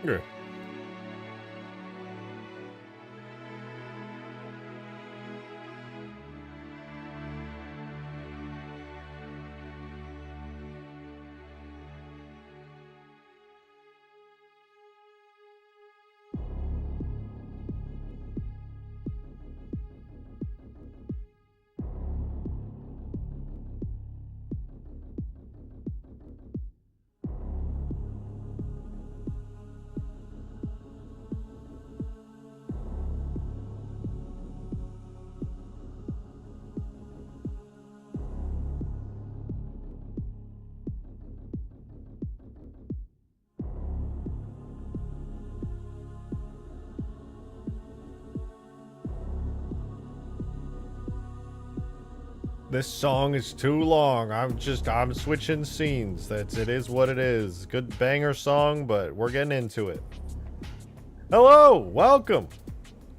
Yeah. This song is too long. I'm switching scenes. It is what it is. Good banger song, but we're getting into it. Hello, welcome.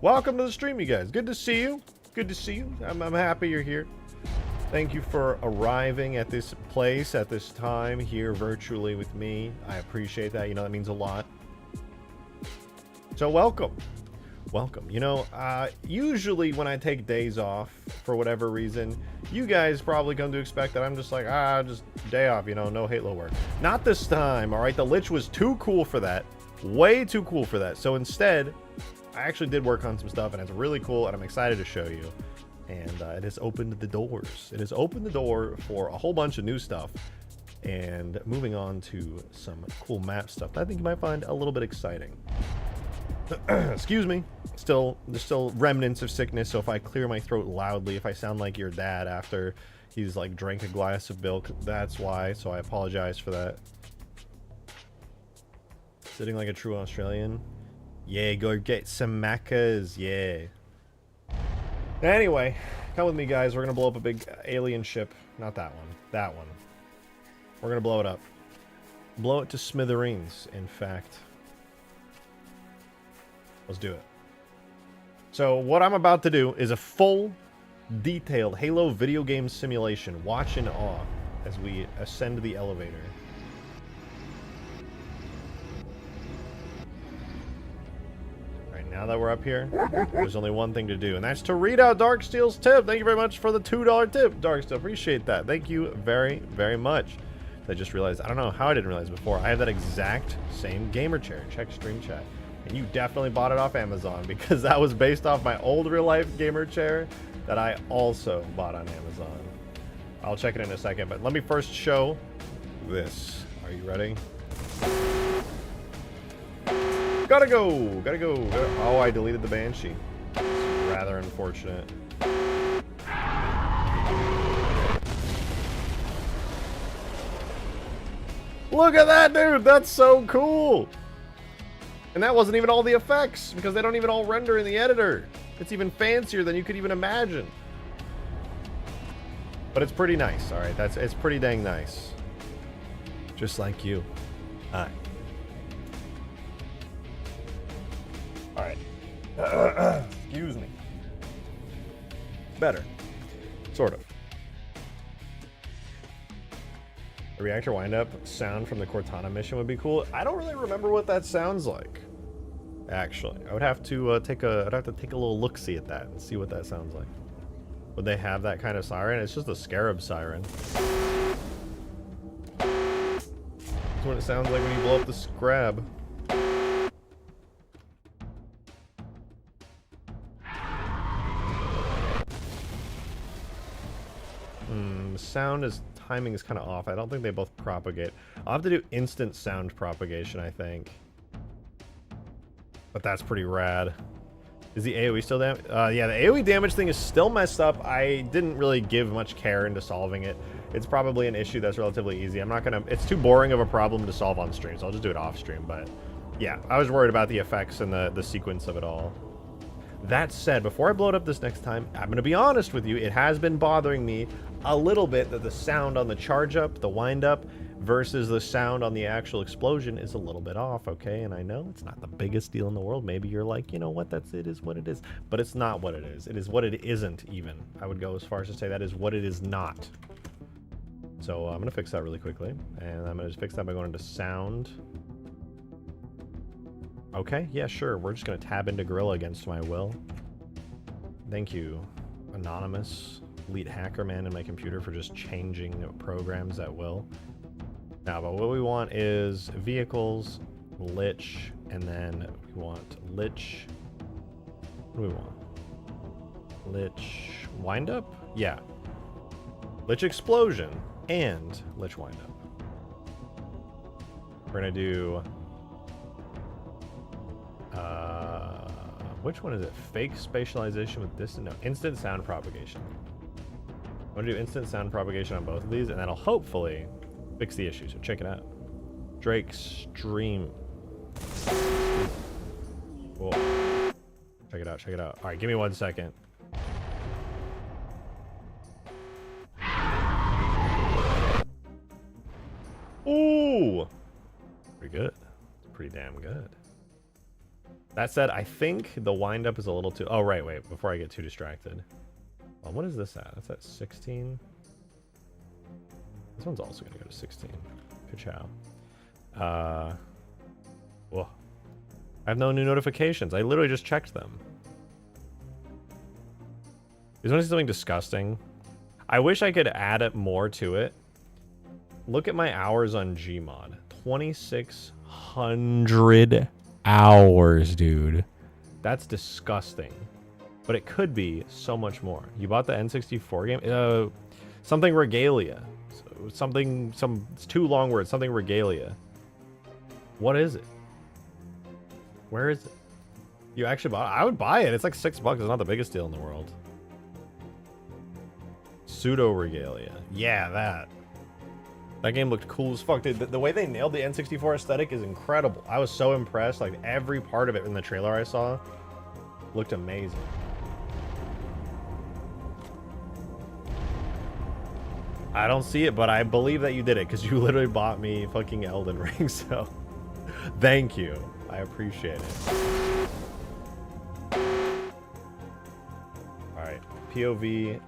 Welcome to the stream, you guys. Good to see you. Good to see you. I'm happy you're here. Thank you for arriving at this place at this time here virtually with me. I appreciate that. You know, that means a lot. So welcome. Welcome. You know, usually when I take days off for whatever reason, you guys probably come to expect that I'm just like, just day off, you know, no Halo work. Not this time, all right? The Lich was too cool for that. Way too cool for that. So instead, I actually did work on some stuff, and it's really cool, and I'm excited to show you. And it has opened the doors. It has opened the door for a whole bunch of new stuff. And moving on to some cool map stuff that I think you might find a little bit exciting. Excuse me. There's still remnants of sickness, so if I clear my throat loudly, if I sound like your dad after he's like drank a glass of milk, that's why, so I apologize for that. Sitting like a true Australian. Yeah, go get some macas, yeah. Anyway, come with me, guys. We're gonna blow up a big alien ship. Not that one. That one. We're gonna blow it up. Blow it to smithereens, in fact. Let's do it. So what I'm about to do is a full, detailed Halo video game simulation. Watch in awe as we ascend the elevator. Alright, now that we're up here, there's only one thing to do, and that's to read out Darksteel's tip. Thank you very much for the $2 tip, Darksteel. Appreciate that. Thank you very, very much. I just realized, I don't know how I didn't realize before, I have that exact same gamer chair. Check stream chat. And you definitely bought it off Amazon, because that was based off my old real-life gamer chair that I also bought on Amazon. I'll check it in a second, but let me first show this. Are you ready? Gotta go! Gotta go! Oh, I deleted the Banshee. It's rather unfortunate. Look at that, dude! That's so cool! And that wasn't even all the effects, because they don't even all render in the editor. It's even fancier than you could even imagine. But it's pretty nice, alright? It's pretty dang nice. Just like you. Hi. Alright. Excuse me. Better. Sort of. A reactor wind-up sound from the Cortana mission would be cool. I don't really remember what that sounds like. Actually, I would have to take a little look-see at that and see what that sounds like. Would they have that kind of siren? It's just a Scarab siren. That's what it sounds like when you blow up the Scarab. The sound is... timing is kind of off. I don't think they both propagate. I'll have to do instant sound propagation, I think. But that's pretty rad. Is the AoE still damaged? Yeah, the AoE damage thing is still messed up. I didn't really give much care into solving it. It's probably an issue that's relatively easy. I'm not gonna... it's too boring of a problem to solve on stream, so I'll just do it off stream. But yeah, I was worried about the effects and the sequence of it all. That said, before I blow it up this next time, I'm going to be honest with you, it has been bothering me a little bit that the sound on the charge up, the wind up, versus the sound on the actual explosion is a little bit off, okay? And I know it's not the biggest deal in the world. Maybe you're like, you know what, it is what it is. But it's not what it is. It is what it isn't even. I would go as far as to say that is what it is not. So I'm going to fix that really quickly. And I'm going to just fix that by going into sound. Okay, yeah, sure. We're just gonna tab into Gorilla against my will. Thank you, anonymous elite hacker man in my computer, for just changing programs at will. Now, but what we want is vehicles, Lich, and then we want Lich. What do we want? Lich windup? Yeah. Lich explosion and Lich windup. We're gonna do which one is it? Fake spatialization with distant? No, instant sound propagation. I'm gonna do instant sound propagation on both of these, and that'll hopefully fix the issue. So check it out. Drake stream. Cool. Check it out, check it out. All right, give me 1 second. Ooh! Pretty good. Pretty damn good. That said, I think the windup is a little too... Oh, right, wait. Before I get too distracted. Well, what is this at? That's at 16. This one's also going to go to 16. Ka-chow. Whoa. I have no new notifications. I literally just checked them. Is one something disgusting? I wish I could add it more to it. Look at my hours on Gmod. 2,600 hours, dude. That's disgusting. But it could be so much more. You bought the N64 game? Something Regalia. Something, it's too long words. Something Regalia. What is it? Where is it? You actually bought it? I would buy it. It's like $6. It's not the biggest deal in the world. Pseudo Regalia. Yeah, that. That game looked cool as fuck, dude. The way they nailed the N64 aesthetic is incredible. I was so impressed. Like, every part of it in the trailer I saw looked amazing. I don't see it, but I believe that you did it, because you literally bought me fucking Elden Ring, so thank you. I appreciate it. Alright, POV.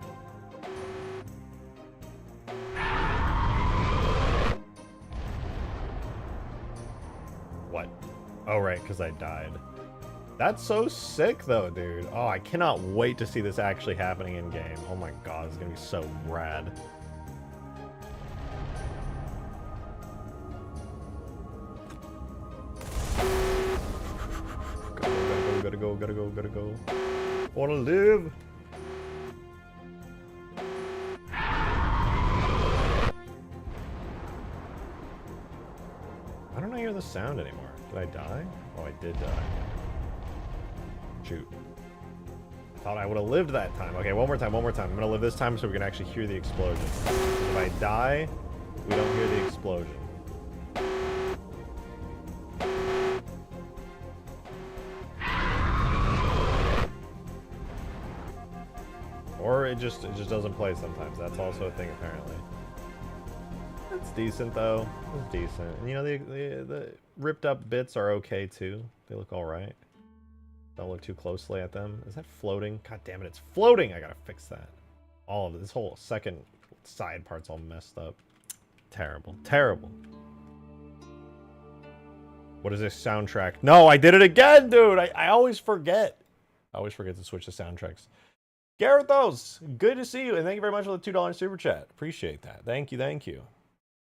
What? Oh, right, because I died. That's so sick, though, dude. Oh, I cannot wait to see this actually happening in game. Oh my god, it's gonna be so rad. Gotta go. Wanna live. I don't hear the sound anymore. Did I die? Oh, I did die. Shoot. Thought I would have lived that time. Okay, one more time. I'm gonna live this time so we can actually hear the explosion. If I die, we don't hear the explosion. Or it just doesn't play sometimes. That's also a thing, apparently. It's decent, though. It's decent. And, you know, the ripped up bits are okay, too. They look alright. Don't look too closely at them. Is that floating? God damn it, it's floating! I gotta fix that. All of it. This whole second side part's all messed up. Terrible. Terrible. What is this soundtrack? No, I did it again, dude! I always forget. I always forget to switch the soundtracks. Garethos, good to see you, and thank you very much for the $2 super chat. Appreciate that. Thank you, thank you.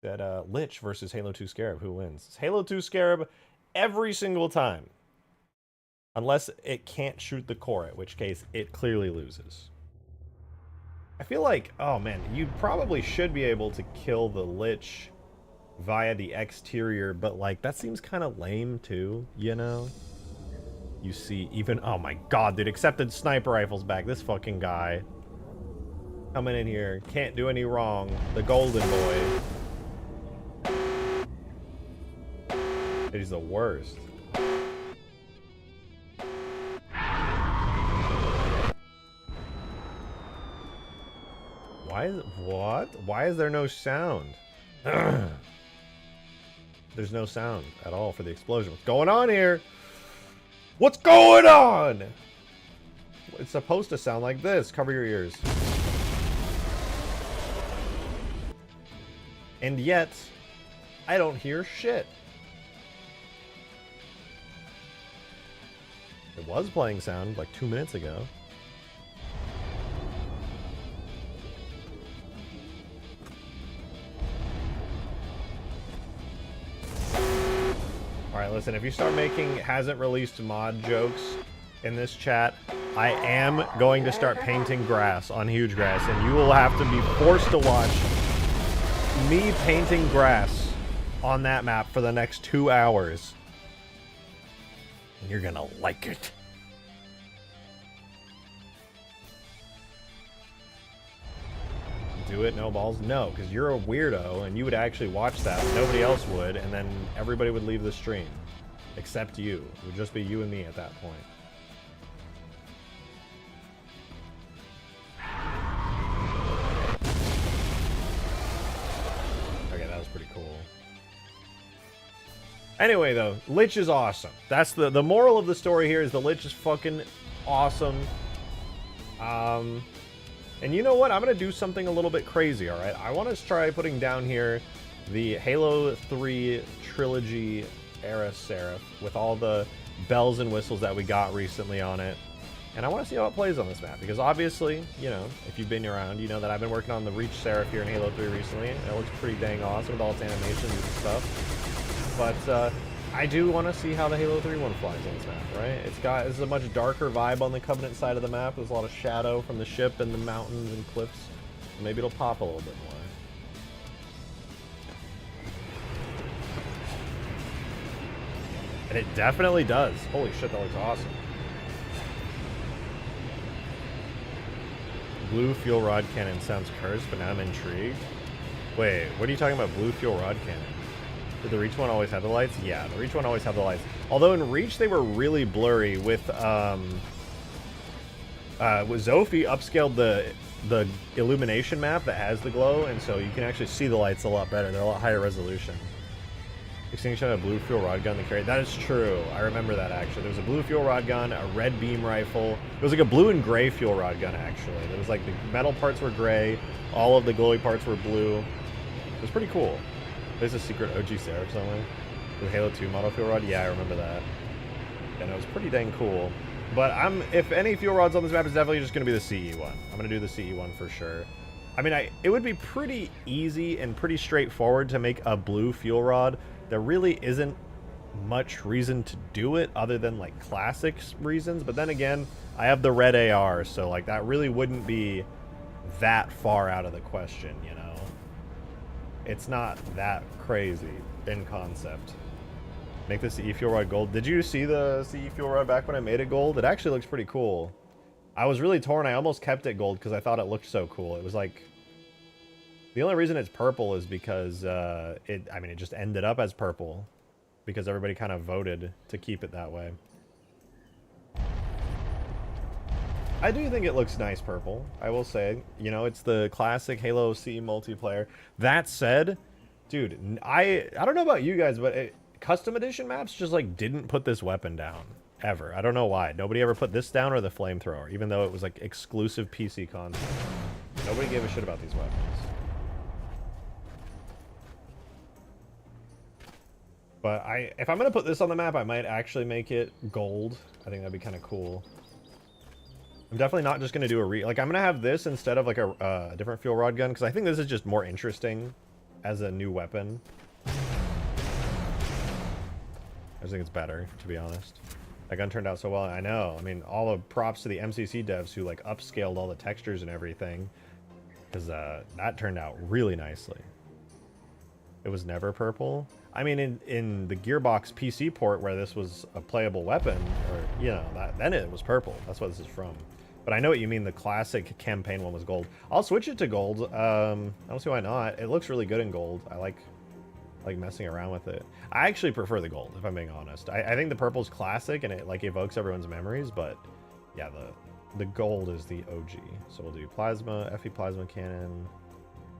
That Lich versus Halo 2 Scarab, who wins? It's Halo 2 Scarab every single time. Unless it can't shoot the core, in which case it clearly loses. I feel like, oh man, you probably should be able to kill the Lich via the exterior, but like, that seems kind of lame too, you know? You see, even, oh my god, dude, accepted sniper rifles back. This fucking guy coming in here, can't do any wrong. The golden boy. He's the worst. Why is, what? Why is there no sound? There's no sound at all for the explosion. What's going on here? What's going on? It's supposed to sound like this. Cover your ears. And yet, I don't hear shit. It was playing sound like 2 minutes ago. Alright, listen, if you start making hasn't released mod jokes in this chat, I am going to start painting grass on huge grass, and you will have to be forced to watch me painting grass on that map for the next 2 hours. And you're gonna like it. Do it, no balls? No, because you're a weirdo and you would actually watch that, but nobody else would, and then everybody would leave the stream. Except you. It would just be you and me at that point. Okay, that was pretty cool. Anyway, though, Lich is awesome. That's the moral of the story here is the Lich is fucking awesome. And you know what? I'm going to do something a little bit crazy, alright? I want to try putting down here the Halo 3 Trilogy Era Seraph with all the bells and whistles that we got recently on it. And I want to see how it plays on this map, because obviously, you know, if you've been around, you know that I've been working on the Reach Seraph here in Halo 3 recently, and it looks pretty dang awesome with all its animations and stuff. But, I do want to see how the Halo 3 one flies on this map, right? It's a much darker vibe on the Covenant side of the map. There's a lot of shadow from the ship and the mountains and cliffs. Maybe it'll pop a little bit more. And it definitely does. Holy shit, that looks awesome. Blue fuel rod cannon sounds cursed, but now I'm intrigued. Wait, what are you talking about, blue fuel rod cannon? Did the Reach one always have the lights? Yeah, the Reach one always had the lights. Although in Reach they were really blurry with Zophie upscaled the illumination map that has the glow, and so you can actually see the lights a lot better. They're a lot higher resolution. Extinction had a blue fuel rod gun that carried. That is true. I remember that actually. There was a blue fuel rod gun, a red beam rifle. It was like a blue and gray fuel rod gun actually. There was like the metal parts were gray, all of the glowy parts were blue. It was pretty cool. There's a secret OG Seraph somewhere. The Halo 2 model fuel rod? Yeah, I remember that. And it was pretty dang cool. But if any fuel rods on this map, is definitely just going to be the CE one. I'm going to do the CE one for sure. I mean, it would be pretty easy and pretty straightforward to make a blue fuel rod. There really isn't much reason to do it other than like classics reasons. But then again, I have the red AR, so like that really wouldn't be that far out of the question, you know? It's not that crazy in concept. Make the CE fuel rod gold. Did you see the CE fuel rod back when I made it gold? It actually looks pretty cool. I was really torn. I almost kept it gold because I thought it looked so cool. It was like... The only reason it's purple is because it just ended up as purple. Because everybody kind of voted to keep it that way. I do think it looks nice purple, I will say. You know, it's the classic Halo CE multiplayer. That said, dude, I don't know about you guys, but custom edition maps just like didn't put this weapon down ever. I don't know why. Nobody ever put this down or the flamethrower, even though it was like exclusive PC content. Nobody gave a shit about these weapons. But if I'm gonna put this on the map, I might actually make it gold. I think that'd be kind of cool. I'm definitely not just going to do I'm going to have this instead of like a different fuel rod gun, because I think this is just more interesting as a new weapon. I just think it's better, to be honest. That gun turned out so well. I know. I mean, all the props to the MCC devs who like upscaled all the textures and everything, because that turned out really nicely. It was never purple. I mean, in the Gearbox PC port where this was a playable weapon, or you know, then it was purple. That's what this is from. But I know what you mean. The classic campaign one was gold. I'll switch it to gold. I don't see why not. It looks really good in gold. I like messing around with it. I actually prefer the gold, if I'm being honest. I think the purple's classic and it like evokes everyone's memories, but yeah, the gold is the OG. So we'll do plasma, FE plasma cannon,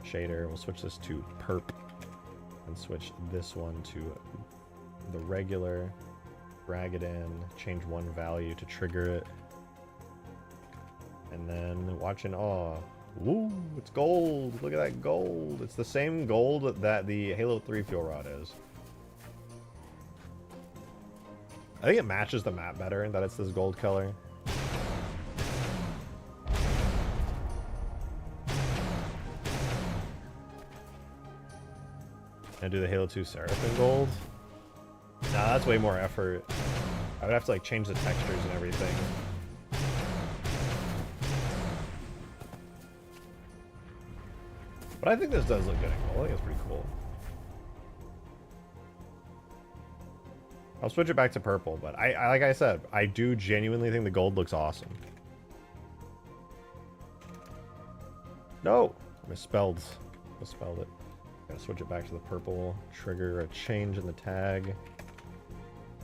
shader. We'll switch this to perp and switch this one to the regular. Drag it in, change one value to trigger it. And then watching, oh, woo, it's gold. Look at that gold. It's the same gold that the Halo 3 fuel rod is. I think it matches the map better that it's this gold color. And do the Halo 2 Seraph in gold? Nah, that's way more effort. I would have to like change the textures and everything. But I think this does look good in gold. I think it's pretty cool. I'll switch it back to purple, but I like I said, I do genuinely think the gold looks awesome. No! Misspelled it. Gotta switch it back to the purple. Trigger a change in the tag.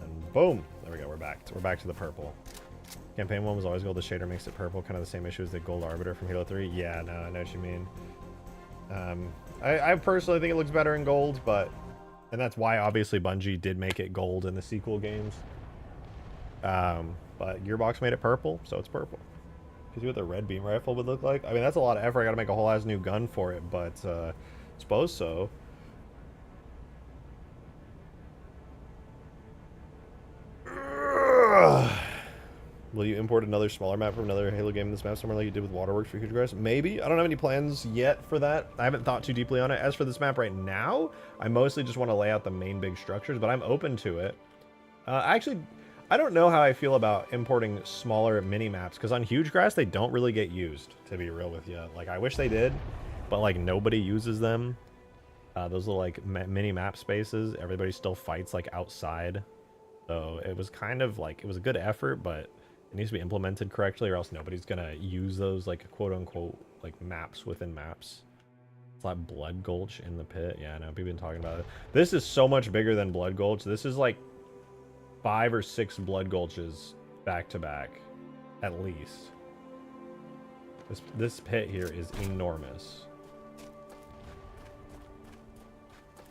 And boom! There we go, we're back. We're back to the purple. Campaign 1 was always gold. The shader makes it purple. Kind of the same issue as the gold arbiter from Halo 3. Yeah, no, I know what you mean. I personally think it looks better in gold, but... And that's why, obviously, Bungie did make it gold in the sequel games. But Gearbox made it purple, so it's purple. You see what the red beam rifle would look like? I mean, that's a lot of effort. I gotta make a whole ass new gun for it, but I suppose so. Will you import another smaller map from another Halo game in this map somewhere like you did with Waterworks for future guys? Maybe. I don't have any plans yet for that. I haven't thought too deeply on it. As for this map right now, I mostly just want to lay out the main big structures, but I'm open to it. Actually, I don't know how I feel about importing smaller mini maps, because on Huge Grass, they don't really get used, to be real with you. Like, I wish they did, but like nobody uses them. Those little like mini map spaces, everybody still fights like outside. So it was kind of like, it was a good effort, but it needs to be implemented correctly, or else nobody's gonna use those like quote-unquote like maps within maps. It's like Blood Gulch in the pit. Yeah, I know, people have been talking about it. This is so much bigger than Blood Gulch. This is like 5 or 6 Blood Gulches back to back, at least. This pit here is enormous.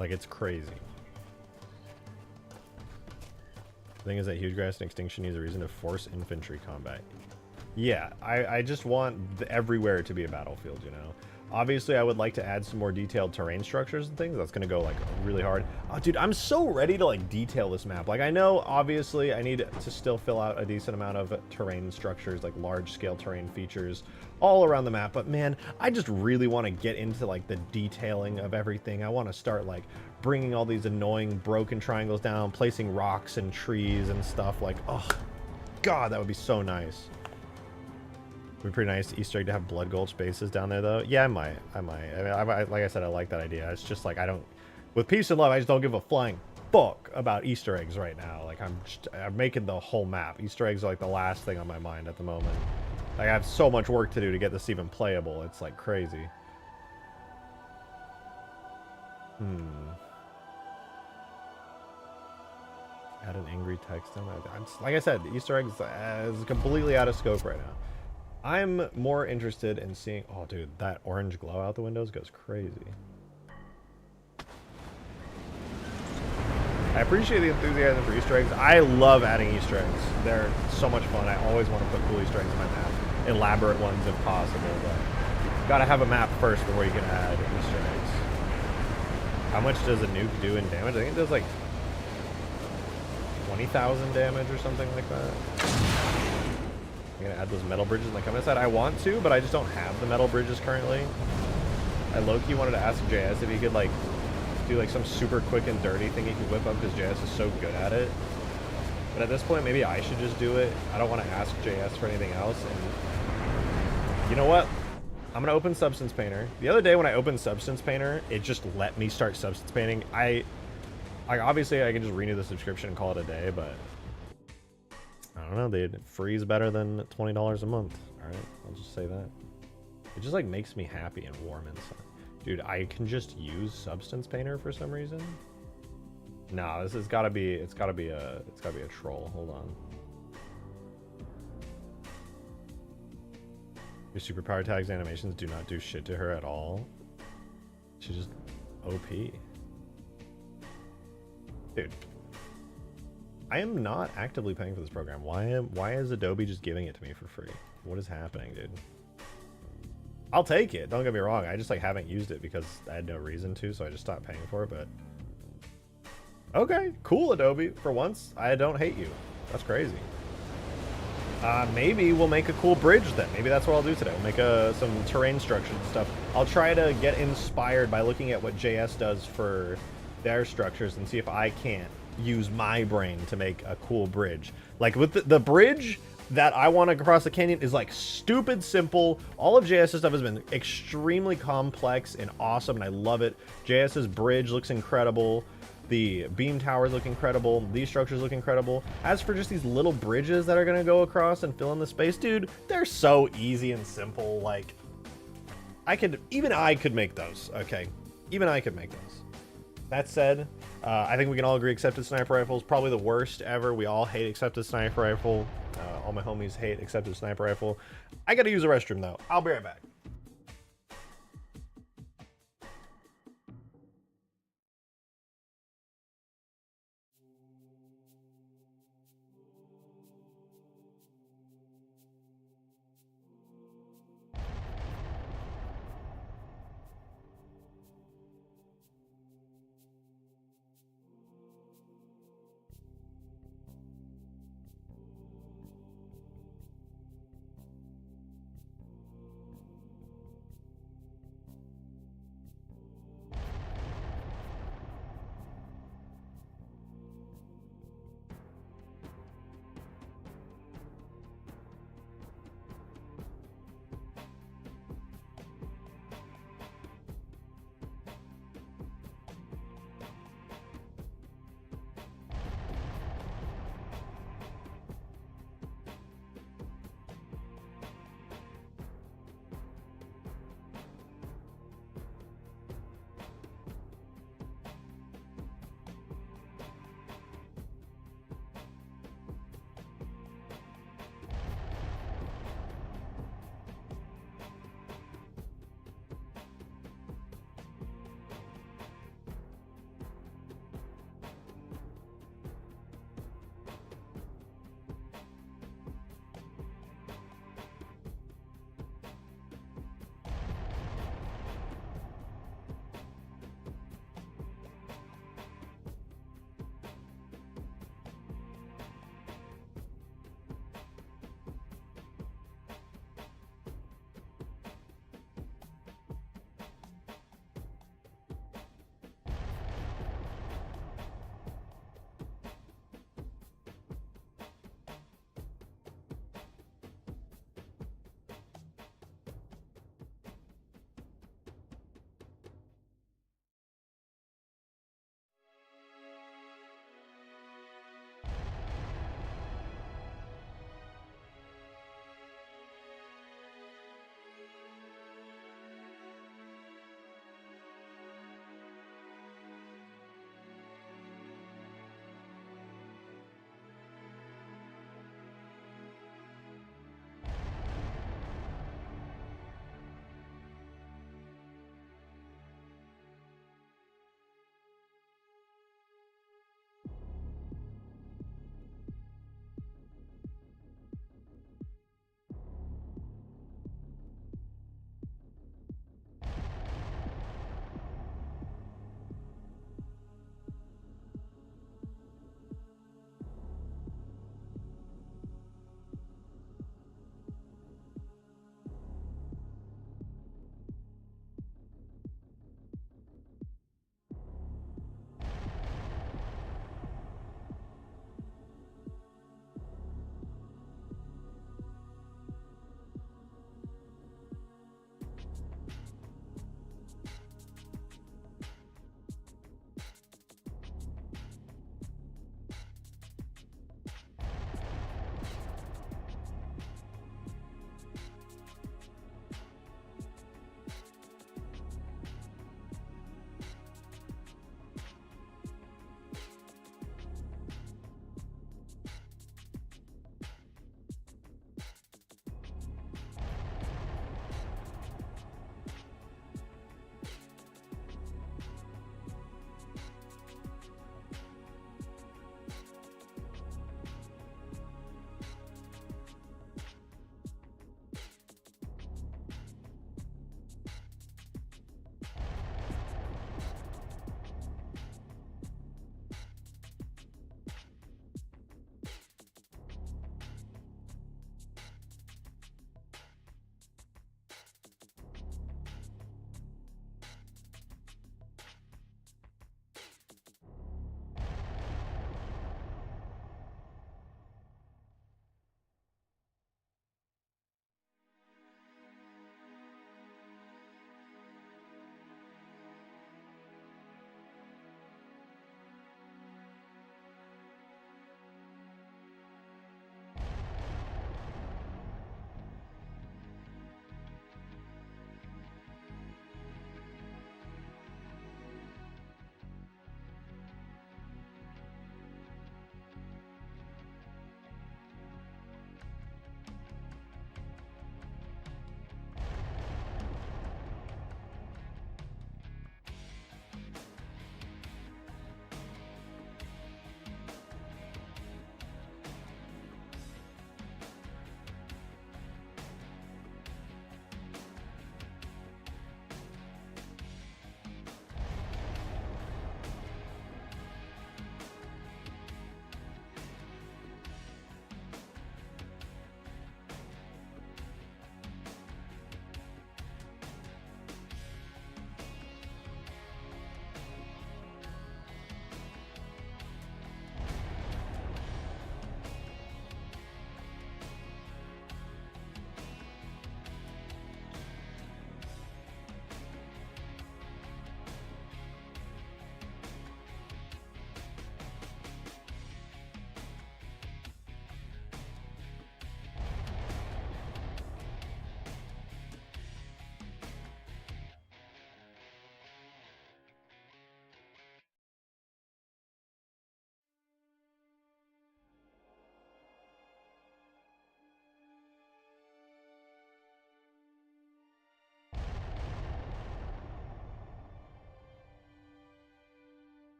Like, it's crazy. The thing is that Huge Grass and Extinction needs a reason to force infantry combat. Yeah, I just want everywhere to be a battlefield, you know? Obviously, I would like to add some more detailed terrain structures and things. That's going to go, like, really hard. Oh, dude, I'm so ready to, like, detail this map. Like, I know, obviously, I need to still fill out a decent amount of terrain structures, like large-scale terrain features all around the map. But, man, I just really want to get into, like, the detailing of everything. I want to start, like, bringing all these annoying broken triangles down, placing rocks and trees and stuff. Like, oh, God, that would be so nice. It'd be pretty nice Easter egg to have Blood Gulch bases down there, though. Yeah, I might. I mean, like I said, I like that idea. It's just like, I don't... With peace and love, I just don't give a flying fuck about Easter eggs right now. Like, I'm making the whole map. Easter eggs are, like, the last thing on my mind at the moment. Like, I have so much work to do to get this even playable. It's, like, crazy. Add an angry text in. Like I said, Easter eggs is completely out of scope right now. I'm more interested in seeing... Oh, dude, that orange glow out the windows goes crazy. I appreciate the enthusiasm for Easter eggs. I love adding Easter eggs. They're so much fun. I always want to put cool Easter eggs in my map. Elaborate ones if possible, but you gotta have a map first before you can add Easter eggs. How much does a nuke do in damage? I think it does like 20,000 damage or something like that. I'm gonna add those metal bridges in the comment side. I want to, but I just don't have the metal bridges currently. I low-key wanted to ask JS if he could like do like some super quick and dirty thing he could whip up because JS is so good at it. But at this point, maybe I should just do it. I don't want to ask JS for anything else. And you know what? I'm gonna open Substance Painter. The other day when I opened Substance Painter, it just let me start Substance Painting. Obviously I can just renew the subscription and call it a day, but I don't know, dude. Free is better than $20 a month. All right, I'll just say that. It just like makes me happy and warm inside. Dude, I can just use Substance Painter for some reason. Nah, this has got to be. It's got to be a troll. Hold on. Your superpower tags animations do not do shit to her at all. She's just OP. Dude. I am not actively paying for this program. Why is Adobe just giving it to me for free? What is happening, dude? I'll take it. Don't get me wrong. I just like haven't used it because I had no reason to, so I just stopped paying for it. But okay, cool, Adobe. For once, I don't hate you. That's crazy. Maybe we'll make a cool bridge then. Maybe that's what I'll do today. We'll make some terrain structures and stuff. I'll try to get inspired by looking at what JS does for their structures and see if I can't use my brain to make a cool bridge. Like with the bridge that I want to cross the canyon is like stupid simple. All of JS's stuff has been extremely complex and awesome, and I love it. JS's bridge looks incredible. The beam towers look incredible. These structures look incredible. As for just these little bridges that are going to go across and fill in the space, dude, they're so easy and simple. Like, even I could make those, okay? Even I could make those. That said, I think we can all agree accepted sniper rifle is probably the worst ever. We all hate accepted sniper rifle. All my homies hate accepted sniper rifle. I got to use the restroom, though. I'll be right back.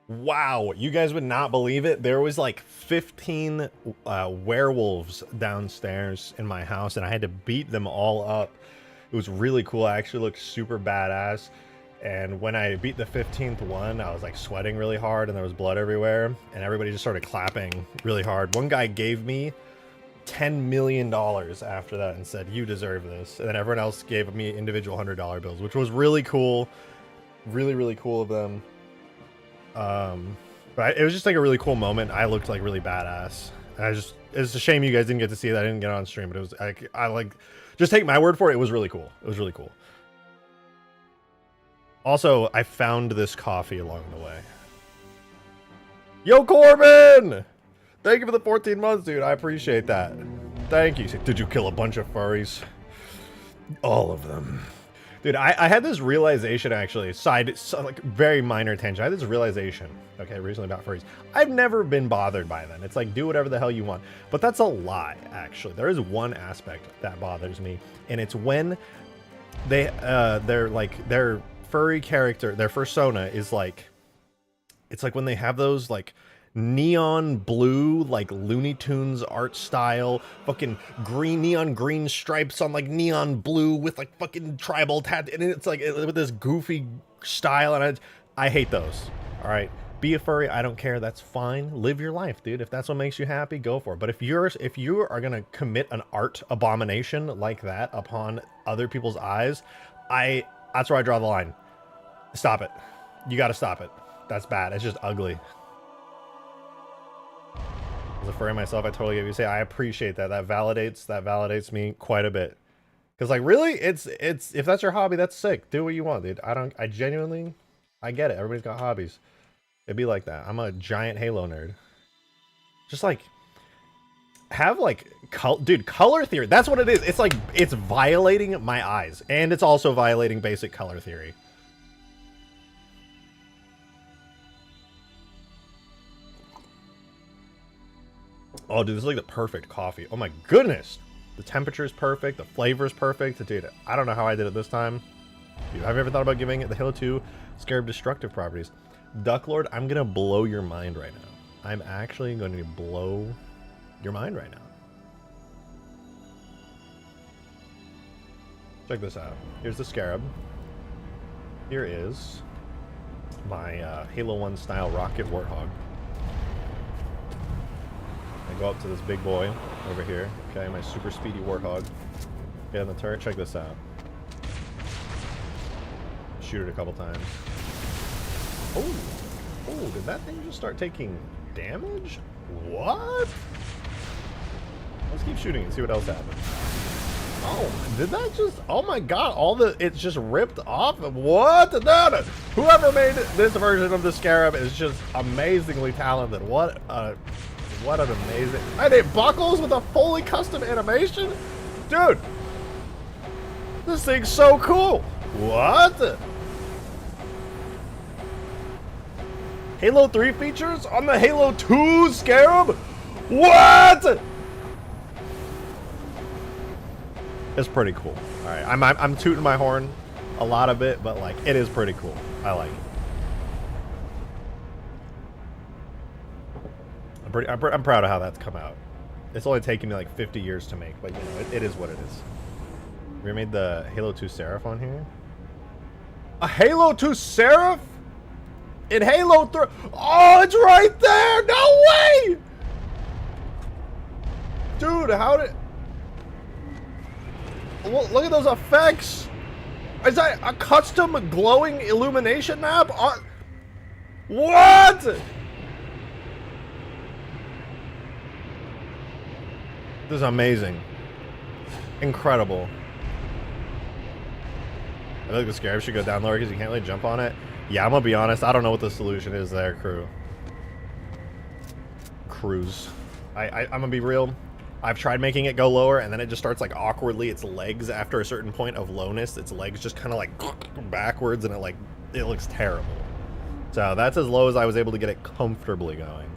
Wow, you guys would not believe it. There was like 15 werewolves downstairs in my house, and I had to beat them all up. It was really cool. I actually looked super badass. And when I beat the 15th one, I was like sweating really hard, and there was blood everywhere, and everybody just started clapping really hard. One guy gave me $10 million after that and said, "You deserve this." And then everyone else gave me individual $100 bills, which was really cool. Really, really cool of them. But it was just like a really cool moment. I looked like really badass. And it's a shame you guys didn't get to see that. I didn't get on stream, but it was I like, just take my word for it. It was really cool. It was really cool. Also, I found this coffee along the way. Yo, Corbin! Thank you for the 14 months, dude. I appreciate that. Thank you. Did you kill a bunch of furries? All of them. Dude, I had this realization, actually, like very minor tangent. I had this realization, okay, recently about furries. I've never been bothered by them. It's like, do whatever the hell you want. But that's a lie, actually. There is one aspect that bothers me, and it's when they're like, their furry character, their persona is like, it's like when they have those, like, neon blue, like Looney Tunes art style, fucking green, neon green stripes on like neon blue with like fucking tribal tat, and it's like with this goofy style, and I hate those. All right, be a furry, I don't care, that's fine. Live your life, dude. If that's what makes you happy, go for it. But if you are gonna commit an art abomination like that upon other people's eyes, that's where I draw the line. Stop it. You got to stop it. That's bad. It's just ugly. As a furry myself, I totally get what you say. I appreciate that. That validates me quite a bit. Because like, really, it's if that's your hobby, that's sick. Do what you want, dude. I genuinely, I get it. Everybody's got hobbies. It'd be like that. I'm a giant Halo nerd. Just like, have like, dude, color theory. That's what it is. It's like, it's violating my eyes, and it's also violating basic color theory. Oh, dude, this is like the perfect coffee. Oh my goodness. The temperature is perfect. The flavor is perfect. Dude, I don't know how I did it this time. Dude, have you ever thought about giving it the Halo 2 Scarab destructive properties? Ducklord, I'm going to blow your mind right now. I'm actually going to blow your mind right now. Check this out. Here's the Scarab. Here is my Halo 1 style rocket warthog. I go up to this big boy over here. Okay, my super speedy warthog. Get on the turret. Check this out. Shoot it a couple times. Oh, did that thing just start taking damage? What? Let's keep shooting and see what else happens. Oh, did that just? Oh my God! It's just ripped off. What? No. Whoever made this version of the Scarab is just amazingly talented. What an amazing... And it buckles with a fully custom animation? Dude! This thing's so cool! What? Halo 3 features on the Halo 2 Scarab? What? It's pretty cool. Alright, I'm tooting my horn a lot of it, but like, it is pretty cool. I like it. I'm proud of how that's come out. It's only taken me like 50 years to make, but you know, it is what it is. We made the Halo 2 Seraph on here. A Halo 2 Seraph? In Halo 3? Oh, it's right there! No way! Dude, how did... Look at those effects! Is that a custom glowing illumination map? What? This is amazing. Incredible. I feel like the Scarab should go down lower because you can't really jump on it. Yeah, I'm gonna be honest. I don't know what the solution is there, crews. I'm gonna be real. I've tried making it go lower, and then it just starts like awkwardly. Its legs, after a certain point of lowness, its legs just kind of like backwards, and it looks terrible. So that's as low as I was able to get it comfortably going.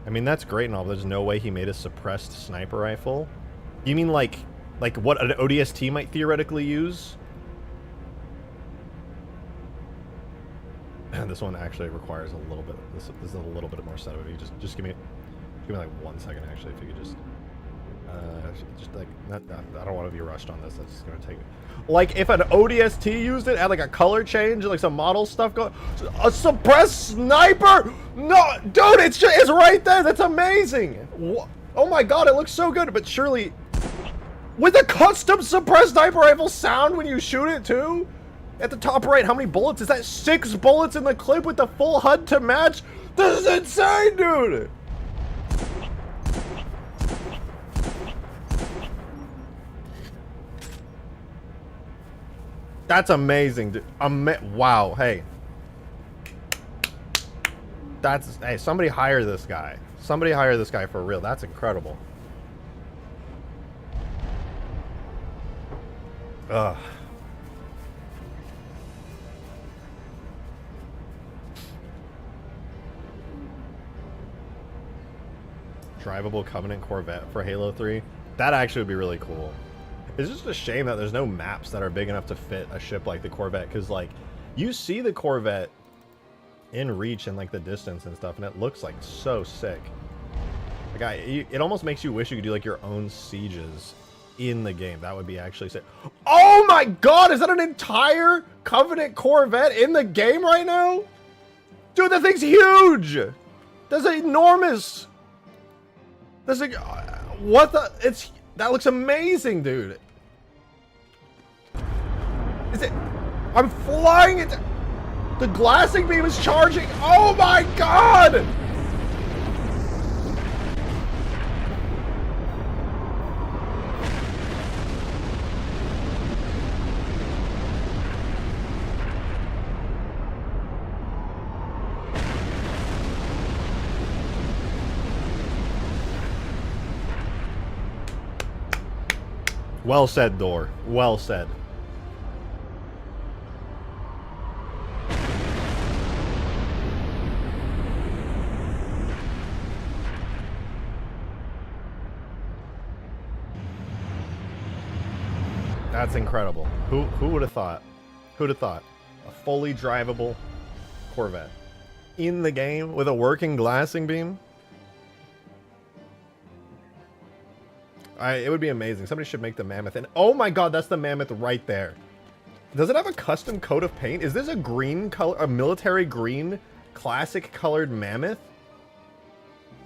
I mean, that's great and all, but there's no way he made a suppressed sniper rifle. You mean like what an ODST might theoretically use? This one actually requires a little bit. This is a little bit more setup. If you just give me like 1 second. Actually, if you could just like, I don't want to be rushed on this. That's just gonna take. Like if an ODST used it, had like a color change, like some model stuff going. A suppressed sniper? No, dude, it's right there. That's amazing. Oh my god, it looks so good. But surely, with a custom suppressed sniper rifle sound when you shoot it too. At the top right, how many bullets? Is that 6 bullets in the clip with the full HUD to match? This is insane, dude! That's amazing, dude. Wow, hey. Hey, somebody hire this guy. Somebody hire this guy for real. That's incredible. Ugh. Drivable Covenant Corvette for Halo 3. That actually would be really cool. It's just a shame that there's no maps that are big enough to fit a ship like the Corvette, because like you see the Corvette in reach and like the distance and stuff, and it looks like so sick. Like it almost makes you wish you could do like your own sieges in the game. That would be actually sick. Oh my god, is that an entire Covenant Corvette in the game right now? Dude, that thing's huge! That's enormous! That's like, what the? That looks amazing, dude. Is it? I'm flying it. The glassing beam is charging. Oh my god! Well said, Door. Well said. That's incredible. Who would have thought? Who'd have thought? A fully drivable Corvette in the game with a working glassing beam? It would be amazing. Somebody should make the Mammoth. And oh my god, that's the Mammoth right there. Does it have a custom coat of paint? Is this a green color, a military green, classic colored Mammoth?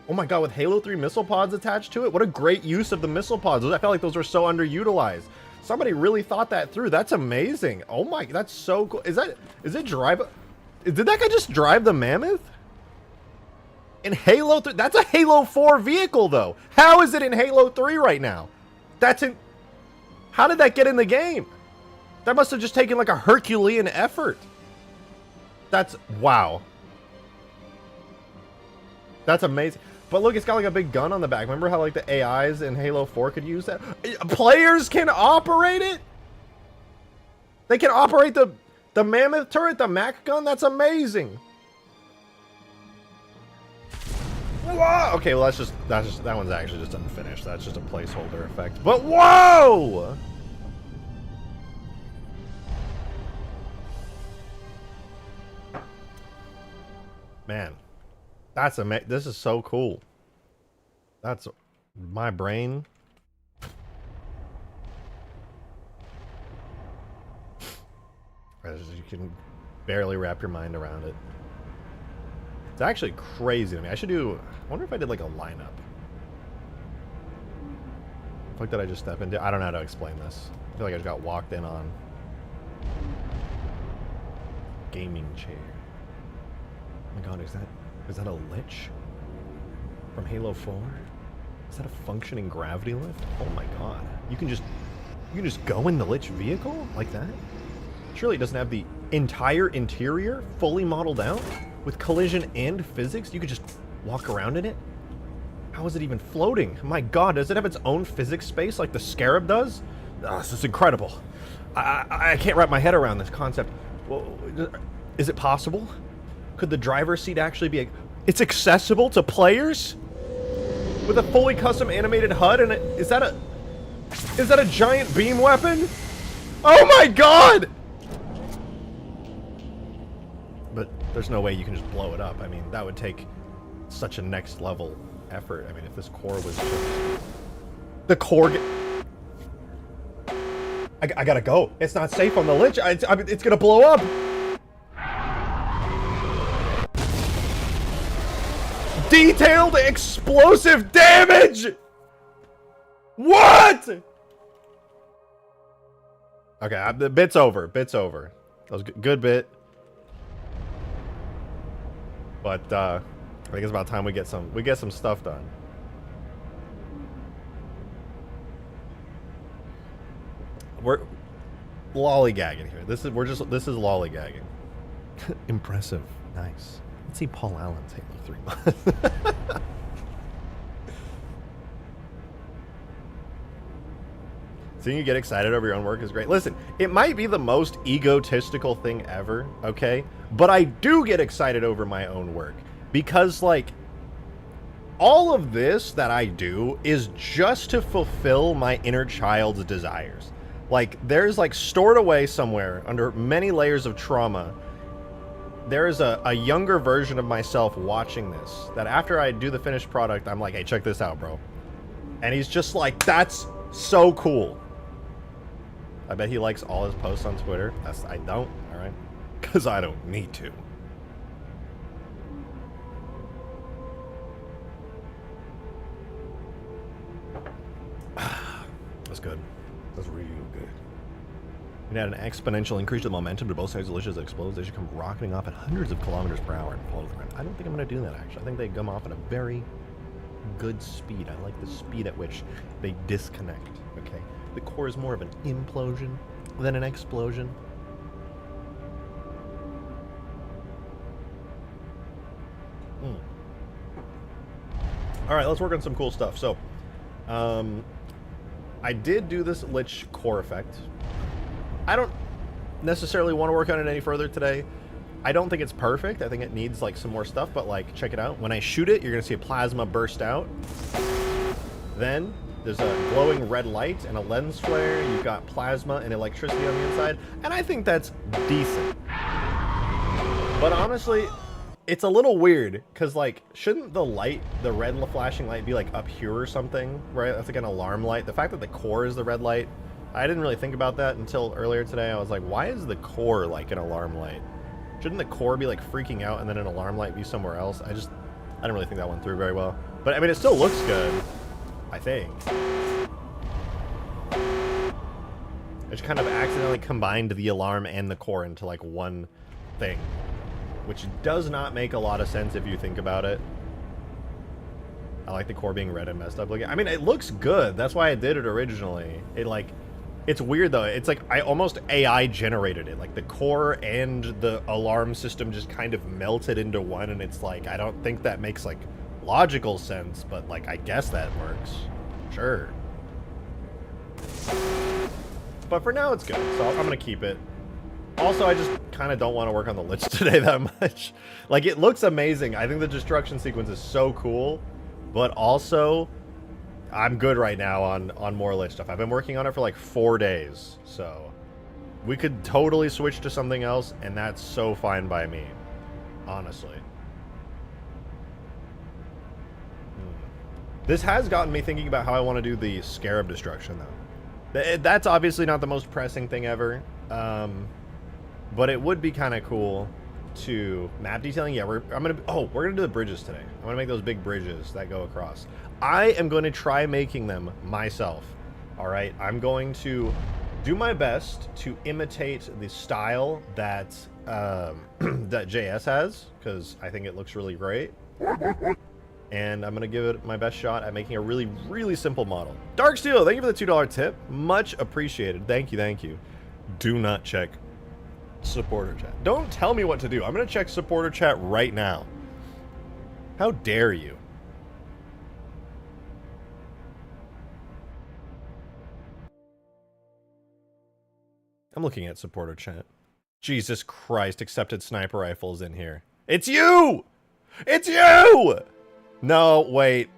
Oh my god, with Halo 3 missile pods attached to it? What a great use of the missile pods. I felt like those were so underutilized. Somebody really thought that through. That's amazing. Oh my, that's so cool. Is it drive? Did that guy just drive the Mammoth? In Halo 3, that's a Halo 4 vehicle though. How is it in Halo 3 right now? How did that get in the game? That must have just taken like a Herculean effort. Wow. That's amazing. But look, it's got like a big gun on the back. Remember how like the AIs in Halo 4 could use that? Players can operate it? They can operate the Mammoth turret, the Mac gun? That's amazing. Whoa! Okay, well that one's actually just unfinished. That's just a placeholder effect. But whoa! Man, this is so cool. That's my brain. You can barely wrap your mind around it. It's actually crazy to me. I wonder if I did like a lineup. What did I just step into? I don't know how to explain this. I feel like I just got walked in on. Gaming chair. Oh my god, is that a Lich? From Halo 4? Is that a functioning gravity lift? Oh my god. You can just go in the Lich vehicle like that? Surely it doesn't have the entire interior fully modeled out? With collision and physics, you could just walk around in it? How is it even floating? My god, does it have its own physics space like the Scarab does? This is incredible. I can't wrap my head around this concept. Well, is it possible? Could the driver's seat actually be it's accessible to players? With a fully custom animated HUD and is that a giant beam weapon? Oh my god! But there's no way you can just blow it up. I mean, that would take such a next level effort. I mean, if this core was just... The core... I gotta go. It's not safe on the Lich. It's gonna blow up. Detailed explosive damage! What? Okay, the bit's over. Bit's over. That was a good bit. But I think it's about time we get some stuff done. We're lollygagging here. This is lollygagging. Impressive. Nice. Let's see Paul Allen's Halo 3 mod. Seeing you get excited over your own work is great. Listen, it might be the most egotistical thing ever, okay? But I do get excited over my own work because, like, all of this that I do is just to fulfill my inner child's desires. Like, there's, like, stored away somewhere under many layers of trauma, there is a younger version of myself watching this, that after I do the finished product, I'm like, hey, check this out, bro. And he's just like, that's so cool. I bet he likes all his posts on Twitter. I don't, all right? Because I don't need to. That's good. That's real good. You add an exponential increase to the momentum to both sides of the Lich as it explodes. They should come rocketing off at hundreds of kilometers per hour and fall to the ground. I don't think I'm going to do that, actually. I think they come off at a very good speed. I like the speed at which they disconnect, okay? The core is more of an implosion than an explosion. All right, let's work on some cool stuff. So, I did do this Lich core effect. I don't necessarily want to work on it any further today. I don't think it's perfect. I think it needs like some more stuff, but like, check it out. When I shoot it, you're gonna see a plasma burst out. Then there's a glowing red light and a lens flare. You've got plasma and electricity on the inside, and I think that's decent. But honestly, it's a little weird, because, like, shouldn't the light, the red flashing light, be, like, up here or something, right? That's, like, an alarm light. The fact that the core is the red light, I didn't really think about that until earlier today. I was like, why is the core, like, an alarm light? Shouldn't the core be, like, freaking out and then an alarm light be somewhere else? I didn't really think that one through very well. But, I mean, it still looks good, I think. I just kind of accidentally combined the alarm and the core into, like, one thing, which does not make a lot of sense if you think about it. I like the core being red and messed up looking. I mean, it looks good. That's why I did it originally. It's weird though. It's like I almost AI generated it. Like the core and the alarm system just kind of melted into one, and it's like, I don't think that makes like logical sense, but like I guess that works. Sure. But for now it's good, so I'm gonna keep it. Also, I just kind of don't want to work on the Lich today that much. Like, it looks amazing. I think the destruction sequence is so cool. But also, I'm good right now on more Lich stuff. I've been working on it for like 4 days. So, we could totally switch to something else, and that's so fine by me. Honestly. This has gotten me thinking about how I want to do the Scarab destruction, though. That's obviously not the most pressing thing ever. But it would be kind of cool to map detailing. Yeah, we're gonna do the bridges today. I'm gonna make those big bridges that go across. I am going to try making them myself. All right, I'm going to do my best to imitate the style that that JS has, because I think it looks really great. And I'm gonna give it my best shot at making a really, really simple model. Darksteel, thank you for the $2 tip. Much appreciated. Thank you, thank you. Do not check supporter chat. Don't tell me what to do. I'm gonna check supporter chat right now. How dare you? I'm looking at supporter chat. Jesus Christ, accepted sniper rifles in here. It's you! It's you! No, wait.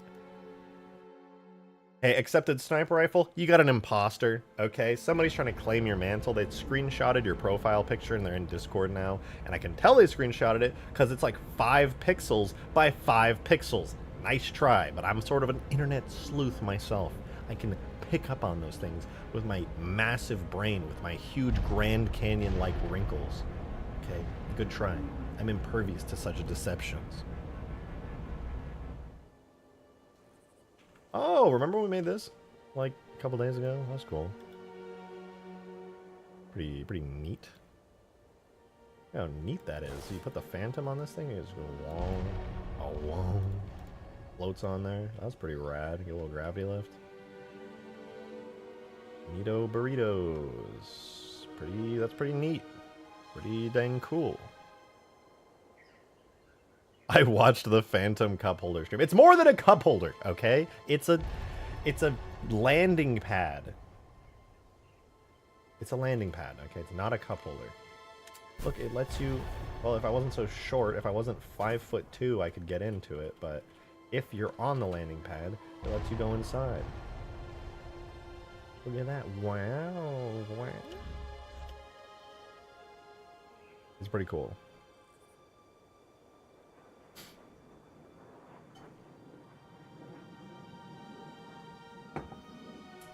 Hey, accepted sniper rifle, you got an imposter, okay? Somebody's trying to claim your mantle. They screenshotted your profile picture and they're in Discord now. And I can tell they screenshotted it because it's like 5 pixels by 5 pixels. Nice try, but I'm sort of an internet sleuth myself. I can pick up on those things with my massive brain, with my huge Grand Canyon-like wrinkles. Okay, good try. I'm impervious to such deceptions. Oh, remember when we made this? Like, a couple days ago? That's cool. Pretty neat. How neat that is. So you put the Phantom on this thing, you just go wong, oh wong. Floats on there. That's pretty rad. Get a little gravity lift. Neato burritos. That's pretty neat. Pretty dang cool. I watched the Phantom cup holder stream. It's more than a cup holder, okay? It's a landing pad. It's a landing pad, okay? It's not a cup holder. Look, it lets you, well, if I wasn't so short, if I wasn't 5'2", I could get into it, but if you're on the landing pad, it lets you go inside. Look at that. Wow. Wow. It's pretty cool.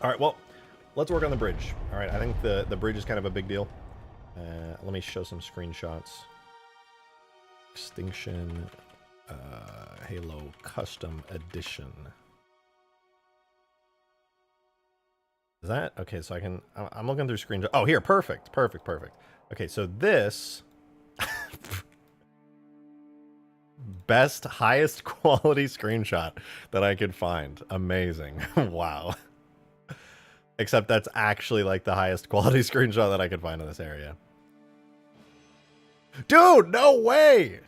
All right, well, let's work on the bridge. All right, I think the bridge is kind of a big deal. Let me show some screenshots. Extinction Halo Custom Edition. Is that? Okay, so I'm looking through screenshots. Oh, here, perfect. Okay, so this... best, highest quality screenshot that I could find. Amazing. Wow. Except that's actually like the highest quality screenshot that I could find in this area. Dude, no way!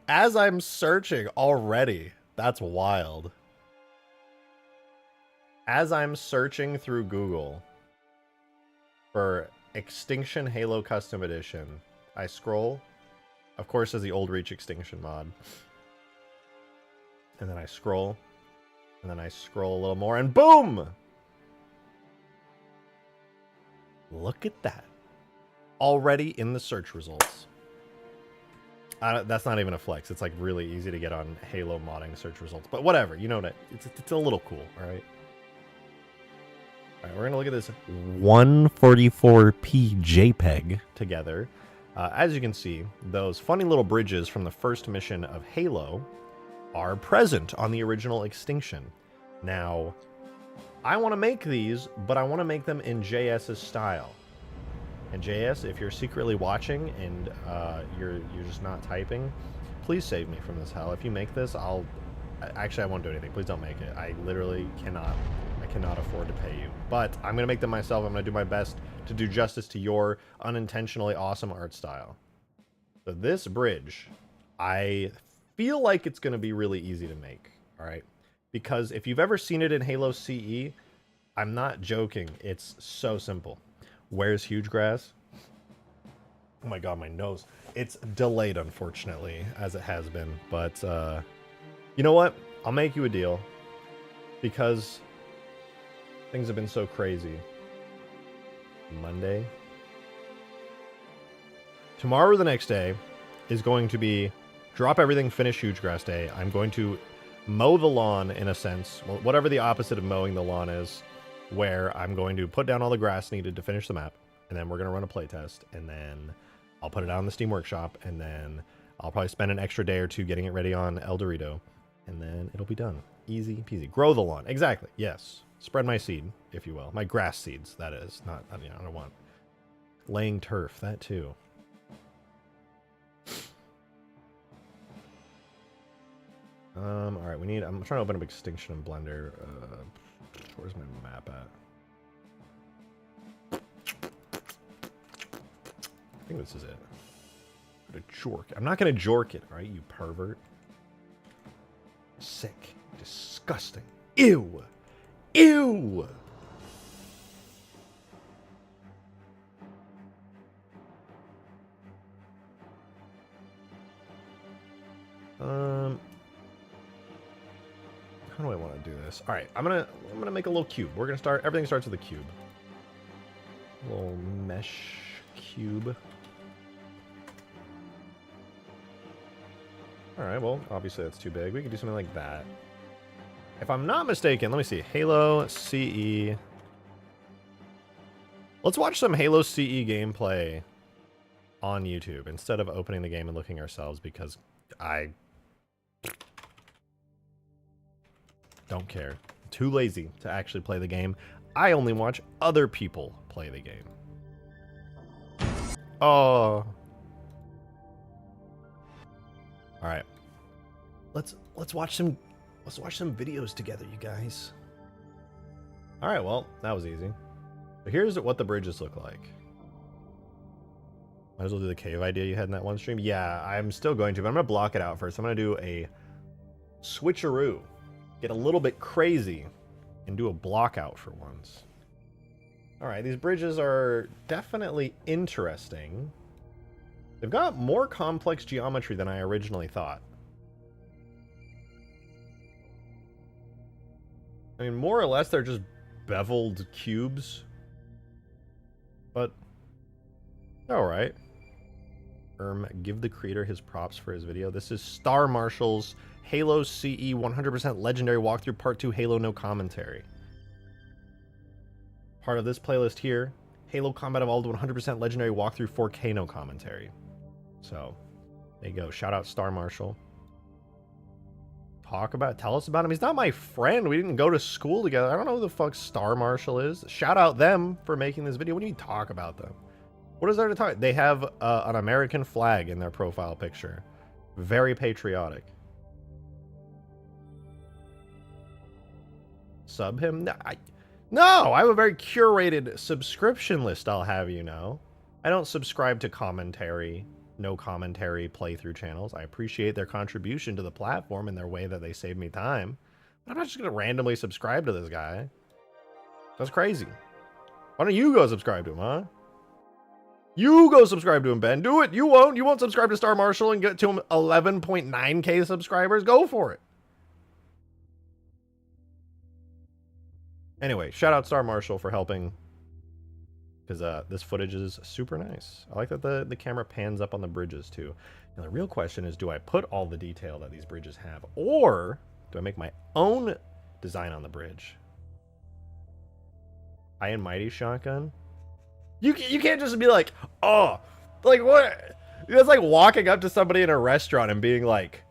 As I'm searching already. That's wild. As I'm searching through Google for Extinction Halo Custom Edition, I scroll. Of course, as the old Reach Extinction mod. And then I scroll. And then I scroll a little more, and boom! Look at that. Already in the search results. That's not even a flex. It's like really easy to get on Halo modding search results. But whatever, you know what? It's a little cool, all right? All right, we're going to look at this 144p JPEG together. As you can see, those funny little bridges from the first mission of Halo are present on the original Extinction. Now, I want to make these, but I want to make them in JS's style. And JS, if you're secretly watching and you're just not typing, please save me from this hell. If you make this, actually I won't do anything. Please don't make it. I literally cannot afford to pay you. But I'm gonna make them myself. I'm gonna do my best to do justice to your unintentionally awesome art style. So this bridge, I feel like it's gonna be really easy to make. All right, because if you've ever seen it in Halo CE, I'm not joking. It's so simple. Where's Huge Grass? Oh my god, my nose. It's delayed, unfortunately, as it has been. But, you know what? I'll make you a deal. Because things have been so crazy. Monday. Tomorrow or the next day is going to be drop everything, finish Huge Grass Day. I'm going to mow the lawn, in a sense. Well, whatever the opposite of mowing the lawn is. Where I'm going to put down all the grass needed to finish the map, and then we're going to run a playtest, and then I'll put it out in the Steam Workshop, and then I'll probably spend an extra day or two getting it ready on El Dorito, and then it'll be done. Easy peasy. Grow the lawn. Exactly. Yes. Spread my seed, if you will. My grass seeds, that is. Not, I don't want laying turf. That too. All right, I'm trying to open up Extinction in Blender. Where's my map at? I think this is it. I'm gonna jork. I'm not gonna jork it, alright, you pervert. Sick. Disgusting. Ew! Ew! Huh. How do I want to do this? All right, I'm gonna make a little cube. We're gonna start. Everything starts with a cube. A little mesh cube. All right. Well, obviously that's too big. We could do something like that. If I'm not mistaken, let me see. Halo CE. Let's watch some Halo CE gameplay on YouTube instead of opening the game and looking ourselves, because I don't care. I'm too lazy to actually play the game. I only watch other people play the game. Oh. All right. Let's watch some videos together, you guys. All right, well, that was easy. So here's what the bridges look like. Might as well do the cave idea you had in that one stream. Yeah, I'm still going to, but I'm going to block it out first. I'm going to do a switcheroo. Get a little bit crazy and do a block out for once. All right, these bridges are definitely interesting. They've got more complex geometry than I originally thought. I mean, more or less, they're just beveled cubes. But, all right. Give the creator his props for his video. This is Star Marshal's Halo CE 100% Legendary Walkthrough Part 2 Halo No Commentary. Part of this playlist here, Halo Combat Evolved 100% Legendary Walkthrough 4K No Commentary. So, there you go. Shout out Star Marshal. Tell us about him. He's not my friend. We didn't go to school together. I don't know who the fuck Star Marshal is. Shout out them for making this video. What do you talk about them? What is there to talk? They have an American flag in their profile picture. Very patriotic. Sub him? No, I have a very curated subscription list, I'll have you know. I don't subscribe to commentary, no commentary playthrough channels. I appreciate their contribution to the platform and their way that they save me time. But I'm not just going to randomly subscribe to this guy. That's crazy. Why don't you go subscribe to him, huh? You go subscribe to him, Ben. Do it. You won't. You won't subscribe to Star Marshal and get to him 11.9k subscribers. Go for it. Anyway, shout out Star Marshal for helping, because this footage is super nice. I like that the camera pans up on the bridges too. Now the real question is, do I put all the detail that these bridges have, or do I make my own design on the bridge? High and Mighty shotgun? You can't just be like, oh, like what? It's like walking up to somebody in a restaurant and being like,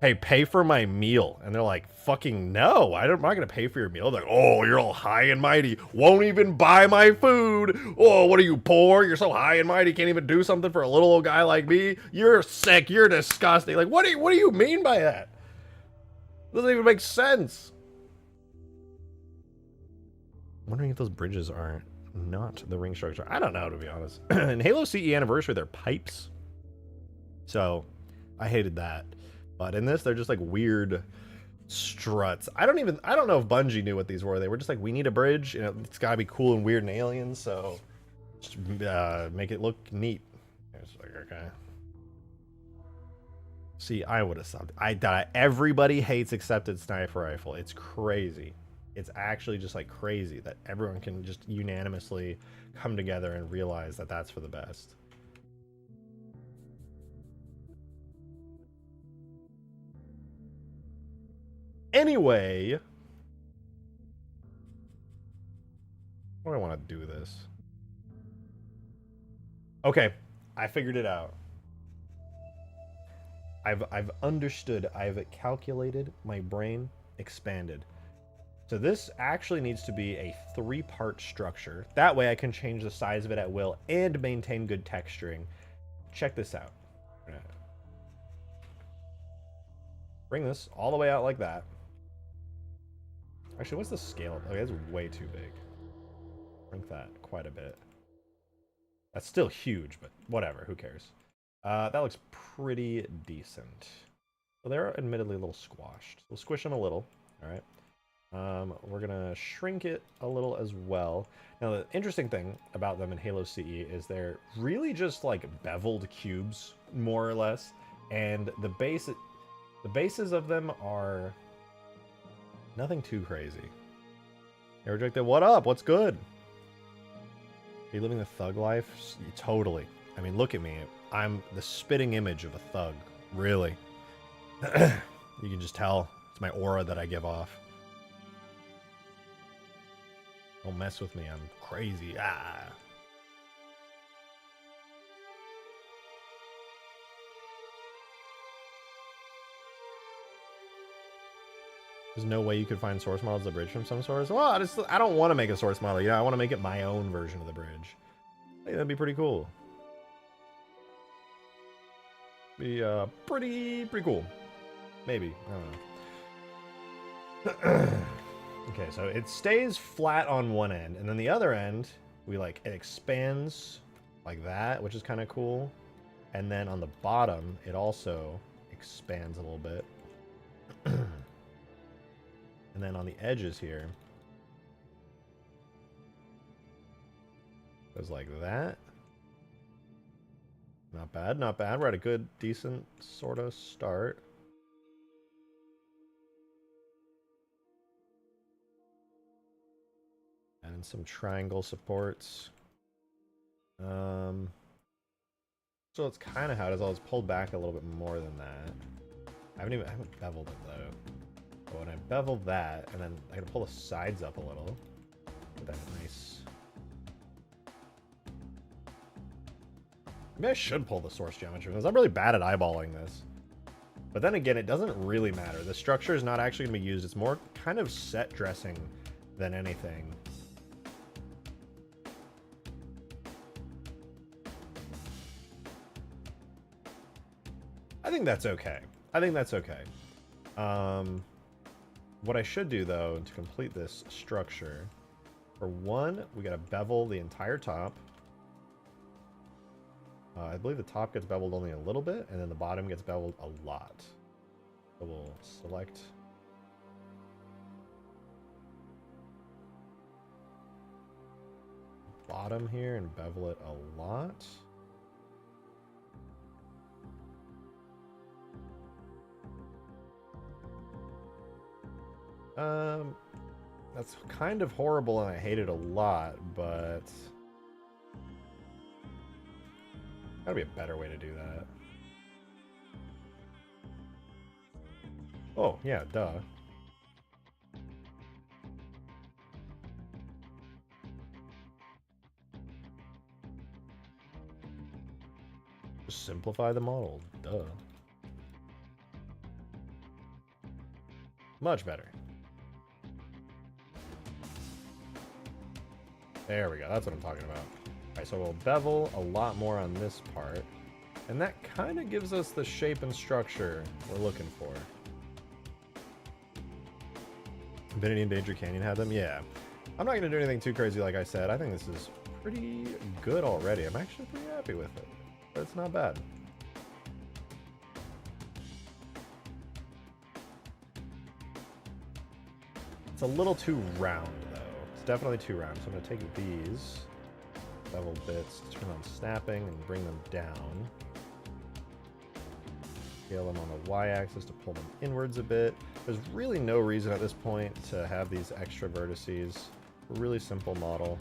hey, pay for my meal. And they're like, fucking no, I'm not going to pay for your meal. They're like, oh, you're all high and mighty. Won't even buy my food. Oh, what are you, poor? You're so high and mighty. Can't even do something for a little old guy like me. You're sick. You're disgusting. Like, what do you mean by that? Doesn't even make sense. I'm wondering if those bridges are not the ring structure. I don't know, to be honest. In Halo CE Anniversary, they're pipes. So, I hated that. But in this, they're just like weird struts. I don't know if Bungie knew what these were. They were just like, we need a bridge, and it's gotta be cool and weird and alien, so just make it look neat. It's like, okay. See, I would have subbed. I die. Everybody hates accepted sniper rifle. It's crazy. It's actually just like crazy that everyone can just unanimously come together and realize that that's for the best. Anyway, what do I want to do this? Okay, I figured it out. I've understood. I've calculated. My brain expanded. So this actually needs to be a 3-part structure. That way I can change the size of it at will and maintain good texturing. Check this out. Bring this all the way out like that. Actually, what's the scale? Okay, that's way too big. Shrink that quite a bit. That's still huge, but whatever, who cares? That looks pretty decent. Well, they're admittedly a little squashed. We'll squish them a little, all right? We're gonna shrink it a little as well. Now, the interesting thing about them in Halo CE is they're really just like beveled cubes, more or less, and the bases of them are Nothing too crazy. Hey, Rejected, what up? What's good? Are you living the thug life? Totally. I mean, look at me. I'm the spitting image of a thug. Really. You can just tell. It's my aura that I give off. Don't mess with me. I'm crazy. Ah. There's no way you could find source models of the bridge from some source? Well, I don't want to make a source model. Yeah, I want to make it my own version of the bridge. I think that'd be pretty cool. Be pretty cool. Maybe. I don't know. Okay, so it stays flat on one end, and then the other end, it expands like that, which is kind of cool. And then on the bottom, it also expands a little bit. And then on the edges here, goes like that. Not bad, not bad. We're at a good, decent sort of start. And some triangle supports. So it's kind of how it is. It's pulled back a little bit more than that. I haven't beveled it though. But when I bevel that, and then I gotta pull the sides up a little. Get that nice. Maybe I should pull the source geometry because I'm really bad at eyeballing this. But then again, it doesn't really matter. The structure is not actually going to be used. It's more kind of set dressing than anything. I think that's okay. I think that's okay. What I should do, though, to complete this structure, for one, we got to bevel the entire top. I believe the top gets beveled only a little bit, and then the bottom gets beveled a lot. So we'll select bottom here and bevel it a lot. That's kind of horrible and I hate it a lot, but gotta be a better way to do that. Oh, yeah, duh. Just simplify the model, duh. Much better. There we go, that's what I'm talking about. Alright, so we'll bevel a lot more on this part. And that kind of gives us the shape and structure we're looking for. Infinity and Danger Canyon had them? Yeah. I'm not going to do anything too crazy like I said. I think this is pretty good already. I'm actually pretty happy with it. But it's not bad. It's a little too round, though. It's definitely too round. So I'm going to take these bevel bits, turn on snapping, and bring them down. Scale them on the y-axis to pull them inwards a bit. There's really no reason at this point to have these extra vertices. A really simple model.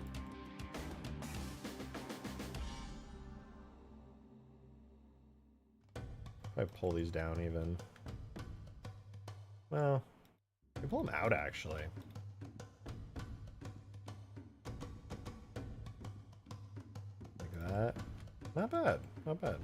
If I pull these down even. Well, I can pull them out actually. Like that. Not bad, not bad.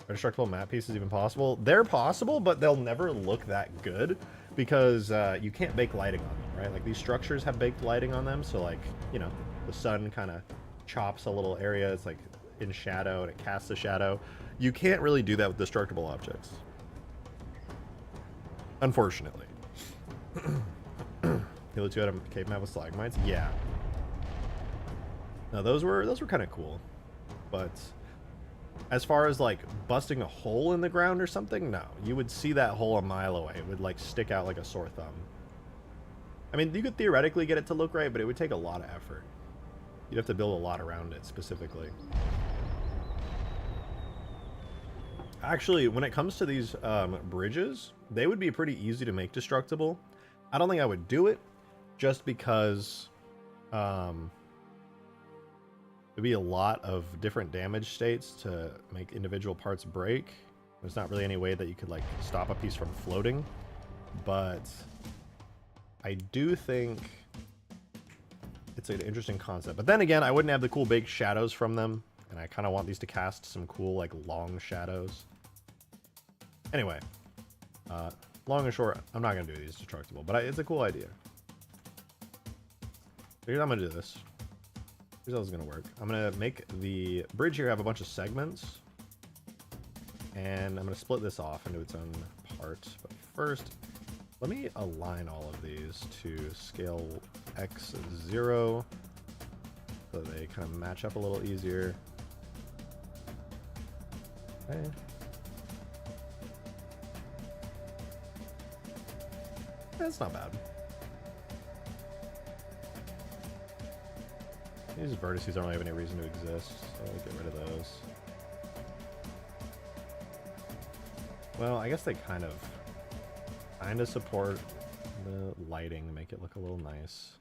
Are destructible map pieces even possible? They're possible, but they'll never look that good because you can't bake lighting on them, right? Like these structures have baked lighting on them, so like, you know, the sun kind of chops a little area. It's like in shadow and it casts a shadow. You can't really do that with destructible objects. Unfortunately. Halo 2 had a cave map with stalagmites? Yeah. No, those were kind of cool. But as far as like busting a hole in the ground or something, no. You would see that hole a mile away. It would like stick out like a sore thumb. I mean, you could theoretically get it to look right, but it would take a lot of effort. You'd have to build a lot around it specifically. Actually, when it comes to these bridges, they would be pretty easy to make destructible. I don't think I would do it, just because it'd be a lot of different damage states to make individual parts break. There's not really any way that you could like stop a piece from floating, but I do think it's an interesting concept. But then again, I wouldn't have the cool big shadows from them, and I kind of want these to cast some cool like long shadows. Anyway, long and short, I'm not gonna do these destructible, but it's a cool idea. Here's how I'm gonna do this. Here's how this is gonna work. I'm gonna make the bridge here have a bunch of segments, and I'm gonna split this off into its own part. But first, let me align all of these to scale X0 so they kind of match up a little easier. Okay. That's not bad. These vertices don't really have any reason to exist, so I'll get rid of those. Well, I guess they kind of support the lighting to make it look a little nice.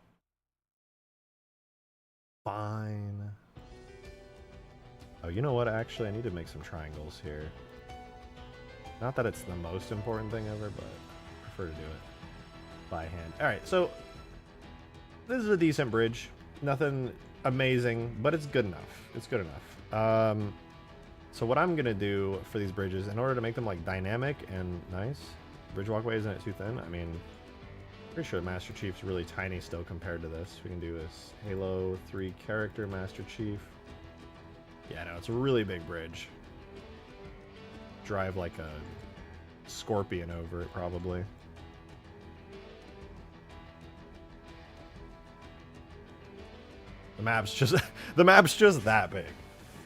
Fine. Oh, you know what? Actually, I need to make some triangles here. Not that it's the most important thing ever, but I prefer to do it by hand. All right, so this is a decent bridge. Nothing amazing, but it's good enough. It's good enough. So what I'm gonna do for these bridges, in order to make them like dynamic and nice, bridge walkway isn't it too thin? I mean, pretty sure Master Chief's really tiny still compared to this. We can do this Halo 3 character Master Chief. Yeah, no, it's a really big bridge. Drive like a scorpion over it, probably. The map's just that big.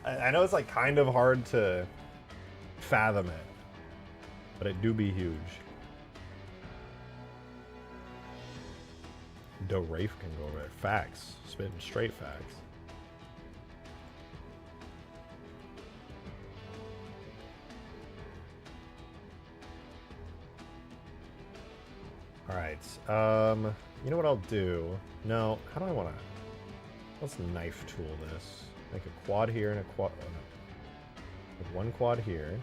I know it's like kind of hard to fathom it, but it do be huge. Do Rafe can go over it. Facts. Spitting straight facts. Alright. You know what I'll do? No, how do I want to... Let's knife tool this. Make a quad here and a quad... Oh, no. Make one quad here.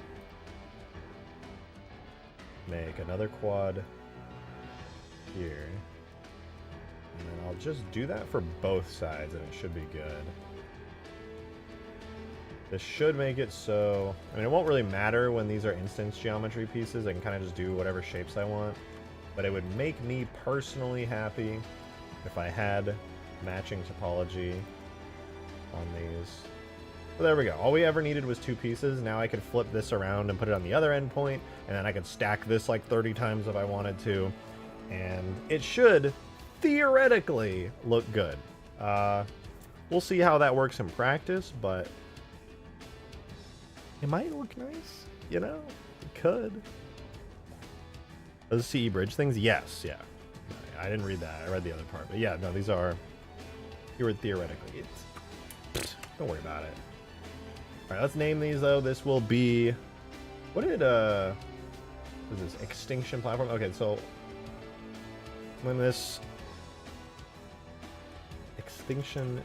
Make another quad here. And then I'll just do that for both sides and it should be good. This should make it so... I mean, it won't really matter when these are instance geometry pieces. I can kind of just do whatever shapes I want. But it would make me personally happy if I had matching topology on these. So there we go. All we ever needed was two pieces. Now I could flip this around and put it on the other endpoint, and then I could stack this like 30 times if I wanted to. And it should theoretically look good. We'll see how that works in practice, but it might look nice, you know? It could. Those CE bridge things? Yes, yeah. I didn't read that. I read the other part. But yeah, no, these are... theoretically. Don't worry about it. Alright, let's name these, though. This will be... What did, what is this? Extinction platform? Okay, so... when this... Extinction...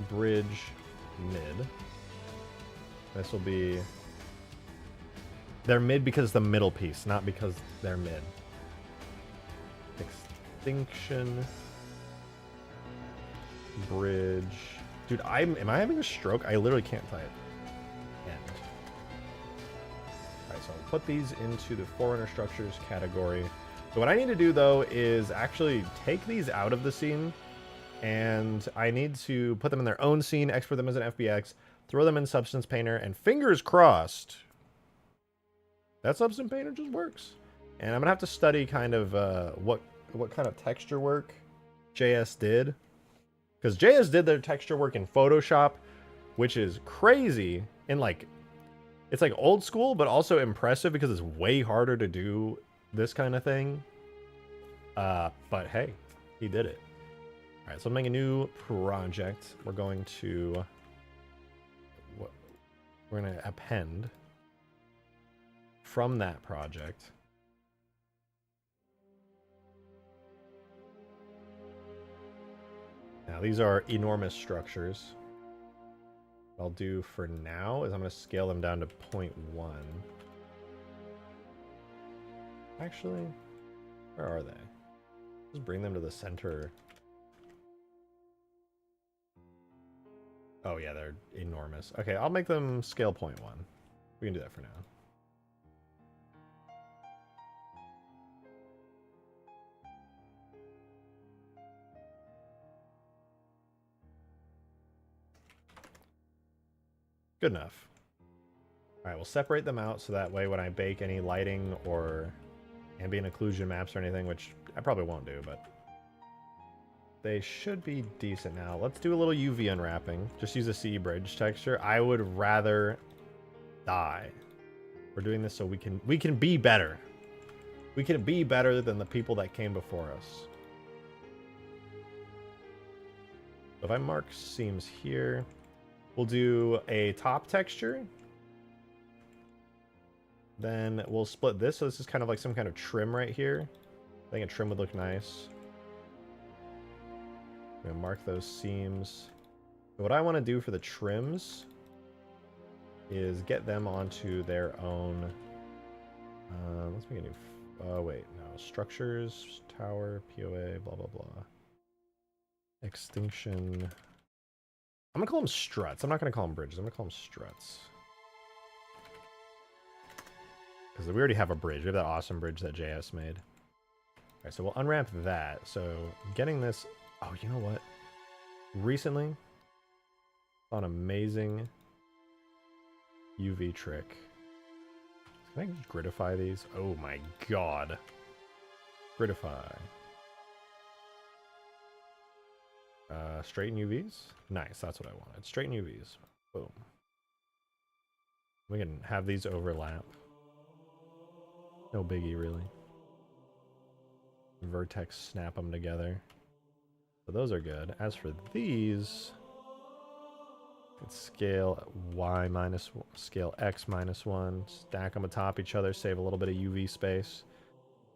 Bridge mid. This will be... They're mid because it's the middle piece, not because they're mid. Extinction bridge. Dude, am I having a stroke? I literally can't type. End. Alright, so I'll put these into the Forerunner Structures category. So what I need to do, though, is actually take these out of the scene, and I need to put them in their own scene, export them as an FBX, throw them in Substance Painter, and fingers crossed... that Substance Painter just works. And I'm gonna have to study kind of what kind of texture work JS did. Because JS did their texture work in Photoshop, which is crazy. And like, it's like old school, but also impressive because it's way harder to do this kind of thing. But hey, he did it. All right, so I'm making a new project. We're going to... we're going to append from that project. Now, these are enormous structures. What I'll do for now is I'm going to scale them down to 0.1. Actually, where are they? Just bring them to the center. Oh yeah, they're enormous. Okay, I'll make them scale 0.1. We can do that for now. Good enough. All right, we'll separate them out so that way when I bake any lighting or ambient occlusion maps or anything, which I probably won't do, but they should be decent now. Let's do a little UV unwrapping. Just use a CE bridge texture. I would rather die. We're doing this so we can be better. We can be better than the people that came before us. So if I mark seams here, we'll do a top texture. Then we'll split this. So this is kind of like some kind of trim right here. I think a trim would look nice. I'm gonna mark those seams. What I want to do for the trims is get them onto their own. Let's make a new. Oh wait, no. Structures, tower, POA, blah blah blah. Extinction. I'm gonna call them struts. I'm not gonna call them bridges. I'm gonna call them struts. Because we already have a bridge. We have that awesome bridge that JS made. Alright, so we'll unwrap that. So getting this... Oh, you know what? Recently, saw an amazing UV trick. Can I gridify these? Oh my god. Gridify. Straighten UVs? Nice, that's what I wanted. Straighten UVs. Boom. We can have these overlap. No biggie, really. Vertex snap them together. So those are good. As for these, let's scale Y minus, scale X -1, stack them atop each other, save a little bit of UV space.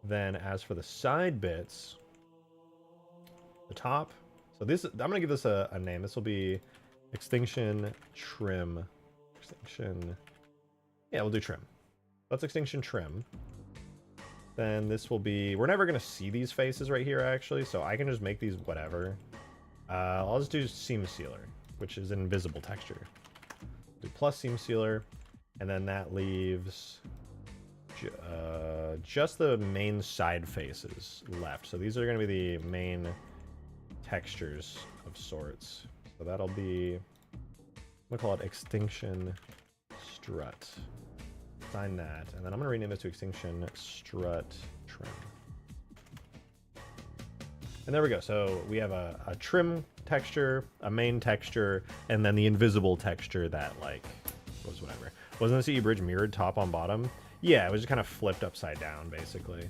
Then as for the side bits, the top, so this, I'm gonna give this a name. This will be Extinction Trim. Extinction, yeah, we'll do Trim. Let's Extinction Trim. Then this will be, we're never going to see these faces right here actually, so I can just make these whatever. I'll just do seam sealer, which is an invisible texture. Do plus seam sealer, and then that leaves just the main side faces left. So these are going to be the main textures of sorts. So that'll be, I'm going to call it Extinction Strut. Sign that, and then I'm going to rename this to Extinction Strut Trim. And there we go. So we have a trim texture, a main texture, and then the invisible texture that, like, was whatever. Wasn't the CE bridge mirrored top on bottom? Yeah, it was just kind of flipped upside down, basically.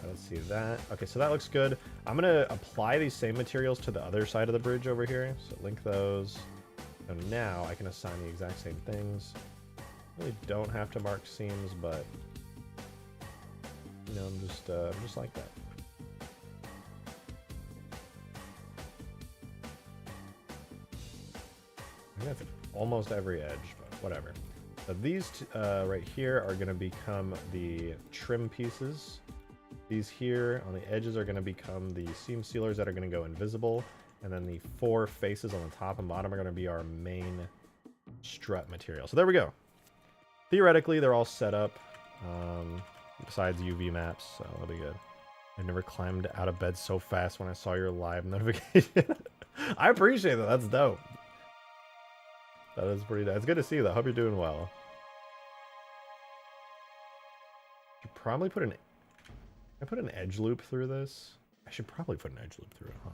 Let's see that. Okay, so that looks good. I'm going to apply these same materials to the other side of the bridge over here. So link those. So now I can assign the exact same things. Really don't have to mark seams, but you know, I'm just like that. I think that's almost every edge, but whatever. So these right here are going to become the trim pieces. These here on the edges are going to become the seam sealers that are going to go invisible, and then the 4 faces on the top and bottom are going to be our main strut material. So there we go. Theoretically, they're all set up, besides UV maps, so that'll be good. I never climbed out of bed so fast when I saw your live notification. I appreciate that. That's dope. That is pretty dope. It's good to see that. Hope you're doing well. Should probably put an... I put an edge loop through this. I should probably put an edge loop through it, huh?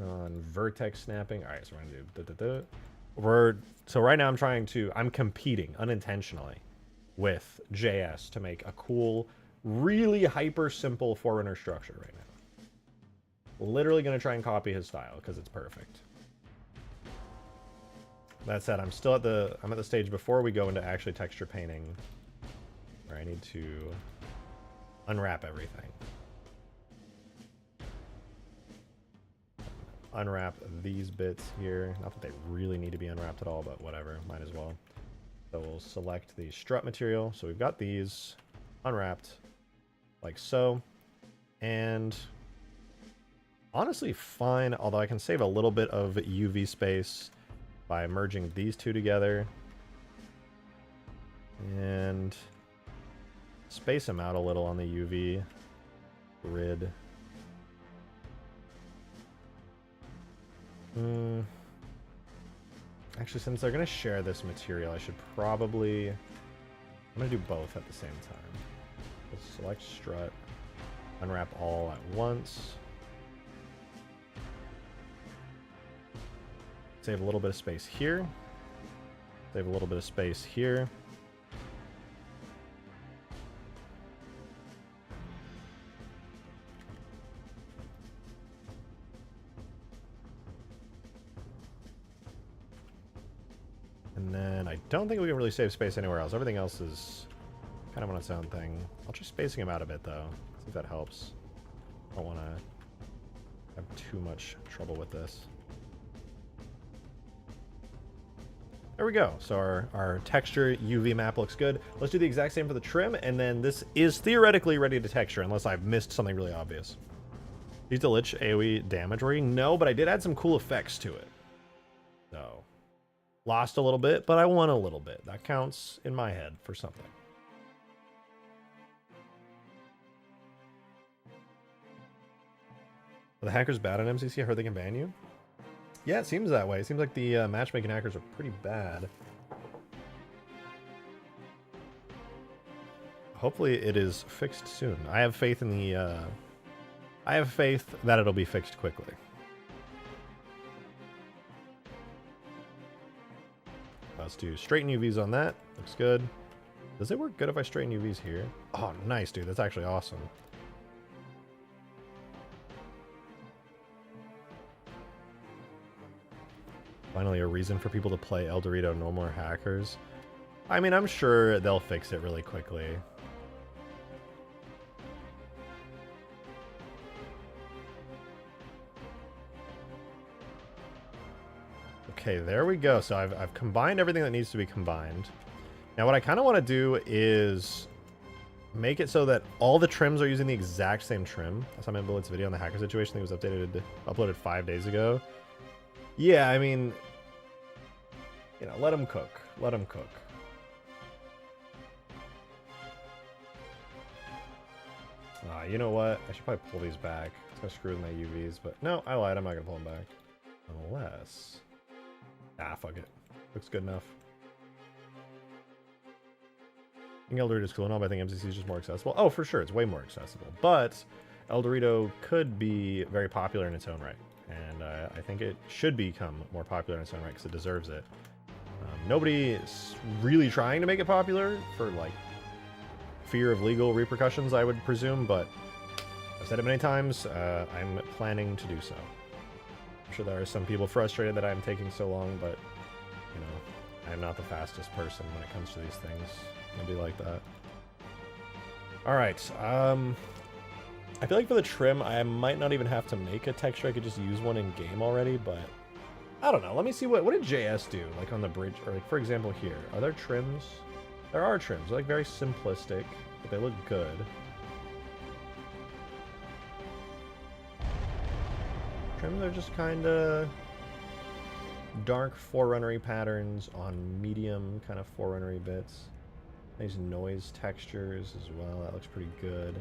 On vertex snapping. All right, so we're gonna do So right now I'm competing unintentionally with JS to make a cool, really hyper simple Forerunner structure right now. Literally going to try and copy his style because it's perfect. That said, I'm at the stage before we go into actually texture painting where I need to unwrap everything. Unwrap these bits here. Not that they really need to be unwrapped at all, but whatever, might as well. So we'll select the strut material. So we've got these unwrapped like so. And honestly fine, although I can save a little bit of UV space by merging these two together. And space them out a little on the UV grid. Actually, since they're going to share this material, I should probably... I'm going to do both at the same time. Let's select strut, unwrap all at once. Save a little bit of space here. Save a little bit of space here. And then I don't think we can really save space anywhere else. Everything else is kind of on its own thing. I'll try spacing them out a bit, though. See if that helps. I don't want to have too much trouble with this. There we go. So our texture UV map looks good. Let's do the exact same for the trim, and then this is theoretically ready to texture, unless I've missed something really obvious. Use the Lich AoE damage wording? No, but I did add some cool effects to it. So... lost a little bit, but I won a little bit. That counts in my head for something. Are the hackers bad on MCC? I heard they can ban you. Yeah, it seems that way. It seems like the matchmaking hackers are pretty bad. Hopefully it is fixed soon. I have faith in the... I have faith that it'll be fixed quickly. Let's do straighten UVs on that. Looks good. Does it work good if I straighten UVs here? Oh, nice, dude. That's actually awesome. Finally, a reason for people to play El Dorito, no more hackers. I mean, I'm sure they'll fix it really quickly. Okay, there we go. So I've combined everything that needs to be combined. Now what I kind of want to do is make it so that all the trims are using the exact same trim. I saw my Bullet's video on the hacker situation. I think it was uploaded 5 days ago. Yeah, I mean, you know, let them cook. Let them cook. You know what? I should probably pull these back. It's going to screw with my UVs, but no, I lied. I'm not going to pull them back. Unless... ah, fuck it. Looks good enough. I think El Dorito's cool and all, but I think MCC is just more accessible. Oh, for sure. It's way more accessible. But El Dorito could be very popular in its own right. And I think it should become more popular in its own right because it deserves it. Nobody is really trying to make it popular for, like, fear of legal repercussions, I would presume. But I've said it many times. I'm planning to do so. I'm sure there are some people frustrated that I'm taking so long, but, you know, I'm not the fastest person when it comes to these things. I'll be like that. Alright, I feel like for the trim, I might not even have to make a texture. I could just use one in-game already, but I don't know. Let me see what did JS do, like on the bridge, or like, for example, here. Are there trims? There are trims. They're like very simplistic, but they look good. Trims are just kind of dark Forerunner-y patterns on medium kind of Forerunner-y bits. Nice noise textures as well. That looks pretty good.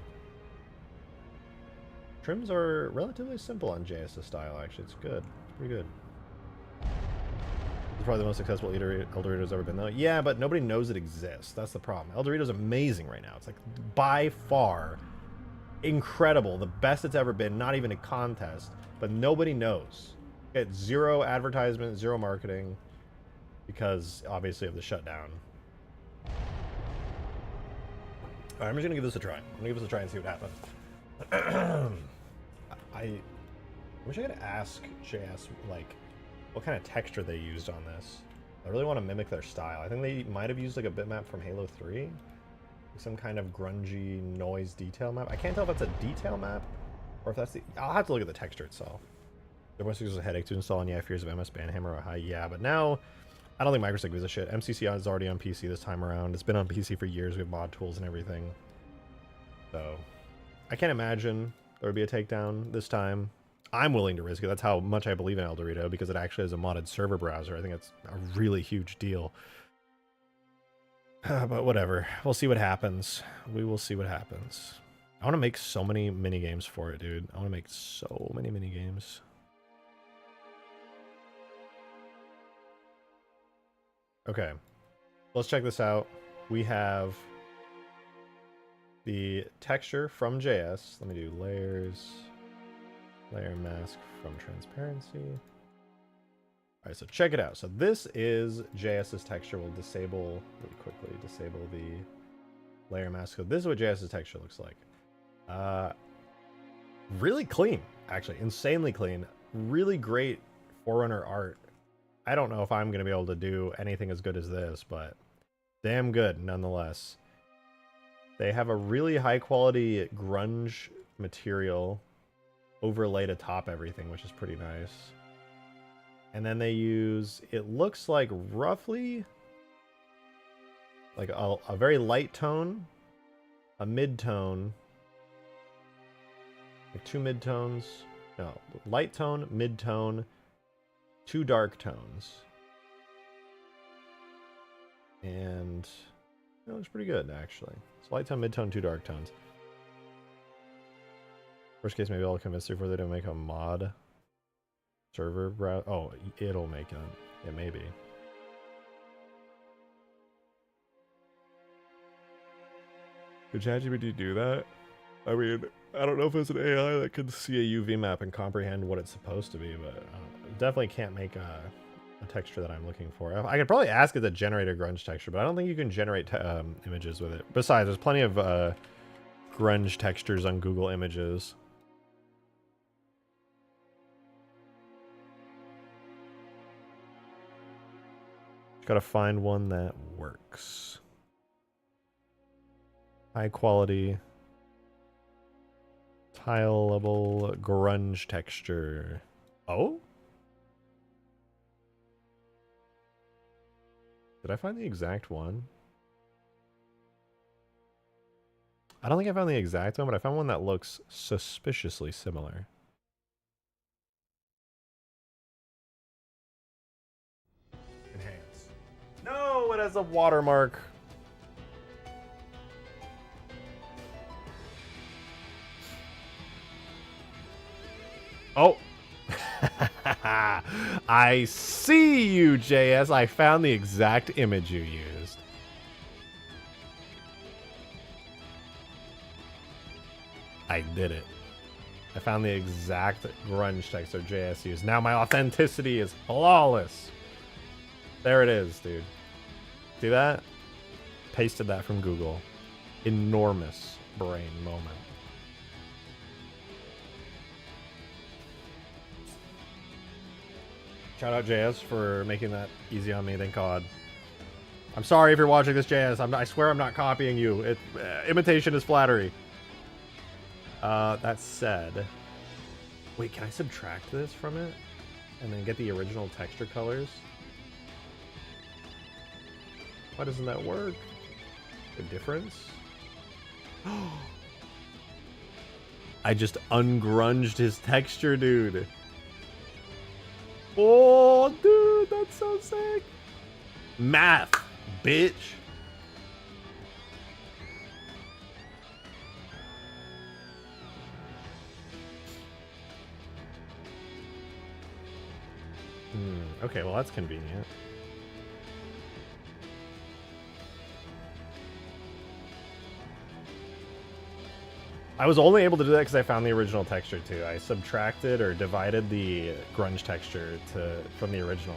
Trims are relatively simple on JS's style, actually. It's good. It's pretty good. It's probably the most successful El Dorito's ever been, though. Yeah, but nobody knows it exists. That's the problem. El Dorito's amazing right now. It's like, by far, incredible. The best it's ever been. Not even a contest. But nobody knows. It's zero advertisement, zero marketing. because obviously of the shutdown. Alright, I'm just gonna give this a try. I'm gonna give this a try and see what happens. I wish I could ask JS, like, what kind of texture they used on this. I really want to mimic their style. I think they might have used like a bitmap from Halo 3. Some kind of grungy noise detail map. I can't tell if that's a detail map or if that's the... I'll have to look at the texture itself. There was a headache to install, and yeah, fears of MS Banhammer are high. Yeah, but now I don't think Microsig gives a shit. MCC is already on PC this time around. It's been on PC for years with mod tools and everything. So I can't imagine there would be a takedown this time. I'm willing to risk it. That's how much I believe in El Dorito, because it actually has a modded server browser. I think it's a really huge deal. But whatever. We'll see what happens. We will see what happens. I want to make so many mini games for it, dude. I want to make so many mini games. Okay. Let's check this out. We have the texture from JS. Let me do layers. Layer mask from transparency. Alright, so check it out. So this is JS's texture. We'll disable really quickly. Disable the layer mask. So this is what JS's texture looks like. Really clean, actually. Insanely clean. Really great Forerunner art. I don't know if I'm going to be able to do anything as good as this, but damn good nonetheless. They have a really high quality grunge material overlaid atop everything, which is pretty nice. And then they use, it looks like roughly like a very light tone, a mid-tone, like two mid-tones, no, light tone, mid-tone, two dark tones. And it looks pretty good, actually. It's light tone, mid-tone, two dark tones. Worst case, maybe I'll convince her before they don't make a mod server browser. Oh, it'll make it. Yeah, maybe. Could ChatGPT do that? I mean, I don't know if it's an AI that can see a UV map and comprehend what it's supposed to be, but it definitely can't make a texture that I'm looking for. I could probably ask it to generate a grunge texture, but I don't think you can generate images with it. Besides, there's plenty of grunge textures on Google Images. Gotta find one that works. High quality, tile level grunge texture. Oh? Did I find the exact one? I don't think I found the exact one, but I found one that looks suspiciously similar. Enhance. No, it has a watermark. Oh. I see you, JS. I found the exact image you used. I did it. I found the exact grunge texture JS used. Now my authenticity is flawless. There it is, dude. See that? Pasted that from Google. Enormous brain moment. Shout out JS for making that easy on me, thank God. I'm sorry if you're watching this, JS. I swear I'm not copying you. Imitation is flattery. That said, wait, can I subtract this from it and then get the original texture colors? Why doesn't that work? The difference? I just ungrunged his texture, dude. Oh, dude, that's so sick. Math, bitch. Okay, well, that's convenient. I was only able to do that because I found the original texture too. I subtracted or divided the grunge texture from the original.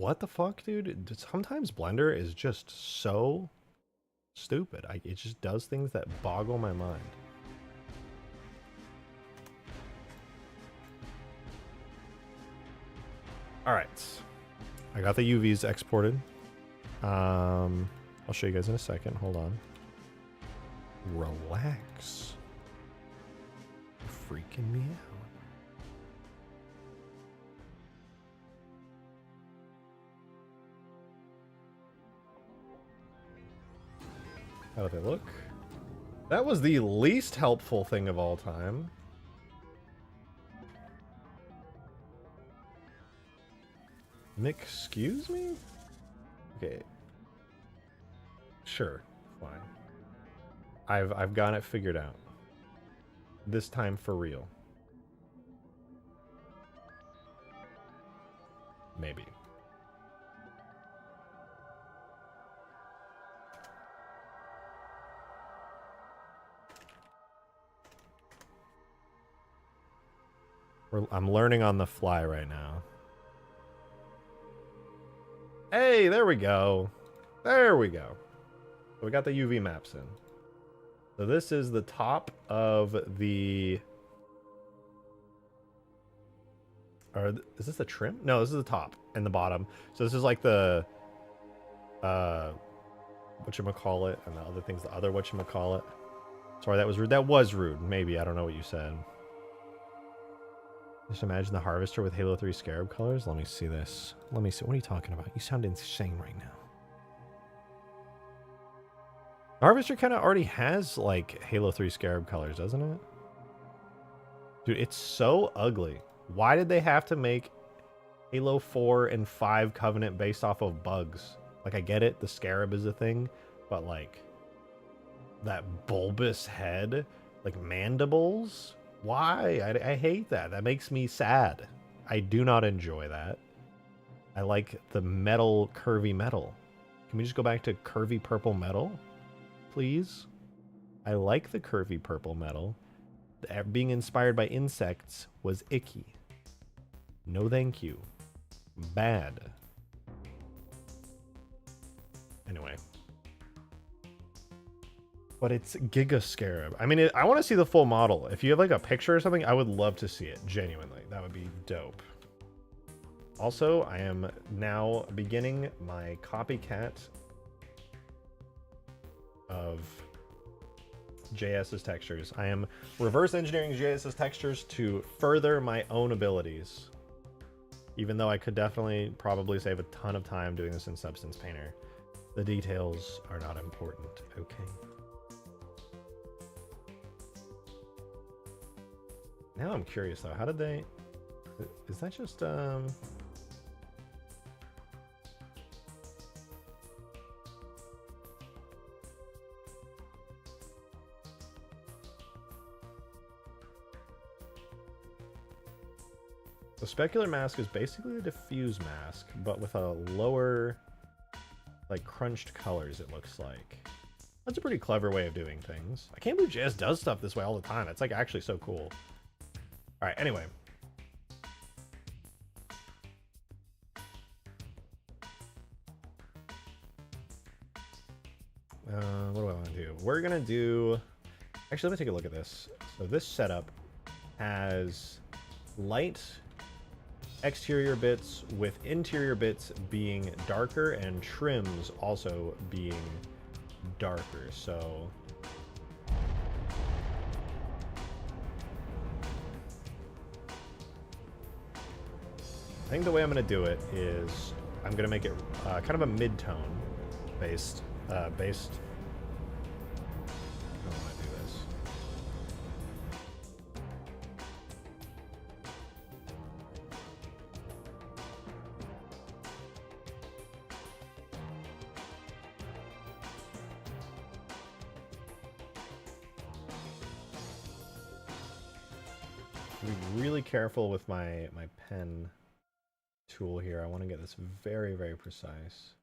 what the fuck, dude? Sometimes Blender is just so stupid. It just does things that boggle my mind. All right, I got the UVs exported. I'll show you guys in a second. Hold on. Relax. You're freaking me out. How do they look? That was the least helpful thing of all time. Excuse me? Okay. Sure, fine. I've got it figured out. This time for real. Maybe. I'm learning on the fly right now. Hey, there we go. There we go. So we got the UV maps in. So this is the top of the... Or is this the trim? No, this is the top and the bottom. So this is like the... whatchamacallit, and the other thing's the other whatchamacallit. Sorry, that was rude. That was rude. Maybe. I don't know what you said. Just imagine the Harvester with Halo 3 Scarab colors. Let me see this. Let me see. What are you talking about? You sound insane right now. The Harvester kind of already has, like, Halo 3 Scarab colors, doesn't it? Dude, it's so ugly. Why did they have to make Halo 4 and 5 Covenant based off of bugs? Like, I get it. The Scarab is a thing. But, like, that bulbous head, like, mandibles... Why? I hate that. That makes me sad. I do not enjoy that. I like the metal, curvy metal. Can we just go back to curvy purple metal? Please? I like the curvy purple metal. Being inspired by insects was icky. No thank you. Bad. Anyway. But it's Giga Scarab. I mean, I want to see the full model. If you have like a picture or something, I would love to see it. Genuinely. That would be dope. Also, I am now beginning my copycat of JS's textures. I am reverse engineering JS's textures to further my own abilities. Even though I could definitely probably save a ton of time doing this in Substance Painter. The details are not important, okay? Now I'm curious though, how did they... Is that just, The Specular Mask is basically a diffuse mask, but with a lower, like, crunched colors, it looks like. That's a pretty clever way of doing things. I can't believe JS does stuff this way all the time. It's, like, actually so cool. All right, anyway. What do I want to do? We're going to do... Actually, let me take a look at this. So this setup has light exterior bits with interior bits being darker and trims also being darker. So... I think the way I'm going to do it is I'm going to make it kind of a mid-tone based. I don't want to do this. Be really careful with my pen tool here. I want to get this very, very precise.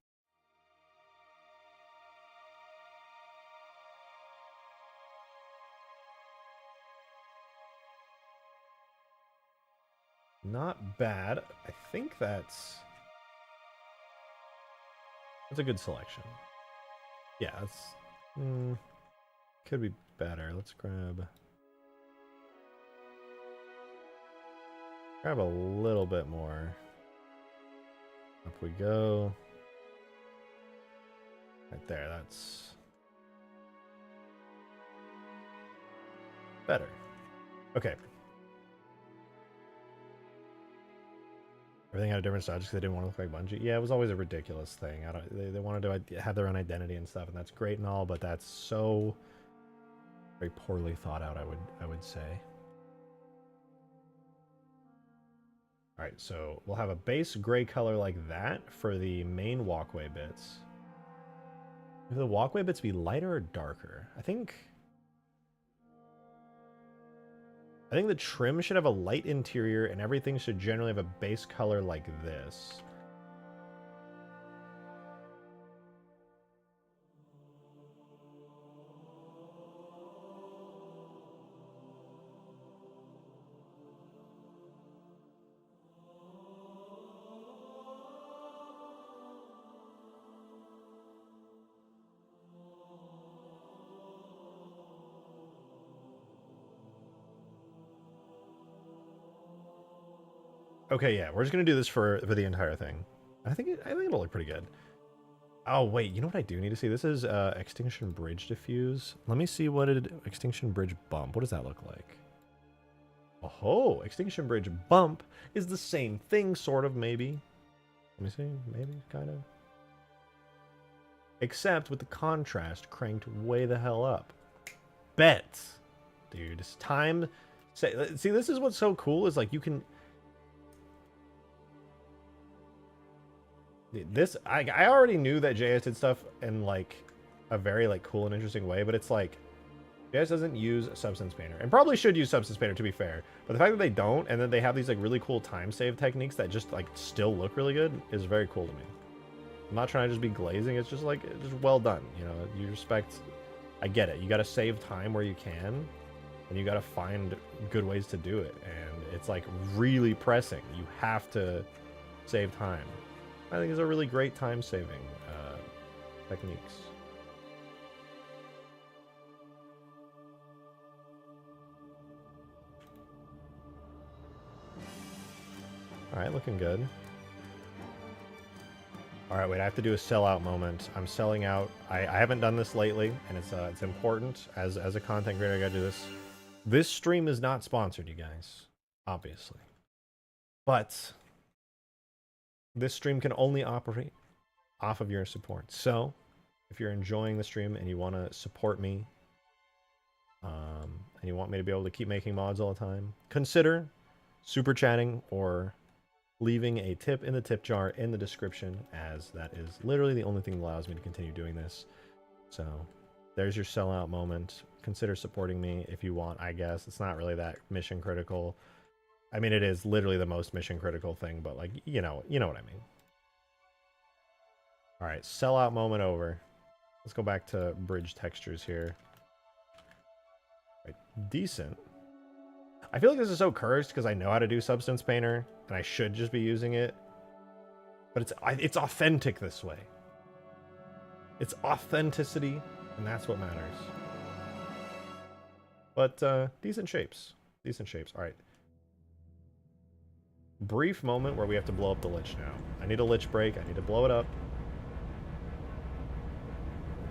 Not bad. I think that's... It's a good selection. Yeah, that's could be better. Let's grab a little bit more. Up we go. Right there, that's better. Okay. Everything had a different style just because they didn't want to look like Bungie. Yeah, it was always a ridiculous thing. They wanted to have their own identity and stuff, and that's great and all, but that's so very poorly thought out, I would say. All right, so we'll have a base gray color like that for the main walkway bits. Will the walkway bits be lighter or darker? I think the trim should have a light interior and everything should generally have a base color like this. Okay, yeah, we're just gonna do this for the entire thing. I think it'll look pretty good. Oh wait, you know what I do need to see? This is Extinction Bridge Diffuse. Let me see what Extinction Bridge Bump. What does that look like? Oh, Extinction Bridge Bump is the same thing, sort of, maybe. Let me see, maybe, kind of. Except with the contrast cranked way the hell up. Bet, dude, it's time. See, this is what's so cool is like you can. This I already knew that JS did stuff in like a very like cool and interesting way, but it's like JS doesn't use Substance Painter, and probably should use Substance Painter to be fair. But the fact that they don't, and then they have these like really cool time save techniques that just like still look really good, is very cool to me. I'm not trying to just be glazing. It's just like just well done. You know, you respect. I get it. You got to save time where you can, and you got to find good ways to do it. And it's like really pressing. You have to save time. I think these are really great time-saving techniques. All right, looking good. All right, wait, I have to do a sellout moment. I'm selling out. I haven't done this lately, and it's important. As a content creator, I gotta do this. This stream is not sponsored, you guys, obviously. But this stream can only operate off of your support. So, if you're enjoying the stream and you want to support me, and you want me to be able to keep making mods all the time, consider super chatting or leaving a tip in the tip jar in the description, as that is literally the only thing that allows me to continue doing this. So, there's your sellout moment. Consider supporting me if you want, I guess. It's not really that mission critical. I mean, it is literally the most mission critical thing, but like, you know what I mean. All right, sellout moment over. Let's go back to bridge textures here. Right, decent. I feel like this is so cursed because I know how to do Substance Painter and I should just be using it, but it's authentic this way. It's authenticity, and that's what matters. But decent shapes. Decent shapes. All right. Brief moment where we have to blow up the Lich now. I need a Lich break. I need to blow it up.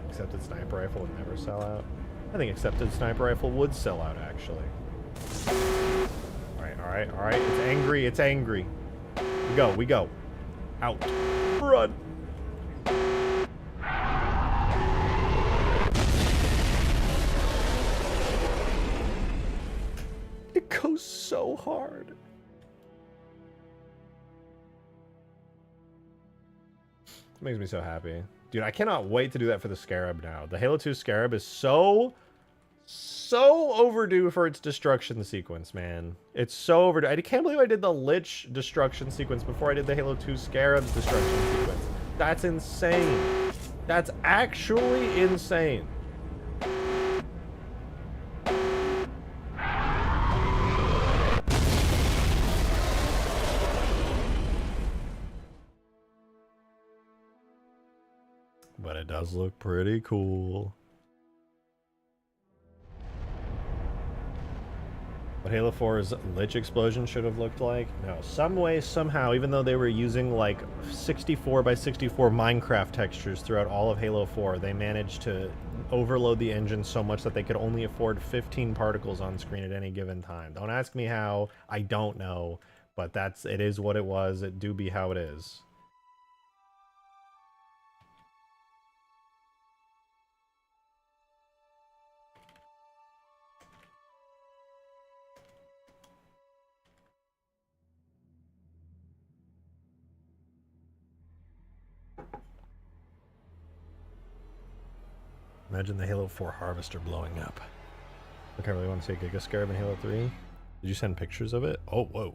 Accepted Sniper Rifle would never sell out. I think Accepted Sniper Rifle would sell out, actually. Alright, alright, alright. It's angry. It's angry. We go. We go. Out. Run. It goes so hard. It makes me so happy. Dude, I cannot wait to do that for the Scarab now. The Halo 2 Scarab is so overdue for its destruction sequence, man. It's so overdue. I can't believe I did the Lich destruction sequence before I did the Halo 2 Scarab's destruction sequence. That's insane. That's actually insane. but it does look pretty cool. What Halo 4's Lich explosion should have looked like? No, some way, somehow, even though they were using like 64 by 64 Minecraft textures throughout all of Halo 4, they managed to overload the engine so much that they could only afford 15 particles on screen at any given time. Don't ask me how, I don't know, but it is what it was. It do be how it is. Imagine the Halo 4 Harvester blowing up. Okay, I really want to see Giga Scarab in Halo 3. Did you send pictures of it? Oh, whoa.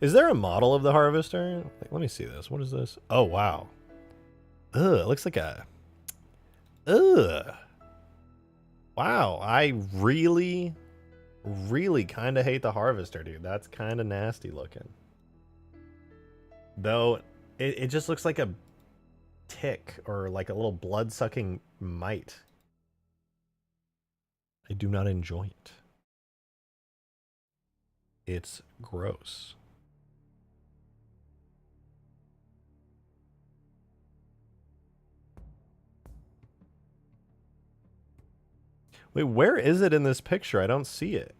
Is there a model of the Harvester? Let me see this. What is this? Oh, wow. Ugh, it looks like a... Ugh. Wow, I really kind of hate the Harvester, dude. That's kind of nasty looking. Though, it just looks like a tick or like a little blood-sucking mite. I do not enjoy it. It's gross. Wait, where is it in this picture? I don't see it.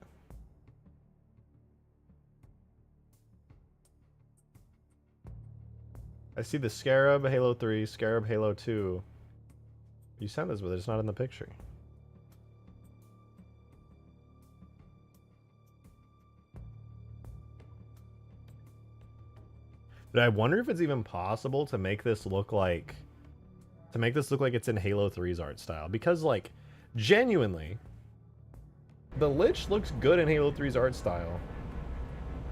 I see the Scarab, Halo 3, Scarab, Halo 2. You sent this, but it's not in the picture. But I wonder if it's even possible to make this look like... it's in Halo 3's art style. Because, like, genuinely, the Lich looks good in Halo 3's art style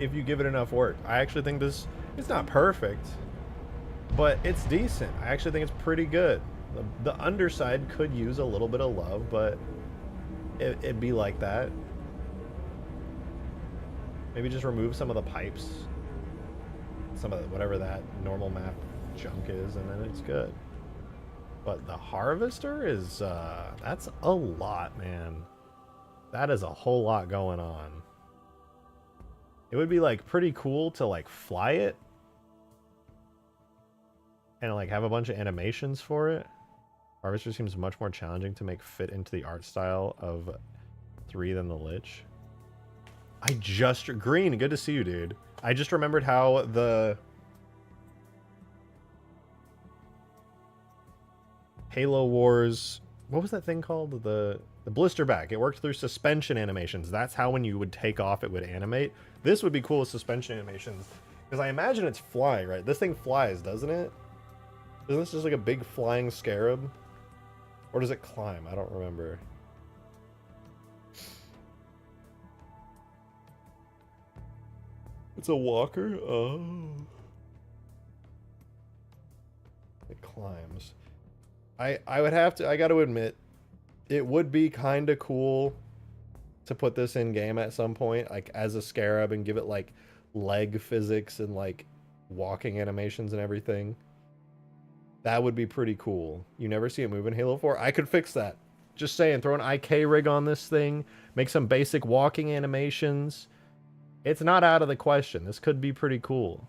if you give it enough work. I actually think this... It's not perfect, but it's decent. I actually think it's pretty good. The underside could use a little bit of love, but it'd be like that. Maybe just remove some of the pipes. Some of the, whatever that normal map junk is, and then it's good. But the Harvester is, that's a lot, man. That is a whole lot going on. It would be, like, pretty cool to, like, fly it. And, like, have a bunch of animations for it. Harvester seems much more challenging to make fit into the art style of 3 than the Lich. Green, good to see you, dude. I just remembered how the Halo Wars, what was that thing called? The blister back. It worked through suspension animations. That's how when you would take off, it would animate. This would be cool with suspension animations. Because I imagine it's flying, right? This thing flies, doesn't it? Isn't this just like a big flying scarab? Or does it climb? I don't remember. It's a walker? Oh. It climbs. I would have to, I got to admit, it would be kind of cool to put this in game at some point, like as a scarab, and give it like leg physics and like walking animations and everything. That would be pretty cool. You never see it move in Halo 4. I could fix that. Just saying, throw an IK rig on this thing, make some basic walking animations. It's not out of the question. This could be pretty cool.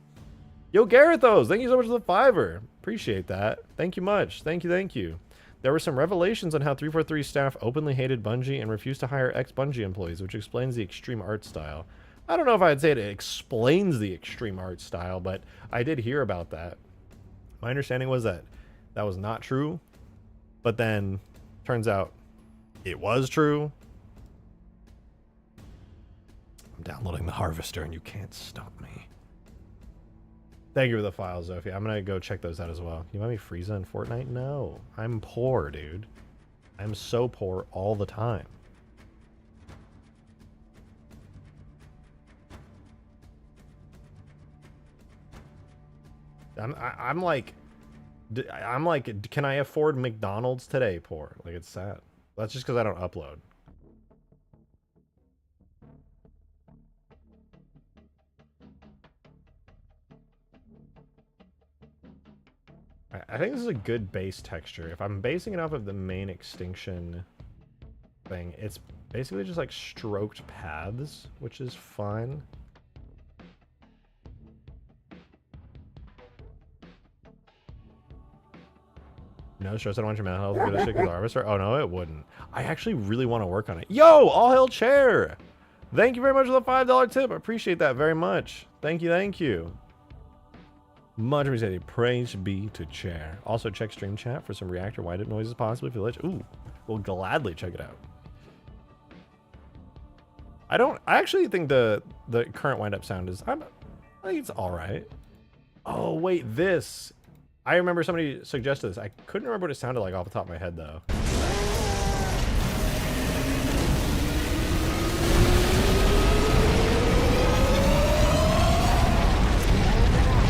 Yo, Garethos, thank you so much for the $5. Appreciate that. Thank you much. Thank you, thank you. There were some revelations on how 343 staff openly hated Bungie and refused to hire ex-Bungie employees, which explains the extreme art style. I don't know if I'd say it explains the extreme art style, but I did hear about that. My understanding was that that was not true, but then turns out it was true. I'm downloading the Harvester and you can't stop me. Thank you for the files, Sophie. I'm gonna go check those out as well. You want me Frieza in Fortnite? No. I'm poor, dude. I'm so poor all the time. I'm like, can I afford McDonald's today? Poor. Like, it's sad. That's just because I don't upload. I think this is a good base texture. If I'm basing it off of the main Extinction thing, it's basically just like stroked paths, which is fine. No stress, I don't want your mental health. Good as shit, 'cause Harvester. Oh no, it wouldn't. I actually really want to work on it. Yo, all hail chair! Thank you very much for the $5 tip. I appreciate that very much. Thank you, thank you. Much appreciated. Praise be to chair. Also, check stream chat for some reactor wind-up noises, possibly for the Lich. Ooh, we'll gladly check it out. I actually think the current wind-up sound is. I think it's all right. Oh wait, this. I remember somebody suggested this. I couldn't remember what it sounded like off the top of my head though.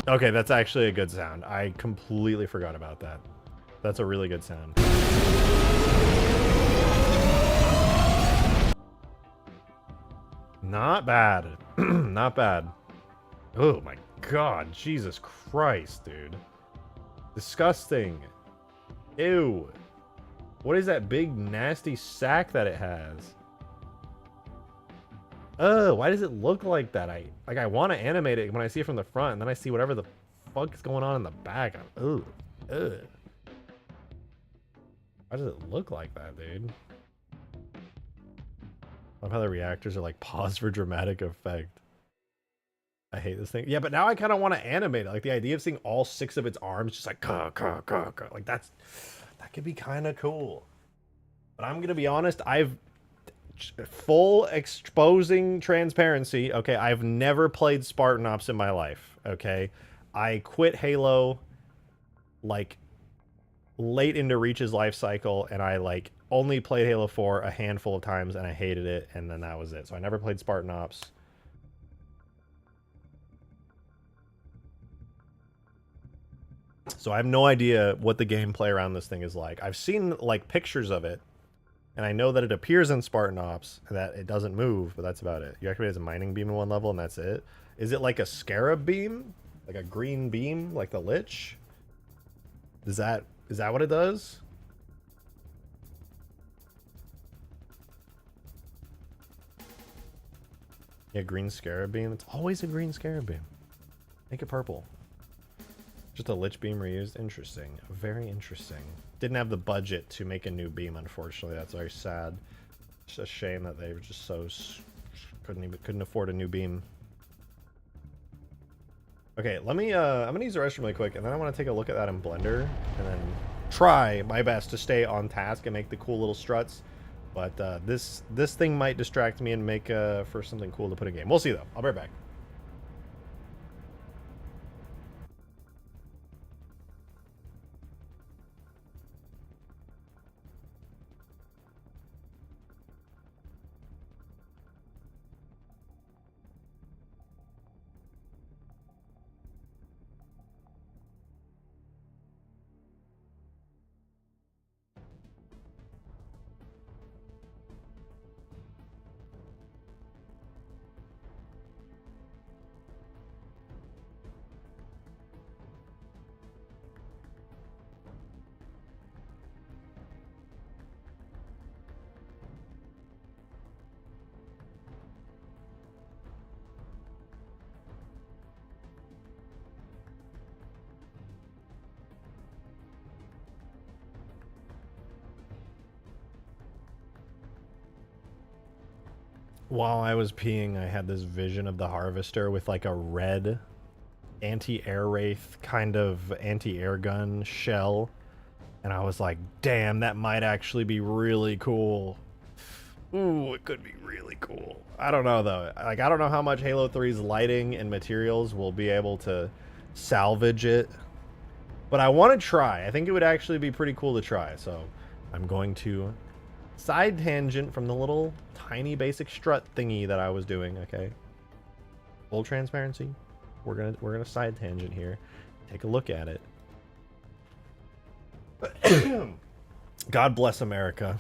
Okay, that's actually a good sound. I completely forgot about that. That's a really good sound. Not bad. Not bad. Oh my god, Jesus Christ, dude. Disgusting. Ew. What is that big nasty sack that it has? Why does it look like that? I want to animate it when I see it from the front, and then I see whatever the fuck is going on in the back. Ugh. Ugh. Why does it look like that, dude? I love how the reactors are like paused for dramatic effect. I hate this thing. Yeah, but now I kind of want to animate it. Like the idea of seeing all 6 of its arms just like caw, caw, caw, caw. Like that could be kind of cool. But I'm gonna be honest, I've full exposing transparency. Okay, I've never played Spartan Ops in my life. Okay, I quit Halo like late into Reach's life cycle, and I like only played Halo 4 a handful of times, and I hated it, and then that was it. So I never played Spartan Ops. So I have no idea what the gameplay around this thing is like. I've seen like pictures of it, and I know that it appears in Spartan Ops, and that it doesn't move, but that's about it. You activate it as a mining beam in one level, and that's it. Is it like a Scarab beam? Like a green beam, like the Lich? Is that what it does? Yeah, green Scarab beam. It's always a green Scarab beam. Make it purple. Just a Lich beam reused. Interesting. Very interesting. Didn't have the budget to make a new beam, unfortunately. That's very sad. It's a shame that they were just so couldn't afford a new beam. Okay, let me I'm gonna use the restroom really quick, and then I want to take a look at that in Blender, and then try my best to stay on task and make the cool little struts. But this thing might distract me and make for something cool to put in game. We'll see though. I'll be right back. While I was peeing, I had this vision of the Harvester with like a red anti-air wraith kind of anti-air gun shell. And I was like, damn, that might actually be really cool. Ooh, it could be really cool. I don't know though. Like, I don't know how much Halo 3's lighting and materials will be able to salvage it. But I want to try. I think it would actually be pretty cool to try. So I'm going to side tangent from the little tiny basic strut thingy that I was doing. Okay, full transparency. We're gonna side tangent here. Take a look at it. God bless America.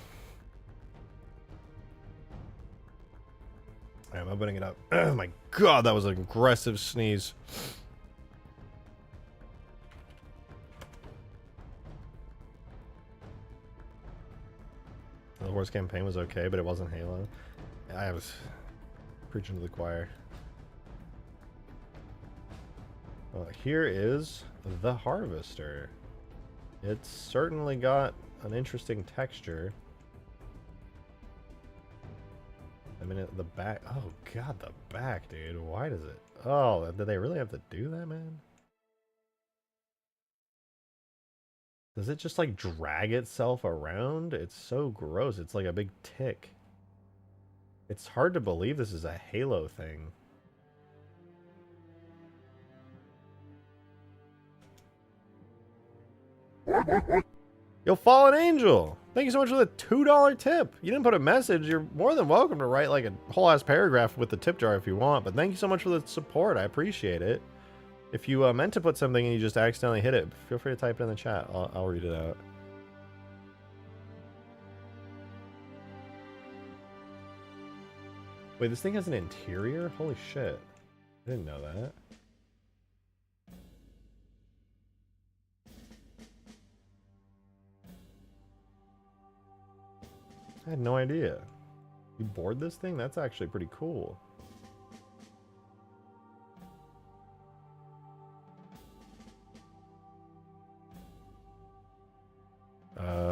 I'm opening it up. Oh my god, that was an aggressive sneeze. Wars campaign was okay, but it wasn't Halo. I was preaching to the choir. Well, here is the Harvester. It's certainly got an interesting texture. I mean, the back. Oh god, the back, dude. Why does it? Oh, did they really have to do that, man? Does it just like drag itself around? It's so gross. It's like a big tick. It's hard to believe this is a Halo thing. Yo, Fallen Angel! Thank you so much for the $2 tip. You didn't put a message. You're more than welcome to write like a whole ass paragraph with the tip jar if you want, but thank you so much for the support. I appreciate it. If you meant to put something and you just accidentally hit it, feel free to type it in the chat. I'll read it out. Wait, this thing has an interior? Holy shit. I didn't know that. I had no idea. You board this thing? That's actually pretty cool.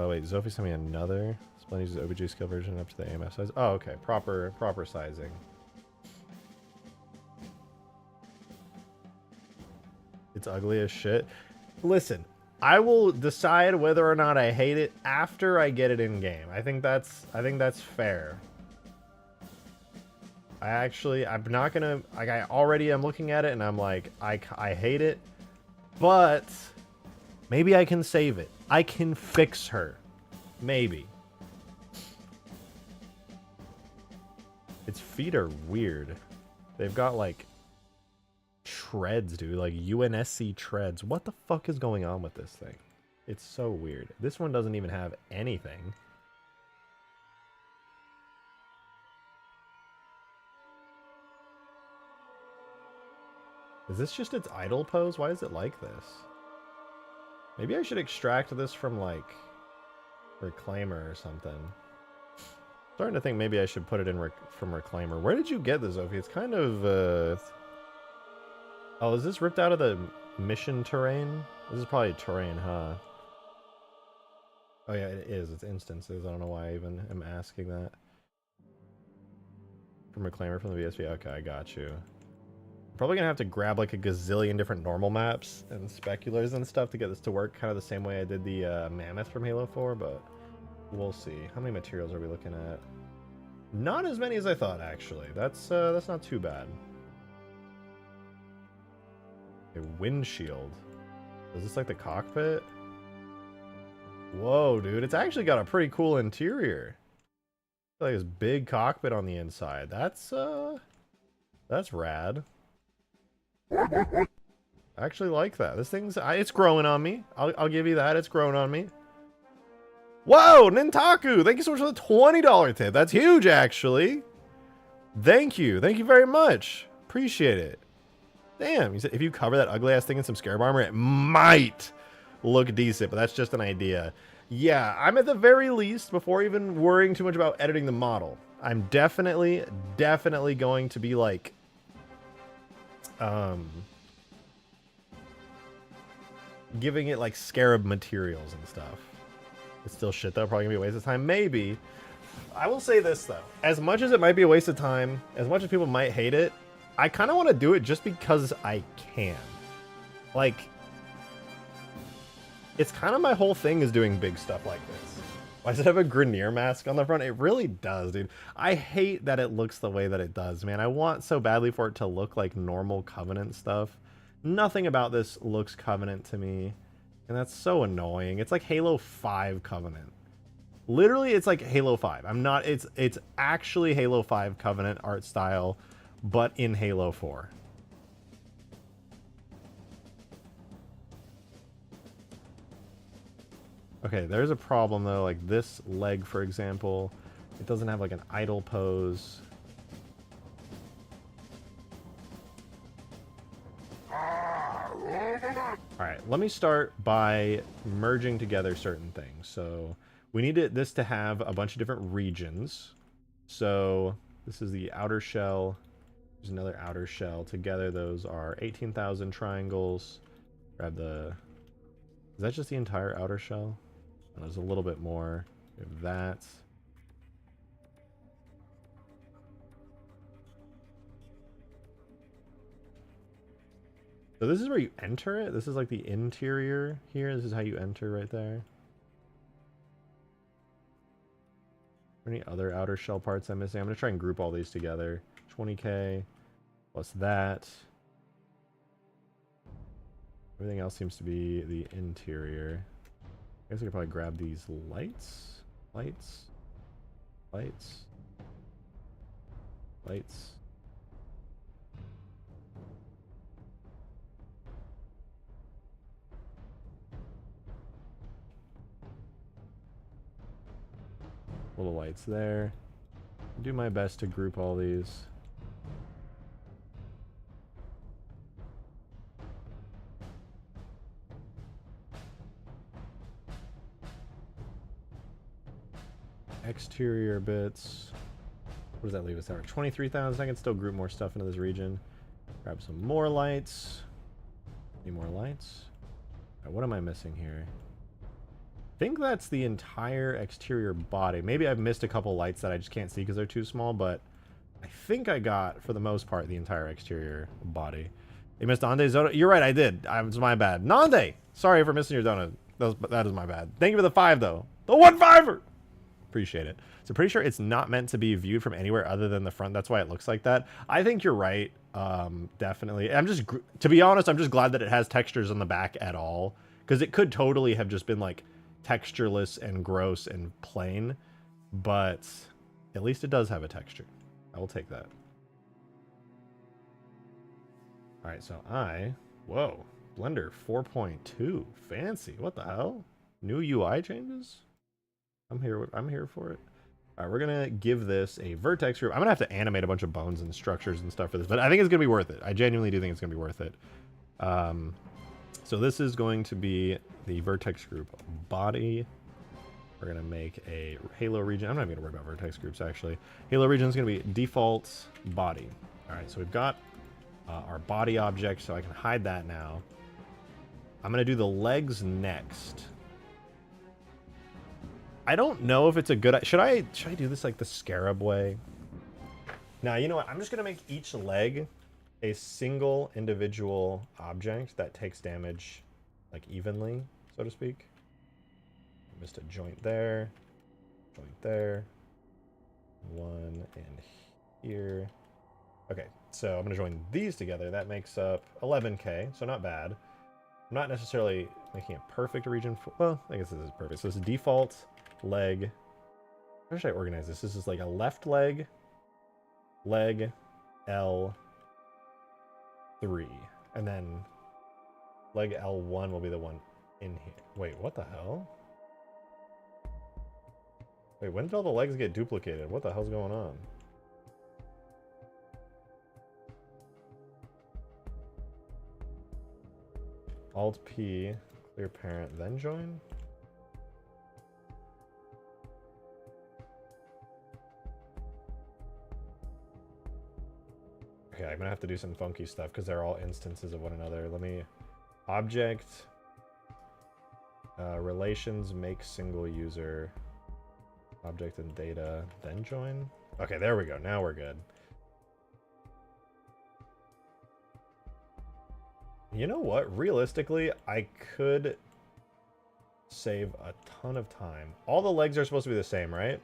Wait, Zophie sent me another. Splendid uses OBG skill version up to the AMF size. Oh, okay. Proper sizing. It's ugly as shit. Listen, I will decide whether or not I hate it after I get it in game. I think that's fair. I'm not gonna, like, I already am looking at it and I'm like, I hate it, but maybe I can save it. I can fix her. Maybe. Its feet are weird. They've got like treads, dude, like UNSC treads. What the fuck is going on with this thing? It's so weird. This one doesn't even have anything. Is this just its idle pose? Why is it like this? Maybe I should extract this from like Reclaimer or something. Starting to think maybe I should put it in from Reclaimer. Where did you get this, Ophi? It's kind of oh, is this ripped out of the mission terrain? This is probably terrain, huh? Oh yeah, it is. It's instances. I don't know why I even am asking that. From Reclaimer from the VSV. Okay, I got you. Probably gonna have to grab like a gazillion different normal maps and speculars and stuff to get this to work kind of the same way I did the Mammoth from Halo 4, but we'll see. How many materials are we looking at? Not as many as I thought, actually. That's not too bad. A windshield. Is this like the cockpit? Whoa, dude! It's actually got a pretty cool interior. Like this big cockpit on the inside. That's rad. I actually like that. This thing's it's growing on me. I'll give you that. It's growing on me. Whoa, Nintaku! Thank you so much for the $20 tip. That's huge, actually. Thank you. Thank you very much. Appreciate it. Damn, you said if you cover that ugly ass thing in some Scarab armor, it might look decent, but that's just an idea. Yeah, I'm at the very least, before even worrying too much about editing the model, I'm definitely going to be like, giving it like Scarab materials and stuff. It's still shit though, probably gonna be a waste of time. Maybe. I will say this though, as much as it might be a waste of time, as much as people might hate it, I kind of want to do it just because I can. Like, it's kind of my whole thing is doing big stuff like this. Why does it have a Grenier mask on the front? It really does, dude. I hate that it looks the way that it does, man. I want so badly for it to look like normal Covenant stuff. Nothing about this looks Covenant to me. And that's so annoying. It's like Halo 5 Covenant. Literally, it's like Halo 5. It's actually Halo 5 Covenant art style, but in Halo 4. Okay, there's a problem though, like this leg, for example, it doesn't have like an idle pose. Alright, let me start by merging together certain things. So We need this to have a bunch of different regions. So this is the outer shell. There's another outer shell. Together, those are 18,000 triangles. Grab the... Is that just the entire outer shell? Oh, there's a little bit more. We have that. So this is where you enter it? This is like the interior here? This is how you enter right there? Any other outer shell parts I'm missing? I'm going to try and group all these together. 20k plus that. Everything else seems to be the interior. I guess I could probably grab these lights. Lights. Lights. Lights. Little lights there. Do my best to group all these. Exterior bits. What does that leave us at? 23,000. I can still group more stuff into this region. Grab some more lights. Any more lights? Right, what am I missing here? I think that's the entire exterior body. Maybe I've missed a couple lights that I just can't see because they're too small, but I think I got, for the most part, the entire exterior body. You missed Ande's donut? You're right, I did. It's my bad. Nande! Sorry for missing your donut. That is my bad. Thank you for the 5, though. The 1-5er! Appreciate it. So pretty sure it's not meant to be viewed from anywhere other than the front. That's why it looks like that. I think you're right. Definitely. I'm just, to be honest, I'm just glad that it has textures on the back at all, because it could totally have just been like textureless and gross and plain, but at least it does have a texture. I will take that. All right, so whoa, Blender 4.2, fancy. What the hell? New UI changes? I'm here for it. All right, we're gonna give this a vertex group. I'm gonna have to animate a bunch of bones and structures and stuff for this, but I think it's gonna be worth it. I genuinely do think it's gonna be worth it. So this is going to be the vertex group body. We're gonna make a halo region. I'm not even gonna worry about vertex groups actually. Halo region is gonna be default body. All right, so we've got our body object, so I can hide that now. I'm gonna do the legs next. I don't know if it's a good... Should I do this like the Scarab way? Now, you know what? I'm just gonna make each leg a single individual object that takes damage like evenly, so to speak. Missed a joint there, one in here. Okay, so I'm gonna join these together. That makes up 11k, so not bad. I'm not necessarily making a perfect region for, well, I guess this is perfect. So this is default leg. How should I organize this? This is like a left leg, L3, and then leg L1 will be the one in here. Wait, what the hell? Wait, when did all the legs get duplicated? What the hell's going on? Alt P, clear parent, then join? Okay, I'm gonna have to do some funky stuff because they're all instances of one another. Let me... Object... relations, make single user... Object and data, then join? Okay, there we go. Now we're good. You know what? Realistically, I could save a ton of time. All the legs are supposed to be the same, right?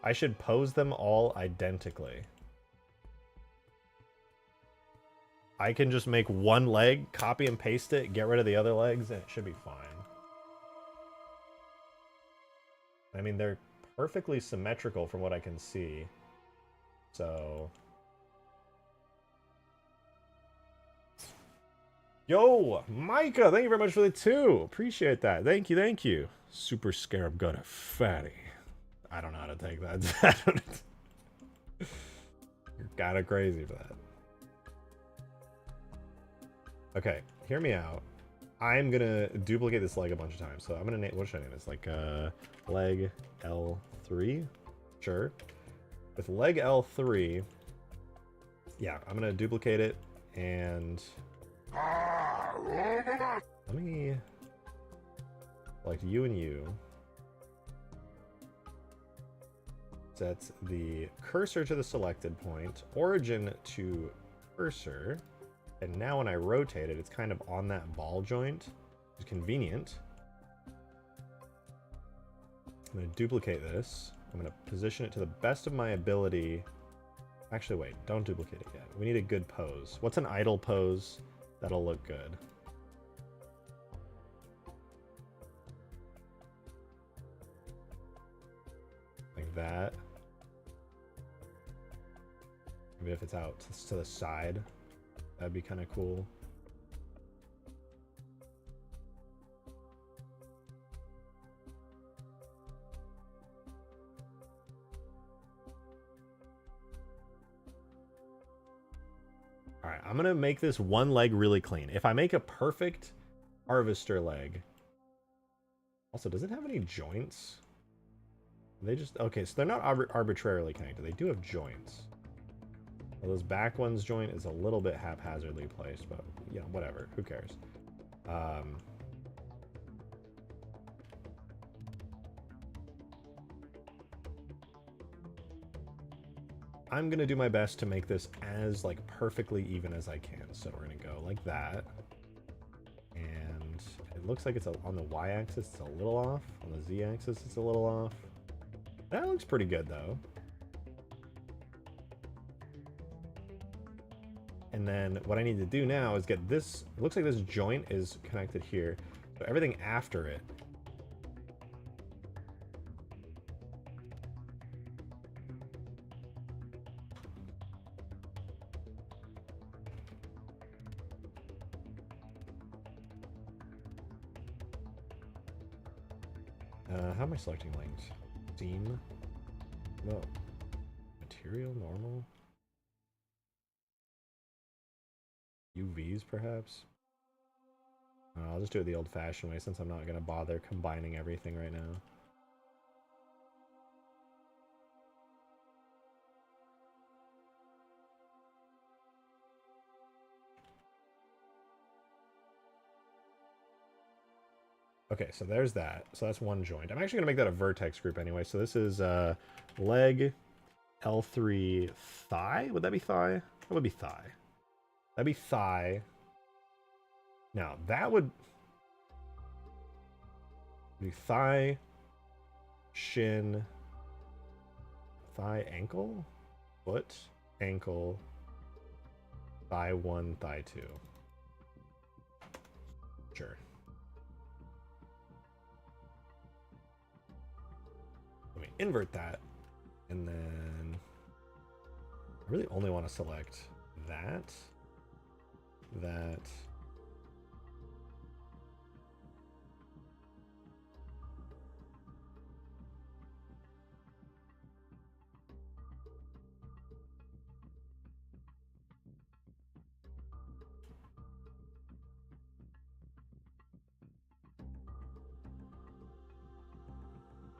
I should pose them all identically. I can just make one leg, copy and paste it, get rid of the other legs, and it should be fine. I mean, they're perfectly symmetrical from what I can see. So... Yo, Micah, thank you very much for the 2. Appreciate that. Thank you, thank you. Super Scarab got a fatty. I don't know how to take that. You're kind of crazy for that. Okay, hear me out. I'm gonna duplicate this leg a bunch of times. So I'm gonna name, what should I name this? Like leg L3, sure. With leg L3, yeah, I'm gonna duplicate it and let me select you and you. Set the cursor to the selected point, origin to cursor, and now when I rotate it, it's kind of on that ball joint, which is convenient. I'm going to duplicate this. I'm going to position it to the best of my ability. Actually, wait, don't duplicate it yet. We need a good pose. What's an idle pose that'll look good? Like that. Maybe if it's out to the side, that'd be kind of cool. All right, I'm gonna make this one leg really clean. If I make a perfect harvester leg, also, does it have any joints? They just, okay, so they're not arbitrarily connected. They do have joints. Well, this back one's joint is a little bit haphazardly placed, but, you know, whatever. Who cares? I'm going to do my best to make this as, like, perfectly even as I can. So we're going to go like that. And it looks like it's on the y-axis, it's a little off. On the z-axis, it's a little off. That looks pretty good, though. And then what I need to do now is get this, it looks like this joint is connected here. So everything after it. How am I selecting lanes? Seam? No. Material, normal? UVs, perhaps? I'll just do it the old-fashioned way since I'm not going to bother combining everything right now. Okay, so there's that. So that's one joint. I'm actually going to make that a vertex group anyway. So this is leg L3 thigh. Would that be thigh? That would be thigh. That'd be thigh. Now, that would be thigh, shin, thigh, ankle, foot, ankle, thigh 1, thigh 2. Sure. Let me invert that, and then I really only want to select that, that,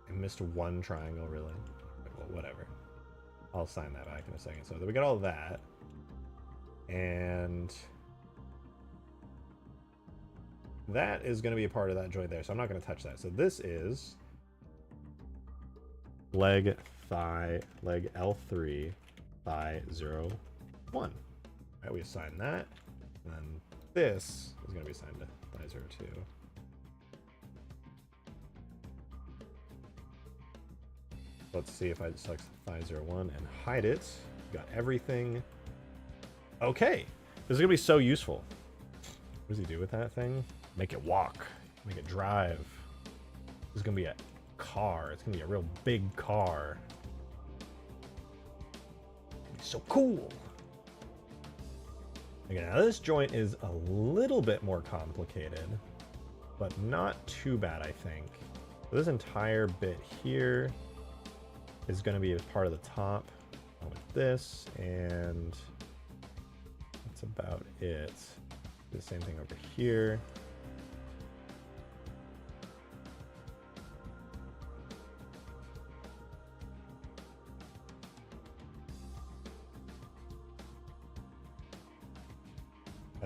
I missed one triangle, really. Well, whatever. I'll sign that back in a second. So we got all that. And that is going to be a part of that joint there. So I'm not going to touch that. So this is leg thigh, leg L3, thigh 0, 1. All right, we assign that. And then this is going to be assigned to thigh 0, 2. Let's see if I select thigh 0, 1 and hide it. Got everything. Okay. This is going to be so useful. What does he do with that thing? Make it walk. Make it drive. This is going to be a car. It's going to be a real big car. It's so cool. Okay, now this joint is a little bit more complicated, but not too bad, I think. So this entire bit here is going to be a part of the top with this, and that's about it. Do the same thing over here.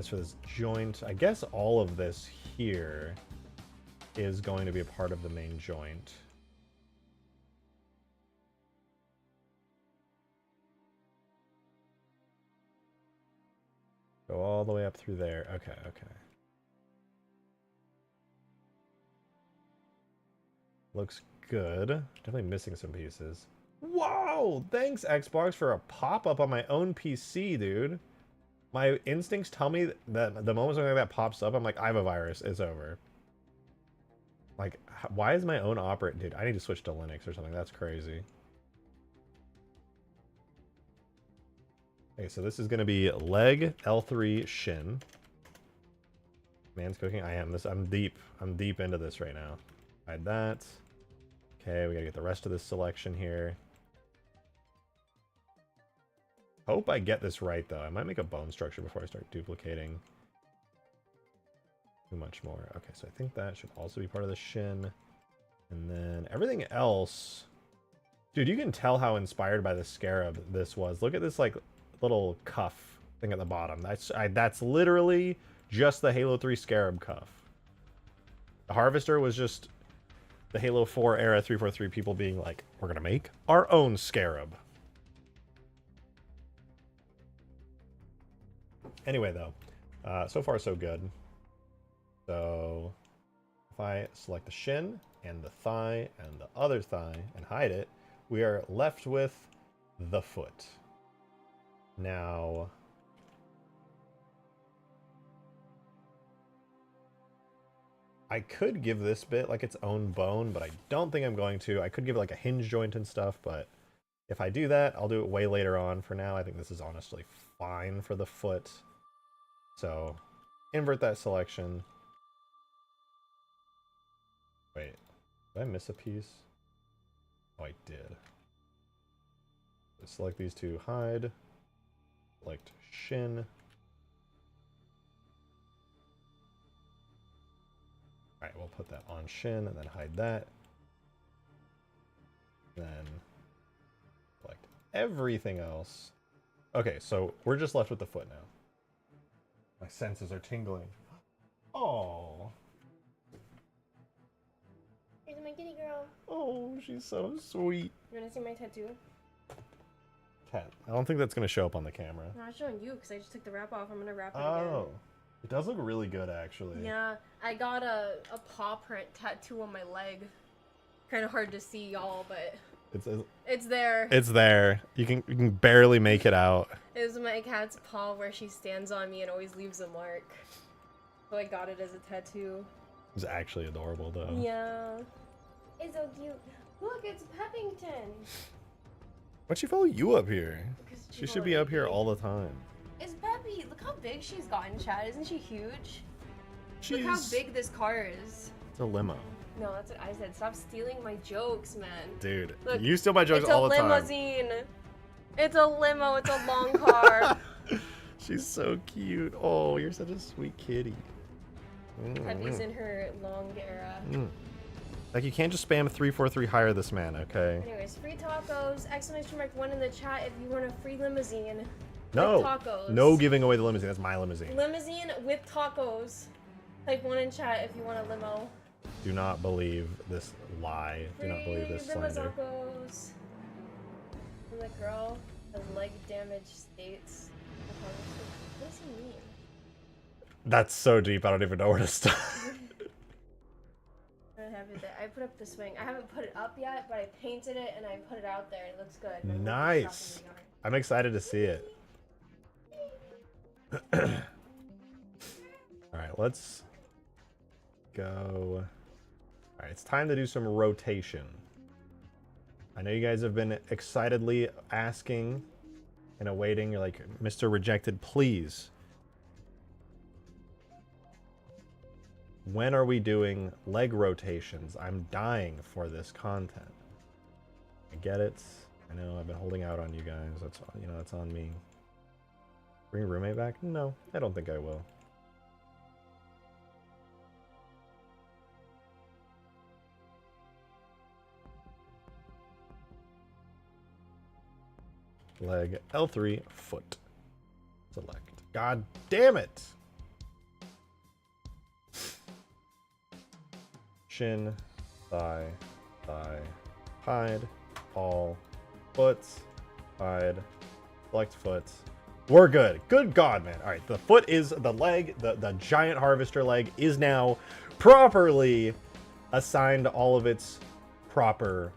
As for this joint, I guess all of this here is going to be a part of the main joint. Go all the way up through there. Okay, okay. Looks good. Definitely missing some pieces. Whoa! Thanks, Xbox, for a pop-up on my own PC, dude. My instincts tell me that the moment something like that pops up, I'm like, I have a virus. It's over. Like, why is my own operating... Dude, I need to switch to Linux or something. That's crazy. Okay, so this is going to be leg L3 shin. Man's cooking. I am. I'm deep into this right now. Hide that. Okay, we gotta get the rest of this selection here. Hope I get this right, though. I might make a bone structure before I start duplicating too much more. Okay, so I think that should also be part of the shin. And then everything else... Dude, you can tell how inspired by the Scarab this was. Look at this, like, little cuff thing at the bottom. That's literally just the Halo 3 Scarab cuff. The Harvester was just the Halo 4 era 343 people being like, we're gonna make our own Scarab. Anyway, though, so far so good. So if I select the shin and the thigh and the other thigh and hide it, we are left with the foot. Now, I could give this bit like its own bone, but I don't think I'm going to. I could give it like a hinge joint and stuff, but if I do that, I'll do it way later on. For now, I think this is honestly fine for the foot. So, invert that selection. Wait, did I miss a piece? Oh, I did. Select these two, hide. Select shin. Alright, we'll put that on shin and then hide that. Then select everything else. Okay, so we're just left with the foot now. My senses are tingling. Oh. Here's my kitty girl. Oh, she's so sweet. You wanna see my tattoo? Cat. I don't think that's gonna show up on the camera. No, I'm showing you because I just took the wrap off. I'm gonna wrap it again. Oh. It does look really good, actually. Yeah, I got a paw print tattoo on my leg. Kind of hard to see, y'all, but it's there. It's there. You can barely make it out. It was my cat's paw where she stands on me and always leaves a mark. So I got it as a tattoo. It's actually adorable, though. Yeah. It's so cute. Look, it's Peppington. Why'd she follow you up here? She should be up here all the time. It's Peppy. Look how big she's gotten, Chad. Isn't she huge? Look how big this car is. It's a limo. No, that's what I said. Stop stealing my jokes, man. Dude, look, you steal my jokes all the time. It's a limousine. It's a limo. It's a long car. She's so cute. Oh, you're such a sweet kitty. Peppy's in her long era. Like, you can't just spam 343 hire this man, okay? Anyways, free tacos. Exclamation mark 1 in the chat if you want a free limousine. No. With tacos. No giving away the limousine. That's my limousine. Limousine with tacos. Type 1 in chat if you want a limo. Do not believe this lie. Do not believe this slander. Tacos. The girl has leg damage states. What does he mean? That's so deep. I don't even know where to start. I put up the swing. I haven't put it up yet, but I painted it and I put it out there. It looks good. Nice. I'm excited to see it. Alright, let's go. Alright, it's time to do some rotation. I know you guys have been excitedly asking and awaiting. You're like, Mr. Rejected, please. When are we doing leg rotations? I'm dying for this content. I get it. I know I've been holding out on you guys. That's, you know, that's on me. Bring roommate back? No, I don't think I will. Leg L3 foot. Select. God damn it! shin, thigh, thigh, hide, all, foot, hide, select foot. We're good. Good God, man. All right, the foot is the leg, the giant harvester leg is now properly assigned all of its proper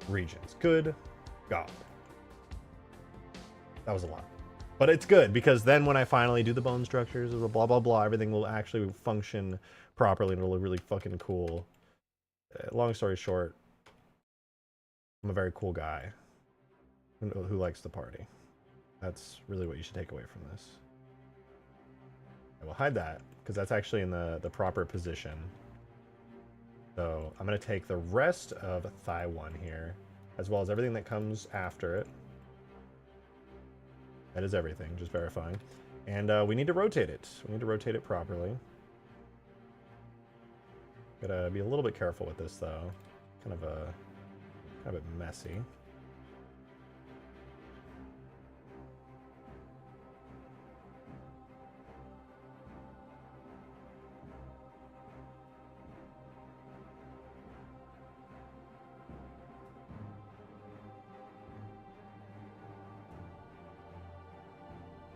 regions. Good God. That was a lot. But it's good, because then when I finally do the bone structures, blah, blah, blah, everything will actually function properly and it'll look really fucking cool. Long story short, I'm a very cool guy who likes to party. That's really what you should take away from this. I will hide that, because that's actually in the proper position. So I'm going to take the rest of thigh 1 here, as well as everything that comes after it. That is everything, just verifying. And we need to rotate it. We need to rotate it properly. Gotta be a little bit careful with this, though. Kind of a bit messy.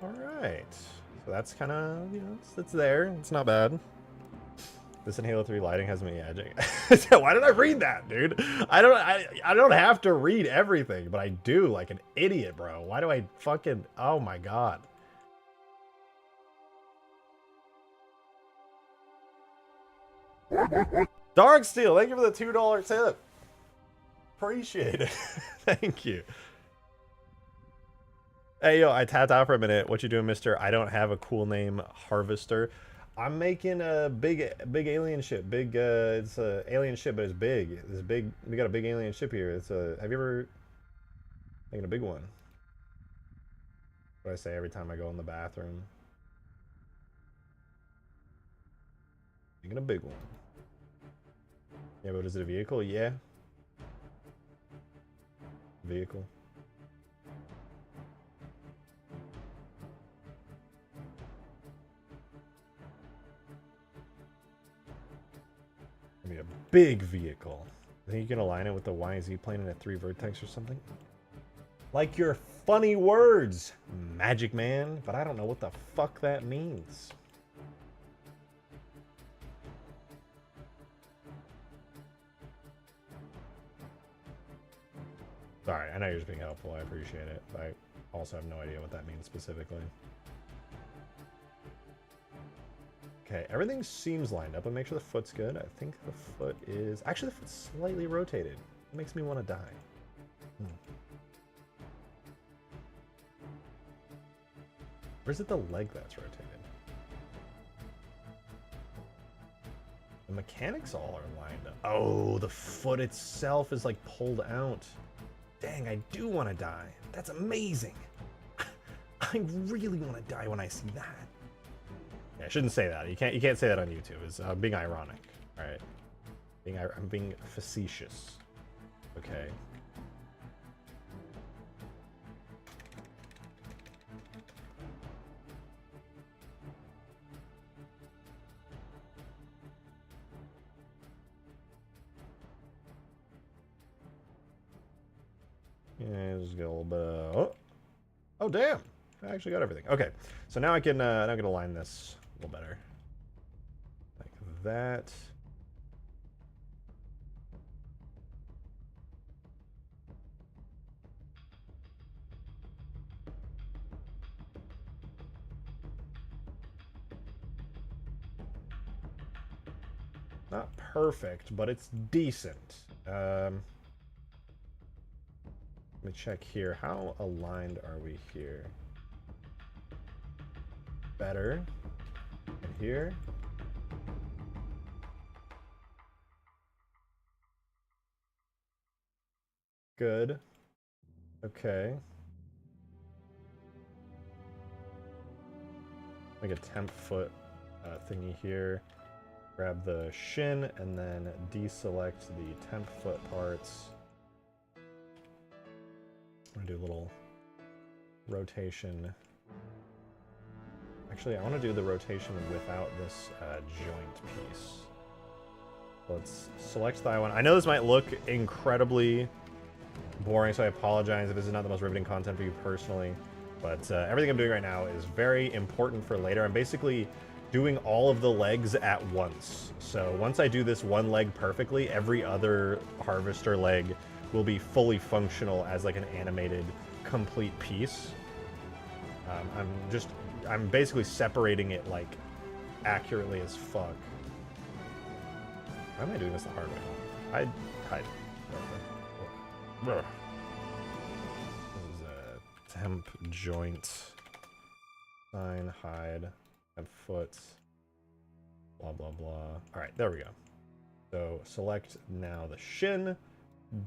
Alright, so that's kind of, you know, it's there. It's not bad. This in Halo 3 lighting has me edging. Why did I read that, dude? I don't have to read everything, but I do, like an idiot, bro. Why do I fucking... Oh my God. Darksteel, thank you for the $2 tip. Appreciate it. Thank you. Hey, yo, I tapped out for a minute. What you doing, mister? I don't have a cool name, Harvester. I'm making a big alien ship. It's a alien ship, but it's big. It's big. We got a big alien ship here. It's a... Have you ever... Making a big one. What do I say every time I go in the bathroom? Making a big one. Yeah, but is it a vehicle? Yeah. Vehicle. A big vehicle. I think you can align it with the YZ plane and a 3 vertex or something. Like your funny words, Magic Man, but I don't know what the fuck that means. Sorry, I know you're just being helpful. I appreciate it. But I also have no idea what that means specifically. Okay, everything seems lined up, but make sure the foot's good. I think the foot is... Actually, the foot's slightly rotated. It makes me want to die. Or is it the leg that's rotated? The mechanics all are lined up. Oh, the foot itself is like pulled out. Dang, I do want to die. That's amazing. I really want to die when I see that. Yeah, I shouldn't say that. You can't say that on YouTube. It's being ironic. All right, I'm being facetious. Okay. Yeah, just get a little bit of... Oh, damn! I actually got everything. Okay, so now I can align this a little better, like that. Not perfect, but it's decent. Let me check here. How aligned are we here? Better. And here. Good. Okay. Make a temp foot thingy here. Grab the shin and then deselect the temp foot parts. I'm gonna do a little rotation. Actually, I want to do the rotation without this joint piece. Let's select that one. I know this might look incredibly boring, so I apologize if this is not the most riveting content for you personally. But everything I'm doing right now is very important for later. I'm basically doing all of the legs at once. So once I do this one leg perfectly, every other harvester leg will be fully functional as like an animated complete piece. I'm basically separating it like accurately as fuck. Why am I doing this the hard way? Hide. This is a temp joint. Sign, hide, temp foot. Blah, blah, blah. All right, there we go. So select now the shin.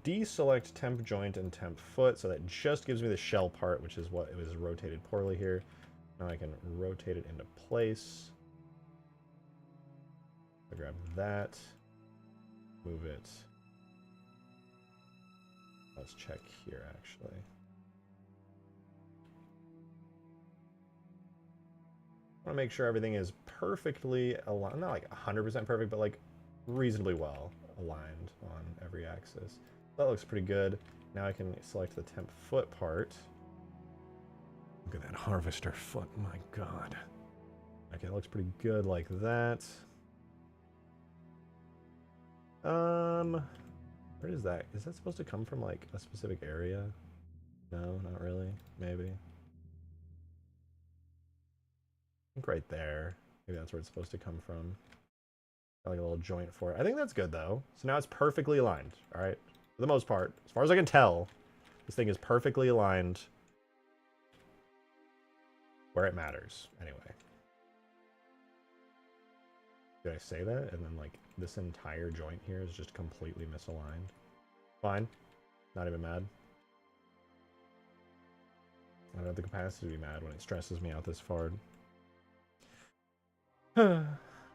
Deselect temp joint and temp foot, so that just gives me the shell part, which is what it was rotated poorly here. Now I can rotate it into place. I grab that, move it. Let's check here actually. I want to make sure everything is perfectly aligned, not like 100% perfect, but like reasonably well aligned on every axis. That looks pretty good. Now I can select the temp foot part. Look at that harvester foot, my god. Okay, it looks pretty good like that. Where is that? Is that supposed to come from like a specific area? No, not really. Maybe. I think right there. Maybe that's where it's supposed to come from. Got like a little joint for it. I think that's good though. So now it's perfectly aligned. All right. For the most part, as far as I can tell, this thing is perfectly aligned where it matters. Anyway. Did I say that? And then like this entire joint here is just completely misaligned. Fine. Not even mad. I don't have the capacity to be mad when it stresses me out this far. I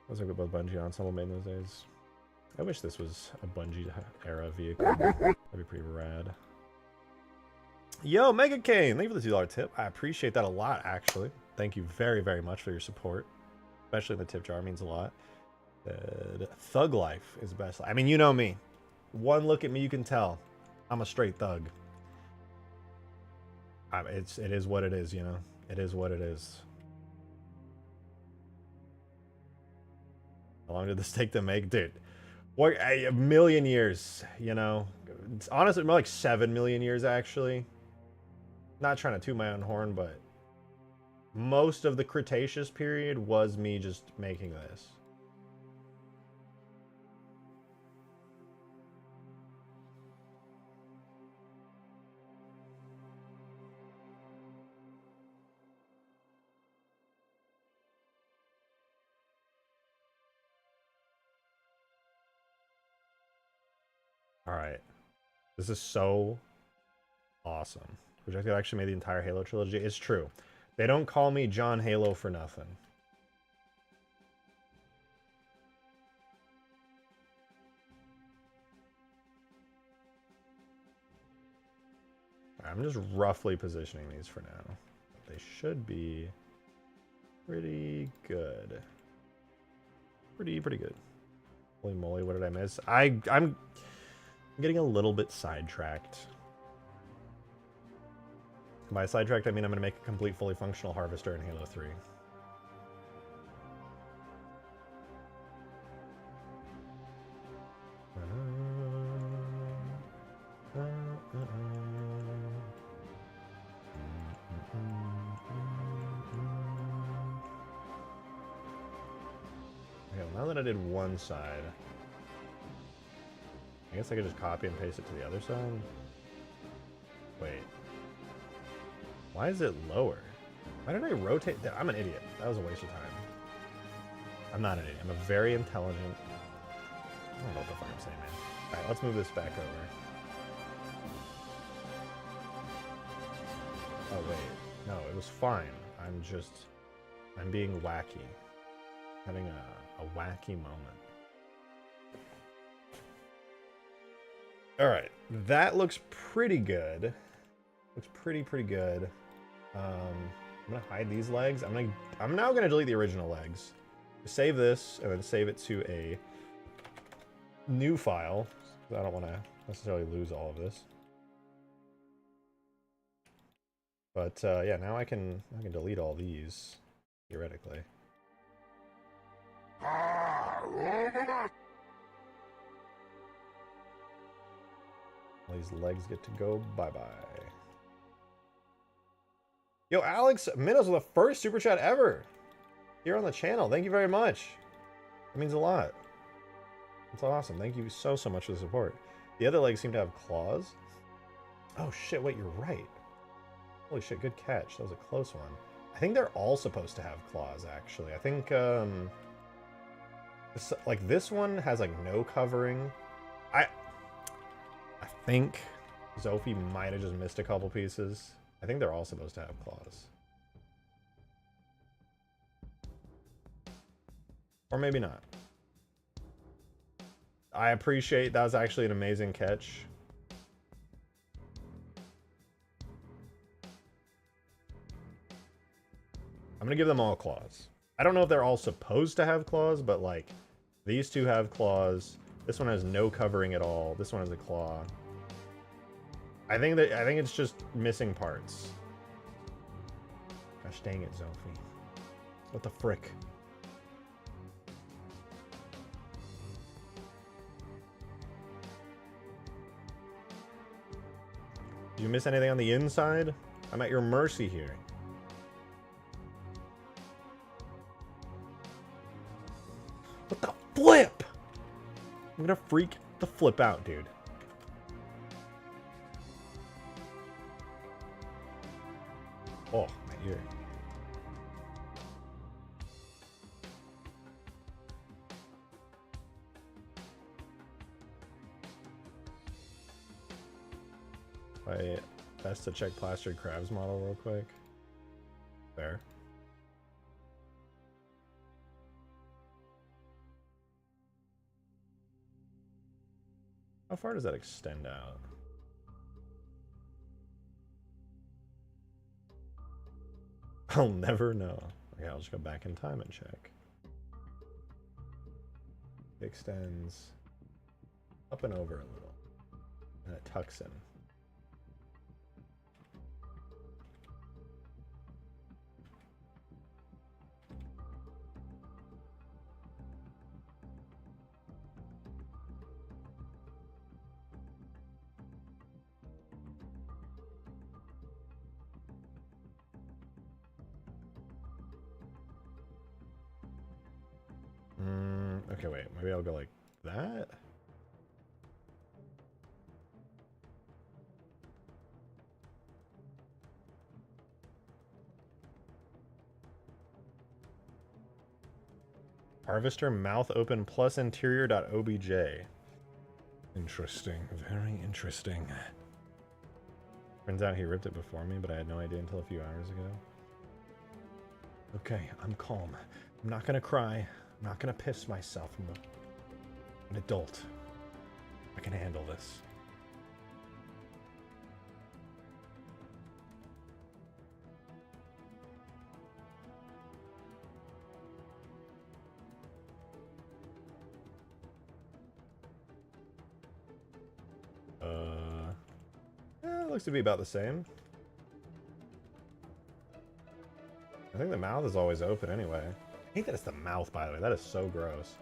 was like both Bungie Ensemble made in those days. I wish this was a Bungie era vehicle. That'd be pretty rad. Yo, Mega Kane! Thank you for the $2 tip. I appreciate that a lot, actually. Thank you very, very much for your support. Especially in the tip jar, means a lot. Thug life is best. I mean, you know me. One look at me, you can tell. I'm a straight thug. It is what it is, you know? It is what it is. How long did this take to make? Dude, what, a million years, you know? It's honestly more like 7 million years, actually. Not trying to toot my own horn, but most of the Cretaceous period was me just making this. All right. This is so awesome. Projectile actually made the entire Halo trilogy. It's true. They don't call me John Halo for nothing. I'm just roughly positioning these for now. They should be pretty good. Pretty good. Holy moly, what did I miss? I'm getting a little bit sidetracked. By sidetracked, I mean I'm going to make a complete, fully functional harvester in Halo 3. Okay, well, now that I did one side, I guess I could just copy and paste it to the other side. Wait. Why is it lower? Why did I rotate that? I'm an idiot. That was a waste of time. I'm not an idiot. I'm a very intelligent... I don't know what the fuck I'm saying, man. Alright, let's move this back over. Oh, wait. No, it was fine. I'm being wacky. Having a wacky moment. Alright, that looks pretty good. Looks pretty good. I'm gonna hide these legs. I'm now gonna delete the original legs. Save this and then save it to a new file. I don't want to necessarily lose all of this. But yeah, now I can delete all these theoretically. These legs get to go bye-bye. Yo, Alex Minnows with the first super chat ever here on the channel. Thank you very much. That means a lot. That's awesome. Thank you so much for the support. The other legs seem to have claws. Oh shit, wait, you're right. Holy shit, good catch. That was a close one. I think they're all supposed to have claws, actually. I think, like, this one has, like, no covering. I think Zophie might have just missed a couple pieces. I think they're all supposed to have claws. Or maybe not. I appreciate that was actually an amazing catch. I'm gonna give them all claws. I don't know if they're all supposed to have claws, but like these two have claws. This one has no covering at all. This one has a claw. I think it's just missing parts. Gosh dang it, Zophie. What the frick? Did you miss anything on the inside? I'm at your mercy here. What the flip? I'm gonna freak the flip out, dude. Oh, my ear. Best to check plastered crabs model real quick. There. How far does that extend out? I'll never know. Okay, I'll just go back in time and check. It extends up and over a little, and it tucks in. Okay, wait, maybe I'll go like that? Harvester mouth open plus interior.obj. Interesting, very interesting. Turns out he ripped it before me, but I had no idea until a few hours ago. Okay, I'm calm. I'm not gonna cry. I'm not gonna piss myself. I'm an adult. I can handle this. It looks to be about the same. I think the mouth is always open anyway. I hate that it's the mouth, by the way. That is so gross.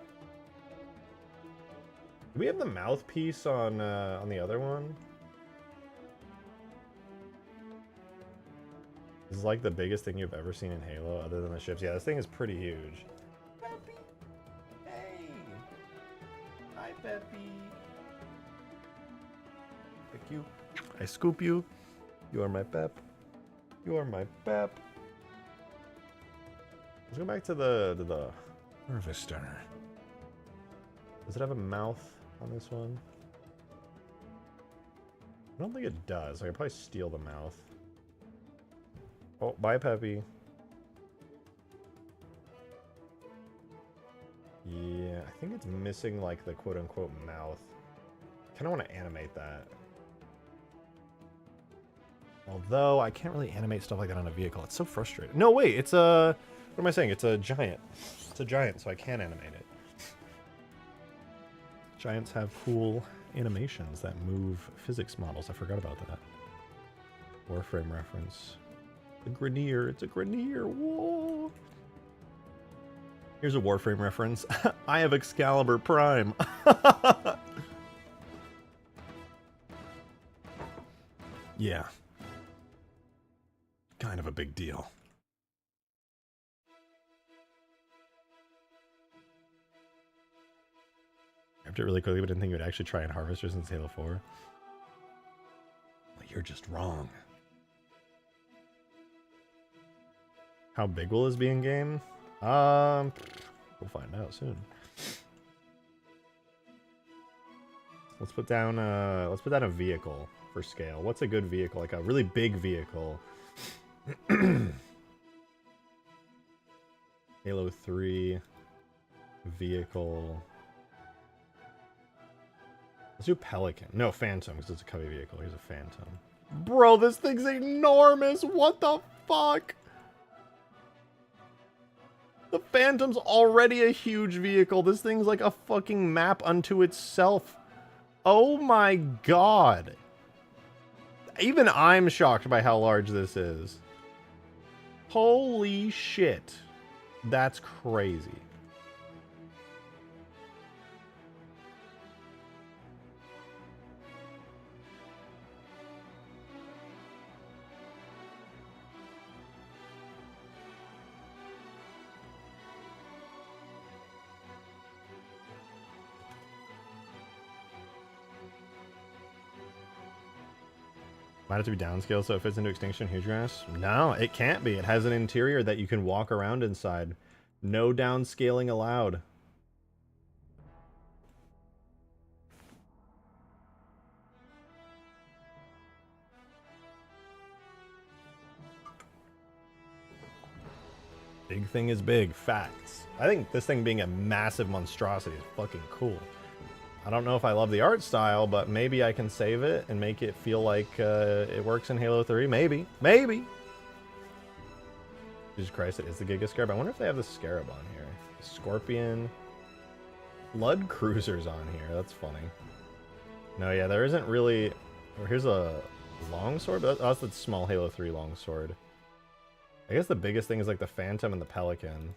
Do we have the mouthpiece on the other one? This is like the biggest thing you've ever seen in Halo, other than the ships. Yeah, this thing is pretty huge. Peppy! Hey! Hi, Peppy! Pick you. I scoop you. You are my pep. You are my pep. Let's go back to the harvester. Does it have a mouth on this one? I don't think it does. I could probably steal the mouth. Oh, bye, Peppy. Yeah, I think it's missing like the quote-unquote mouth. I kind of want to animate that. Although I can't really animate stuff like that on a vehicle. It's so frustrating. No, wait, it's a... What am I saying? It's a giant. It's a giant, so I can animate it. Giants have cool animations that move physics models. I forgot about that. Warframe reference. The Grenier. It's a Grenier. Whoa. Here's a Warframe reference. I have Excalibur Prime. Yeah. Kind of a big deal. Grabbed it really quickly, but didn't think you would actually try and Harvester since Halo 4. Well, you're just wrong. How big will this be in game? We'll find out soon. Let's put down a vehicle for scale. What's a good vehicle? Like a really big vehicle. Halo 3 vehicle. Let's do Pelican. No, Phantom, because it's a cubby vehicle. Here's a Phantom. Bro, this thing's enormous. What the fuck? The Phantom's already a huge vehicle. This thing's like a fucking map unto itself. Oh my god. Even I'm shocked by how large this is. Holy shit. That's crazy. Might have to be downscale so it fits into Extinction Huge Grass? No, it can't be. It has an interior that you can walk around inside. No downscaling allowed. Big thing is big. Facts. I think this thing being a massive monstrosity is fucking cool. I don't know if I love the art style, but maybe I can save it and make it feel like it works in Halo 3. Maybe. Maybe. Jesus Christ, it is the Giga Scarab. I wonder if they have the Scarab on here. Scorpion. Blood Cruiser's on here. That's funny. No, yeah, there isn't really... Oh, here's a longsword. Oh, that's the small Halo 3 longsword. I guess the biggest thing is like the Phantom and the Pelican.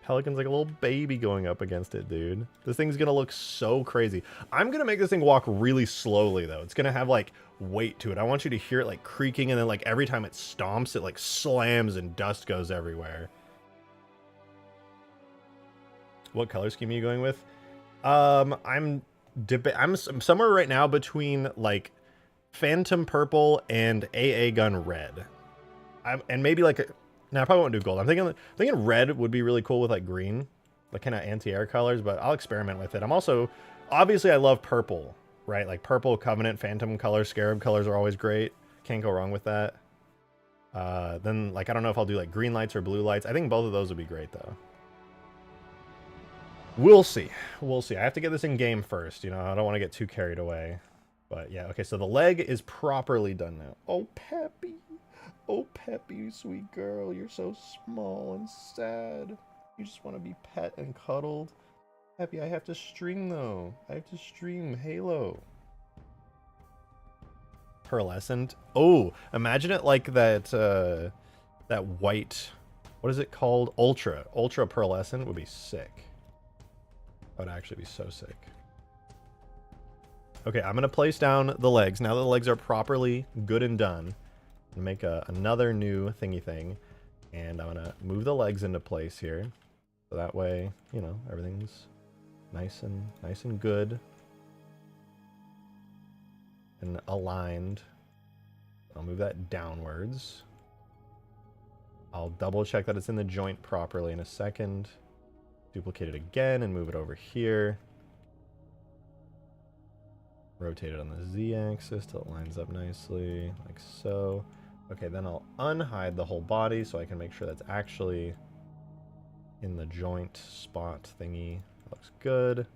Pelican's like a little baby going up against it, dude. This thing's gonna look so crazy. I'm gonna make this thing walk really slowly, though. It's gonna have, like, weight to it. I want you to hear it, like, creaking, and then, like, every time it stomps, it, like, slams and dust goes everywhere. What color scheme are you going with? I'm somewhere right now between, like, Phantom Purple and AA Gun Red. And maybe, like, no, I probably won't do gold. I'm thinking red would be really cool with, like, green. Like, kind of anti-air colors, but I'll experiment with it. I'm also... Obviously, I love purple, right? Like, purple, Covenant, Phantom colors, Scarab colors are always great. Can't go wrong with that. Then, like, I don't know if I'll do, like, green lights or blue lights. I think both of those would be great, though. We'll see. We'll see. I have to get this in game first, you know? I don't want to get too carried away. But, yeah, okay, so the leg is properly done now. Oh, Peppy. Oh, Peppy, you sweet girl, you're so small and sad. You just want to be pet and cuddled. Peppy, I have to stream, though. I have to stream Halo. Pearlescent. Oh, imagine it like that, that white... What is it called? Ultra. Ultra Pearlescent would be sick. That would actually be so sick. Okay, I'm going to place down the legs. Now that the legs are properly good and done, make another new thingy thing, and I'm gonna move the legs into place here, so that way, you know, everything's nice and good and aligned. I'll move that downwards. I'll double check that it's in the joint properly in a second. Duplicate it again and move it over here. Rotate it on the Z-axis till it lines up nicely, like so. Okay, then I'll unhide the whole body so I can make sure that's actually in the joint spot thingy. That looks good.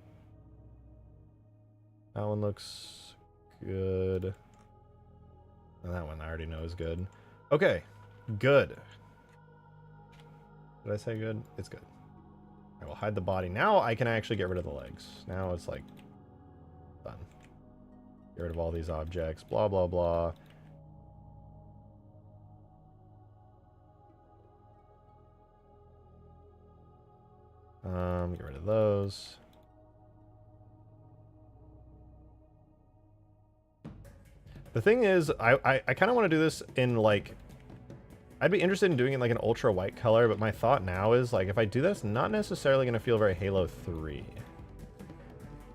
That one looks good. And that one I already know is good. Okay, good. Did I say good? It's good. I will hide the body. Now I can actually get rid of the legs. Now it's like done. Get rid of all these objects. Blah, blah, blah. Get rid of those. The thing is, I kind of want to do this in like, I'd be interested in doing it like an ultra white color, but my thought now is like, if I do this, not necessarily going to feel very Halo 3.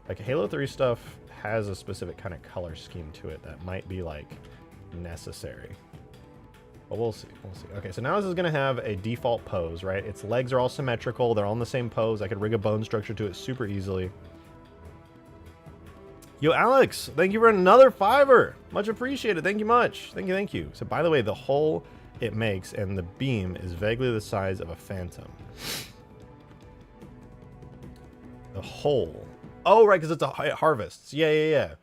Like Halo 3 stuff has a specific kind of color scheme to it that might be like necessary. But we'll see, we'll see. Okay, so now this is going to have a default pose, right? Its legs are all symmetrical. They're all in the same pose. I could rig a bone structure to it super easily. Yo, Alex, thank you for another $5. Much appreciated. Thank you much. Thank you, thank you. So, by the way, the hole it makes and the beam is vaguely the size of a phantom. The hole. Oh, right, because it harvests. Yeah, yeah, yeah.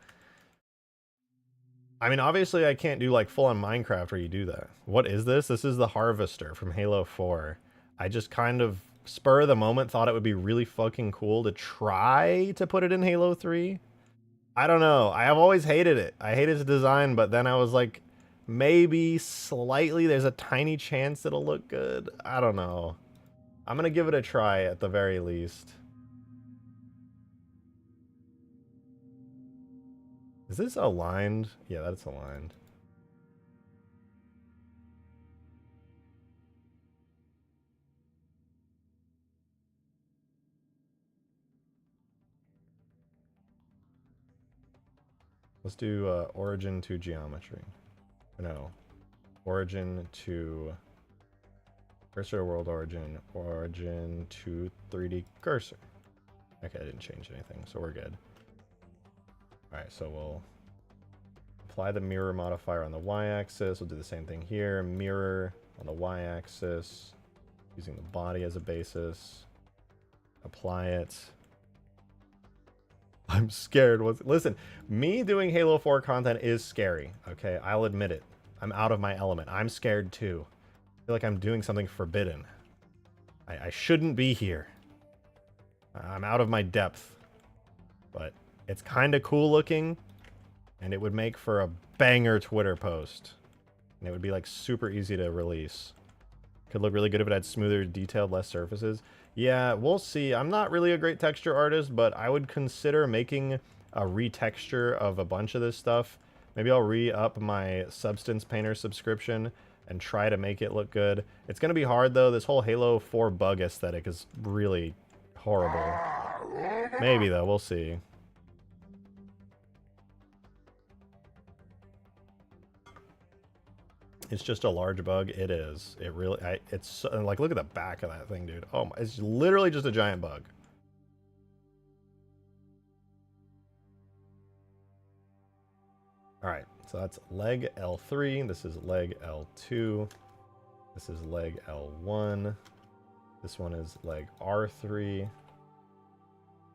I mean, obviously, I can't do, like, full-on Minecraft where you do that. What is this? This is the Harvester from Halo 4. I just kind of, spur of the moment, thought it would be really fucking cool to try to put it in Halo 3. I don't know. I have always hated it. I hate its design, but then I was like, maybe slightly there's a tiny chance it'll look good. I don't know. I'm going to give it a try at the very least. Is this aligned? Yeah, that's aligned. Let's do origin to geometry. No. Origin to cursor world origin. Origin to 3D cursor. Okay, I didn't change anything, so we're good. Alright, so we'll apply the mirror modifier on the y-axis. We'll do the same thing here. Mirror on the y-axis. Using the body as a basis. Apply it. I'm scared. Listen, me doing Halo 4 content is scary, okay? I'll admit it. I'm out of my element. I'm scared too. I feel like I'm doing something forbidden. I shouldn't be here. I'm out of my depth. But it's kind of cool looking, and it would make for a banger Twitter post. And it would be like super easy to release. Could look really good if it had smoother, detailed, less surfaces. Yeah, we'll see. I'm not really a great texture artist, but I would consider making a retexture of a bunch of this stuff. Maybe I'll re-up my Substance Painter subscription and try to make it look good. It's going to be hard, though. This whole Halo 4 bug aesthetic is really horrible. Maybe, though. We'll see. It's just a large bug. It is. It really. It's like, look at the back of that thing, dude. Oh my! It's literally just a giant bug. All right. So that's leg L3. This is leg L2. This is leg L1. This one is leg R3. This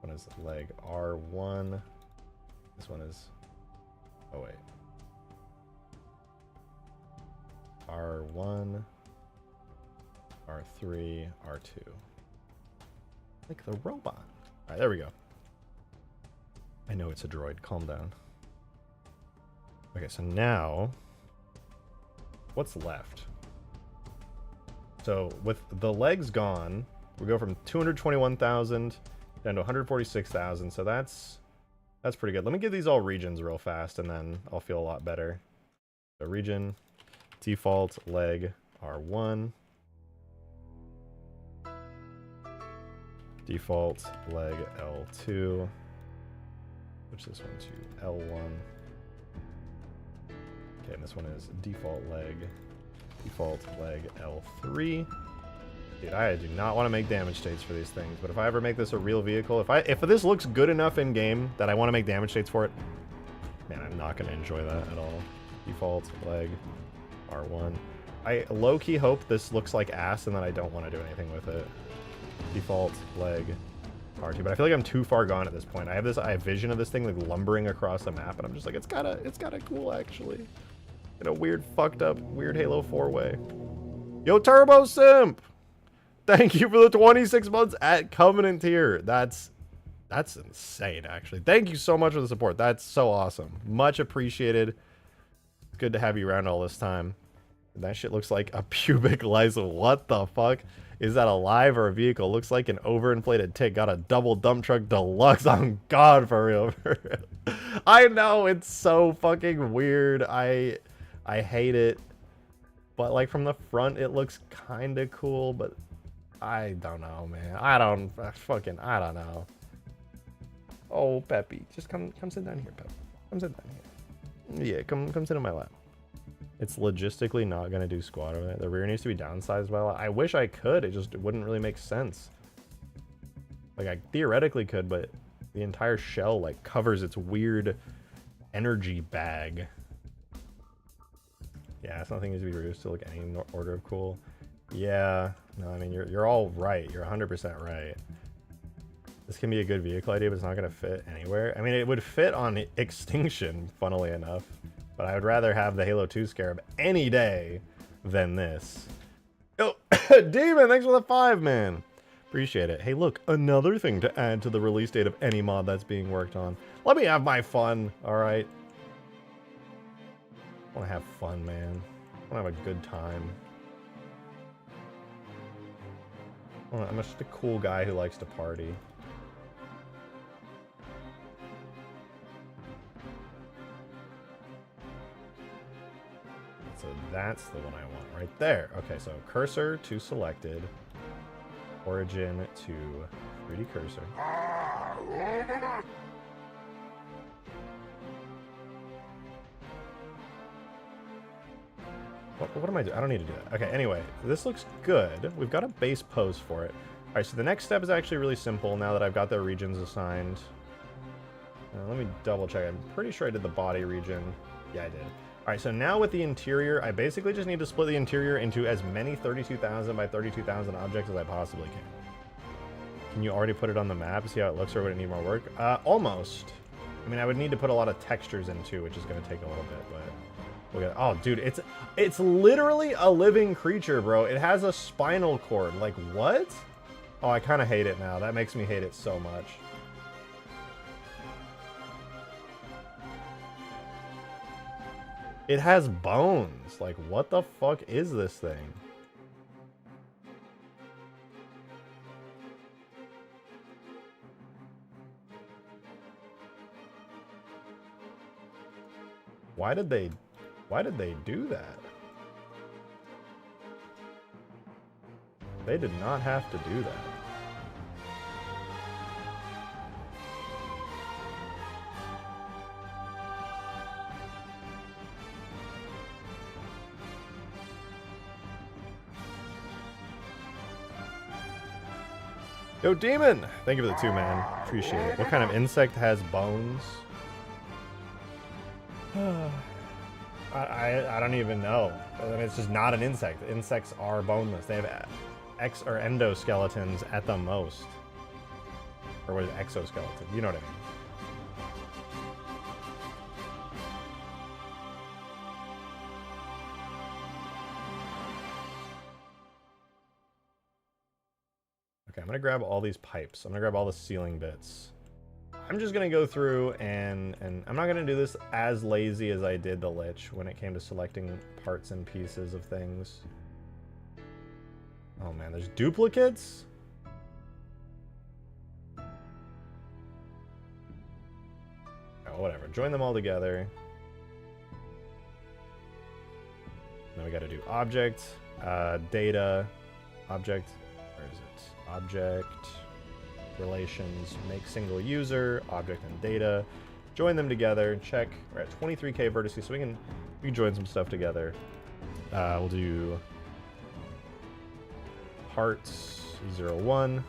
one is leg R1. This one is. Oh wait. R1, R3, R2. Like the robot. All right, there we go. I know it's a droid. Calm down. Okay, so now, what's left? So with the legs gone, we go from 221,000 down to 146,000. So that's pretty good. Let me give these all regions real fast, and then I'll feel a lot better. So region. Default leg R1. Default leg L2. Switch this one to L1. Okay, and this one is default leg L3. Dude, I do not want to make damage states for these things, but if I ever make this a real vehicle, if this looks good enough in game that I want to make damage states for it, man, I'm not going to enjoy that at all. Default leg R1. I low-key hope this looks like ass and that I don't want to do anything with it. Default leg R2, but I feel like I'm too far gone at this point. I have vision of this thing like lumbering across the map, and I'm just like, it's kind of cool actually, in a weird, fucked up, weird Halo 4 way. Yo, Turbo Simp, thank you for the 26 months at Covenant tier. That's insane, actually. Thank you so much for the support. That's so awesome. Much appreciated. Good to have you around all this time. That shit looks like a pubic lice. What the fuck? Is that alive or a vehicle? Looks like an overinflated tick. Got a double dump truck deluxe. On God, for real. For real. I know, it's so fucking weird. I hate it. But like from the front, it looks kind of cool. But I don't know, man. I don't know. Oh, Peppy, just come sit down here, Pep. Come sit down here. Yeah, come sit on my lap. It's logistically not gonna do squat over there. The rear needs to be downsized by a lot. I wish I could. It wouldn't really make sense. Like I theoretically could, but the entire shell like covers its weird energy bag. Yeah, something needs to be reduced to like any order of cool. Yeah, no, I mean you're all right. You're 100% right. This can be a good vehicle idea, but it's not gonna fit anywhere. I mean, it would fit on Extinction, funnily enough. But I would rather have the Halo 2 Scarab any day than this. Oh, Demon, thanks for the 5, man. Appreciate it. Hey, look, another thing to add to the release date of any mod that's being worked on. Let me have my fun, all right? I want to have fun, man. I want to have a good time. I'm just a cool guy who likes to party. So that's the one I want right there. Okay, so cursor to selected, origin to 3D cursor. What am I doing? I don't need to do that. Okay, anyway, this looks good. We've got a base pose for it. All right, so the next step is actually really simple now that I've got the regions assigned. Let me double check. I'm pretty sure I did the body region. Yeah, I did. All right, so now with the interior, I basically just need to split the interior into as many 32,000 by 32,000 objects as I possibly can. Can you already put it on the map, see how it looks, or would it need more work? Almost. I mean, I would need to put a lot of textures in too, which is going to take a little bit, but look at, oh, dude, it's literally a living creature, bro. It has a spinal cord. Like, what? Oh, I kind of hate it now. That makes me hate it so much. It has bones. Like, what the fuck is this thing? Why did they do that? They did not have to do that. Yo, Demon! Thank you for the 2, man. Appreciate it. What kind of insect has bones? I don't even know. I mean, it's just not an insect. Insects are boneless. They have endoskeletons at the most. Or what is exoskeleton? You know what I mean. Okay, I'm gonna grab all these pipes. I'm gonna grab all the ceiling bits. I'm just gonna go through and I'm not gonna do this as lazy as I did the Lich when it came to selecting parts and pieces of things. Oh man, there's duplicates? Oh, whatever, join them all together. Then we gotta do object, data, object, where is it? Object, relations, make single user, object and data, join them together, check. We're at 23k vertices, so we can join some stuff together. We'll do parts 01.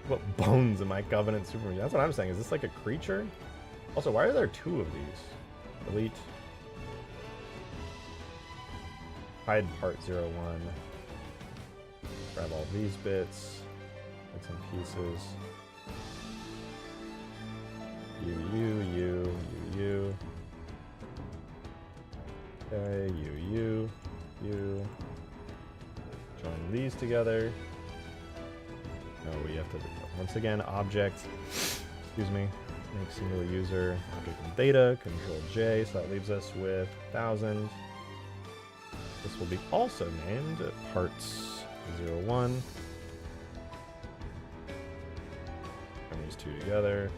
What bones am I Covenant Superman? That's what I'm saying. Is this like a creature? Also, why are there 2 of these? Delete. Hide part 01. Grab all these bits. Bits and pieces. You. Okay, you. Join these together. No, we have to, once again, object, excuse me, make single user, object and data, control J, so that leaves us with 1000. This will be also named parts 01. And these two together.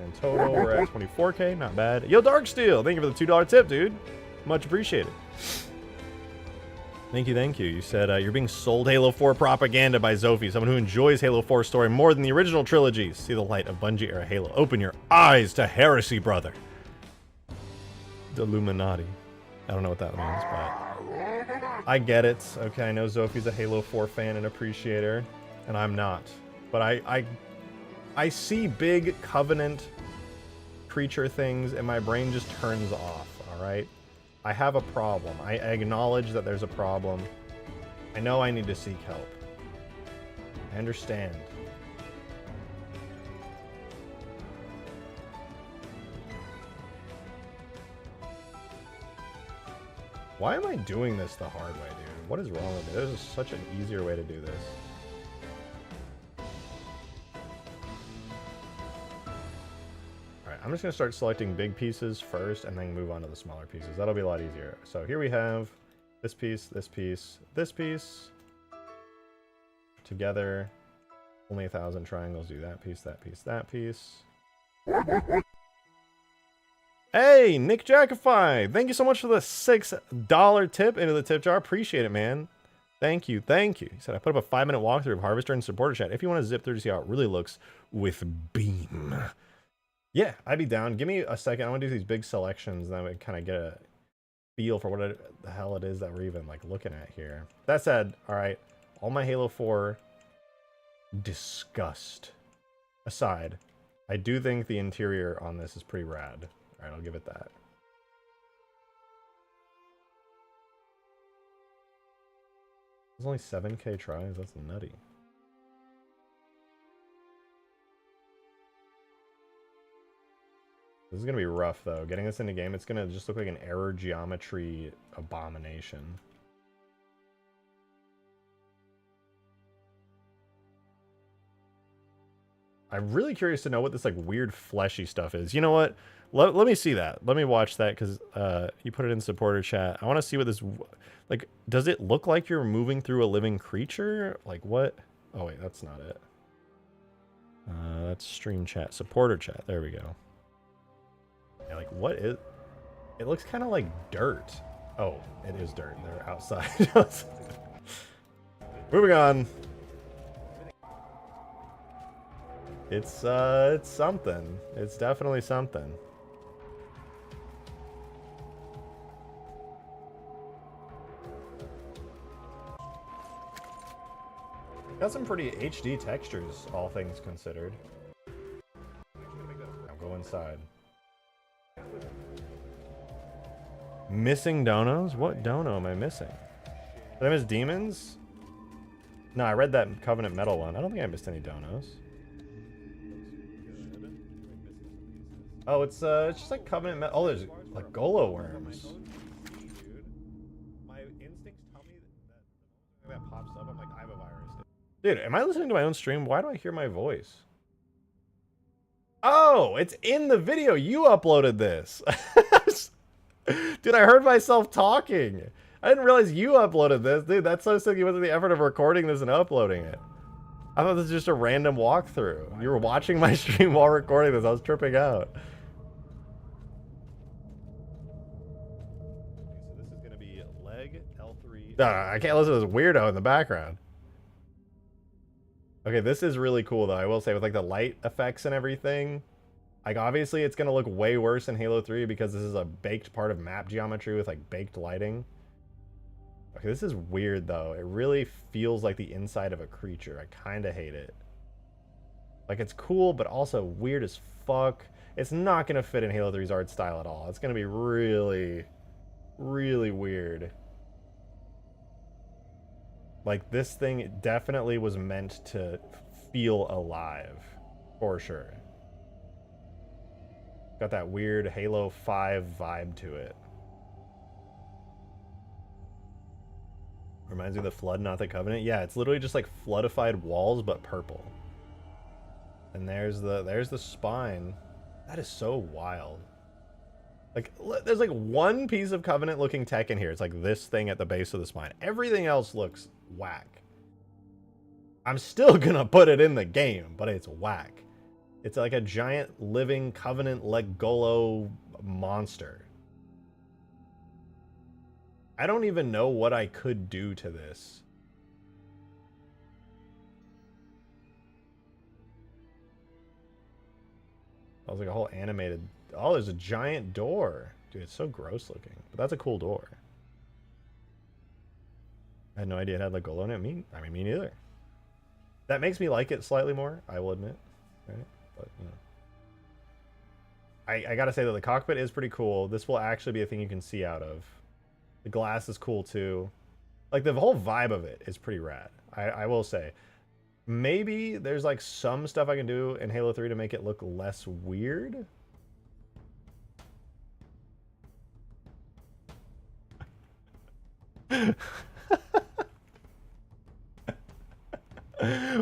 And total, we're at 24K, not bad. Yo, Darksteel, thank you for the $2 tip, dude. Much appreciated. Thank you, thank you. You said you're being sold Halo 4 propaganda by Zophie, someone who enjoys Halo 4 story more than the original trilogy. See the light of Bungie-era Halo. Open your eyes to heresy, brother. The Illuminati. I don't know what that means, but I get it. Okay, I know Zophie's a Halo 4 fan and appreciator, and I'm not. But I see big Covenant creature things, and my brain just turns off, alright? I have a problem. I acknowledge that there's a problem. I know I need to seek help. I understand. Why am I doing this the hard way, dude? What is wrong with me? There's such an easier way to do this. I'm just going to start selecting big pieces first and then move on to the smaller pieces. That'll be a lot easier. So here we have this piece, this piece, this piece. Together, only 1,000 triangles do that piece, that piece, that piece. Hey, Nick Jackify! Thank you so much for the $6 tip into the tip jar. Appreciate it, man. Thank you, thank you. He said, I put up a 5-minute walkthrough of Harvester and supporter chat if you want to zip through to see how it really looks with Beam. Yeah, I'd be down. Give me a second. I want to do these big selections, and then we kind of get a feel for what the hell it is that we're even like looking at here. That said, all right, all my Halo 4 disgust aside, I do think the interior on this is pretty rad. All right, I'll give it that. There's only 7K tries. That's nutty. This is going to be rough, though. Getting this into game, it's going to just look like an error geometry abomination. I'm really curious to know what this like weird fleshy stuff is. You know what? Let me see that. Let me watch that because you put it in supporter chat. I want to see what this... Like, does it look like you're moving through a living creature? Like, what? Oh, wait, that's not it. That's stream chat. Supporter chat. There we go. Yeah, like, what is... It looks kind of like dirt. Oh, it is dirt. They're outside. Moving on. It's something. It's definitely something. Got some pretty HD textures, all things considered. I'll go inside. Missing donos? What dono am I missing? Did I miss demons? No, I read that Covenant Metal one. I don't think I missed any donos. Oh, it's just like Covenant Metal. Oh, there's like Golo worms. My instincts tell me that pops up. I'm like, I have a virus. Dude, am I listening to my own stream? Why do I hear my voice? Oh, it's in the video. You uploaded this. Dude, I heard myself talking. I didn't realize you uploaded this. Dude, that's so sick. You went through the effort of recording this and uploading it. I thought this was just a random walkthrough. You were watching my stream while recording this. I was tripping out. So this is going to be leg L3. I can't listen to this weirdo in the background. Okay, this is really cool, though. I will say, with like the light effects and everything. Like, obviously, it's going to look way worse in Halo 3 because this is a baked part of map geometry with, like, baked lighting. Okay, this is weird, though. It really feels like the inside of a creature. I kind of hate it. Like, it's cool, but also weird as fuck. It's not going to fit in Halo 3's art style at all. It's going to be really, really weird. Like, this thing definitely was meant to feel alive. For sure. Got that weird Halo 5 vibe to it. Reminds me of the Flood, not the Covenant. Yeah, it's literally just like floodified walls, but purple. And there's the spine. That is so wild. Like, there's like one piece of Covenant looking tech in here. It's like this thing at the base of the spine. Everything else looks whack. I'm still gonna put it in the game, but it's whack. It's like a giant living Covenant Legolo monster. I don't even know what I could do to this. That was like a whole animated... Oh, there's a giant door. Dude, it's so gross looking. But that's a cool door. I had no idea it had like Legolo in it. I mean, me neither. That makes me like it slightly more, I will admit. Right? But, you know. I gotta say that the cockpit is pretty cool. This will actually be a thing you can see out of. The glass is cool too. Like, the whole vibe of it is pretty rad. I will say. Maybe there's like some stuff I can do in Halo 3 to make it look less weird.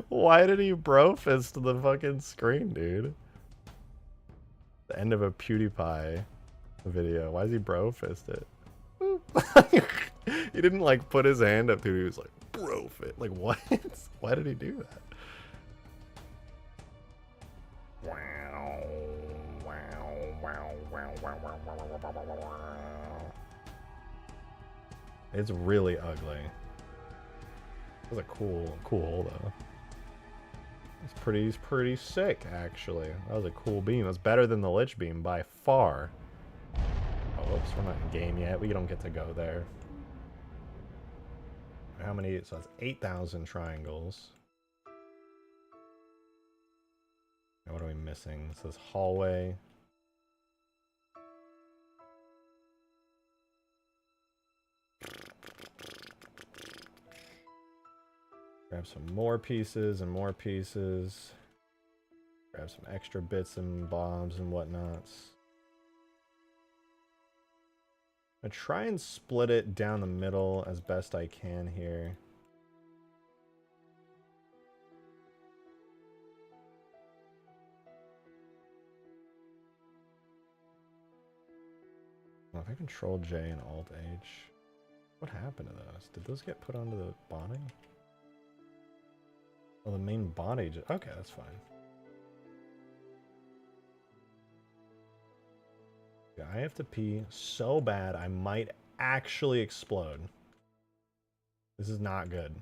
Why did he bro fist the fucking screen, dude? The end of a PewDiePie video. Why does he bro fist it? He didn't like put his hand up to it. He was like, bro fit. Like, what? Why did he do that? Wow. Wow. Wow. Wow. Wow. Wow. Wow. It's really ugly. That's a cool hole though. It's pretty sick actually. That was a cool beam. That's better than the Lich beam by far. Oh, oops, we're not in game yet. We don't get to go there. How many? So that's 8,000 triangles. Now what are we missing? It says hallway. Grab some more pieces and more pieces. Grab some extra bits and bobs and whatnots. I try and split it down the middle as best I can here. Well, if I control J and Alt H, what happened to those? Did those get put onto the body? Oh, the main body just... Okay, that's fine. Yeah, I have to pee so bad I might actually explode. This is not good.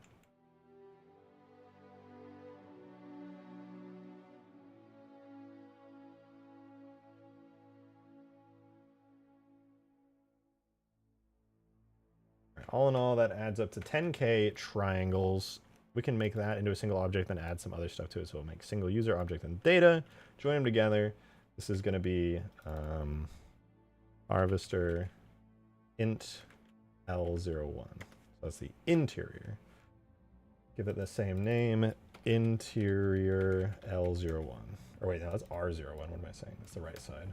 All in all, that adds up to 10k triangles. We can make that into a single object, then add some other stuff to it. So we'll make single user object and data, join them together. This is going to be harvester int L01. So that's the interior. Give it the same name, interior L01. Or wait, no, that's R01. What am I saying? That's the right side.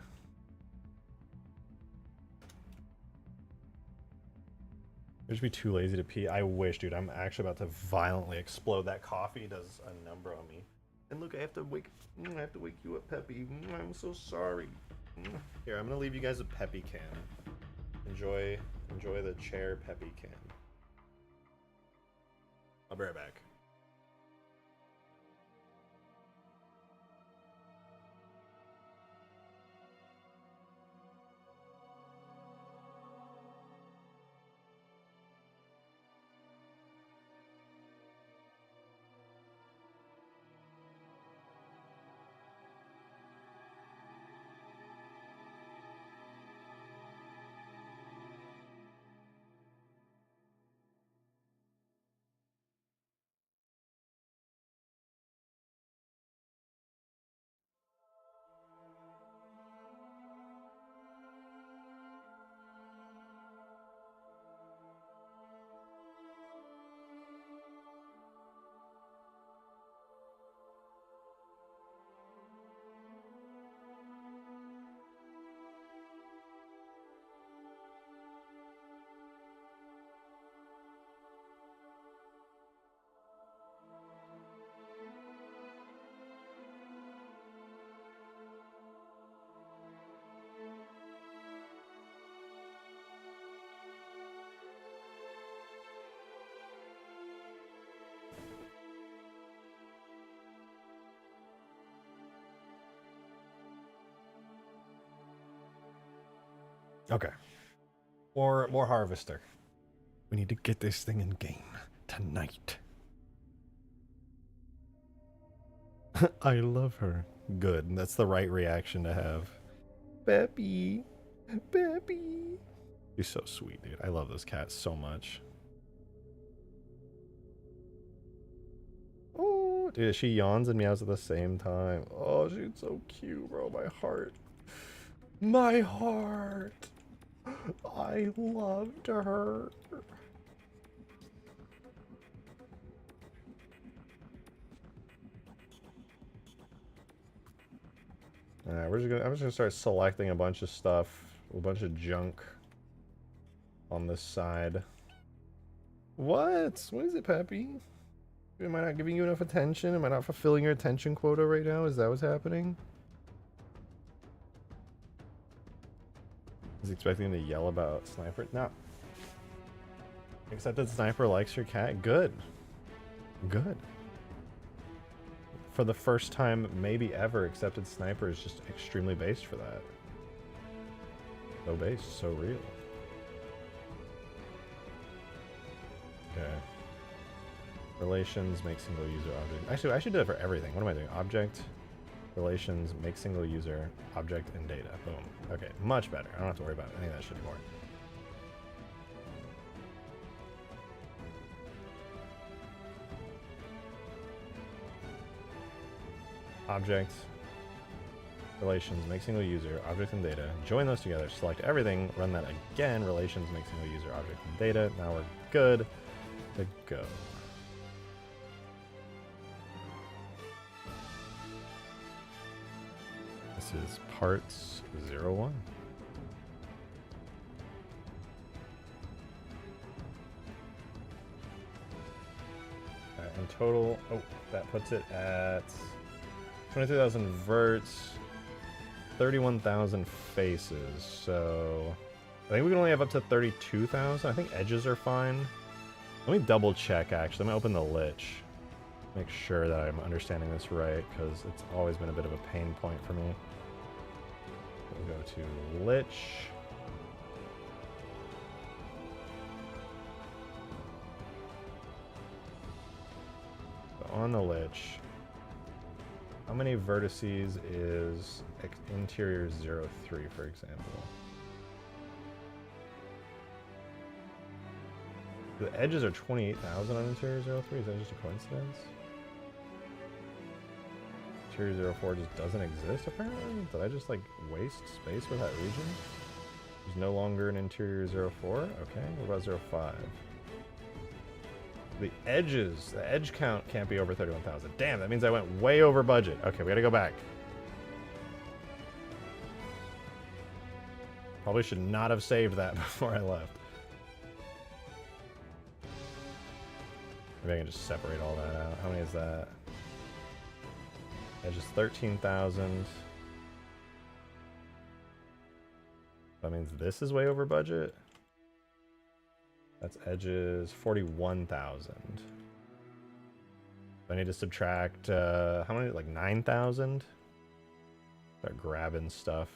I'd just be too lazy to pee. I wish, dude. I'm actually about to violently explode. That coffee does a number on me. And look, I have to wake you up, Peppy. I'm so sorry. Here, I'm gonna leave you guys a Peppy can. Enjoy the chair Peppy can. I'll be right back. Okay. More harvester. We need to get this thing in game tonight. I love her. Good. That's the right reaction to have. Peppy. Peppy. She's so sweet, dude. I love this cat so much. Oh, dude, she yawns and meows at the same time. Oh, she's so cute, bro. My heart. My heart. I loved her. Alright, I'm just gonna start selecting a bunch of stuff, a bunch of junk on this side. What? What is it, Peppy? Am I not giving you enough attention? Am I not fulfilling your attention quota right now? Is that what's happening? Is he expecting to yell about Sniper? No. Except that Sniper likes your cat? Good. Good. For the first time, maybe ever, accepted Sniper is just extremely based for that. So based, so real. Okay. Relations, make single user object. Actually, I should do it for everything. What am I doing? Object, relations, make single user, object, and data. Boom. Okay, much better. I don't have to worry about any of that shit anymore. Object, relations, make single user, object and data. Join those together, select everything, run that again. Relations, make single user, object and data. Now we're good to go. This is parts 01. In total, oh, that puts it at 23,000 verts, 31,000 faces, so I think we can only have up to 32,000. I think edges are fine. Let me double check, actually. Let me open the Lich. Make sure that I'm understanding this right, because it's always been a bit of a pain point for me. We'll go to Lich. So on the Lich, how many vertices is interior 03, for example? The edges are 28,000 on interior 03. Is that just a coincidence? Interior 04 just doesn't exist, apparently? Did I just, like, waste space with that region? There's no longer an interior 04? Okay, what about 05? The edges, the edge count can't be over 31,000. Damn, that means I went way over budget. Okay, we gotta go back. Probably should not have saved that before I left. Maybe I can just separate all that out. How many is that? Edges 13,000. That means this is way over budget. That's edges 41,000. I need to subtract how many? Like 9,000. Start grabbing stuff.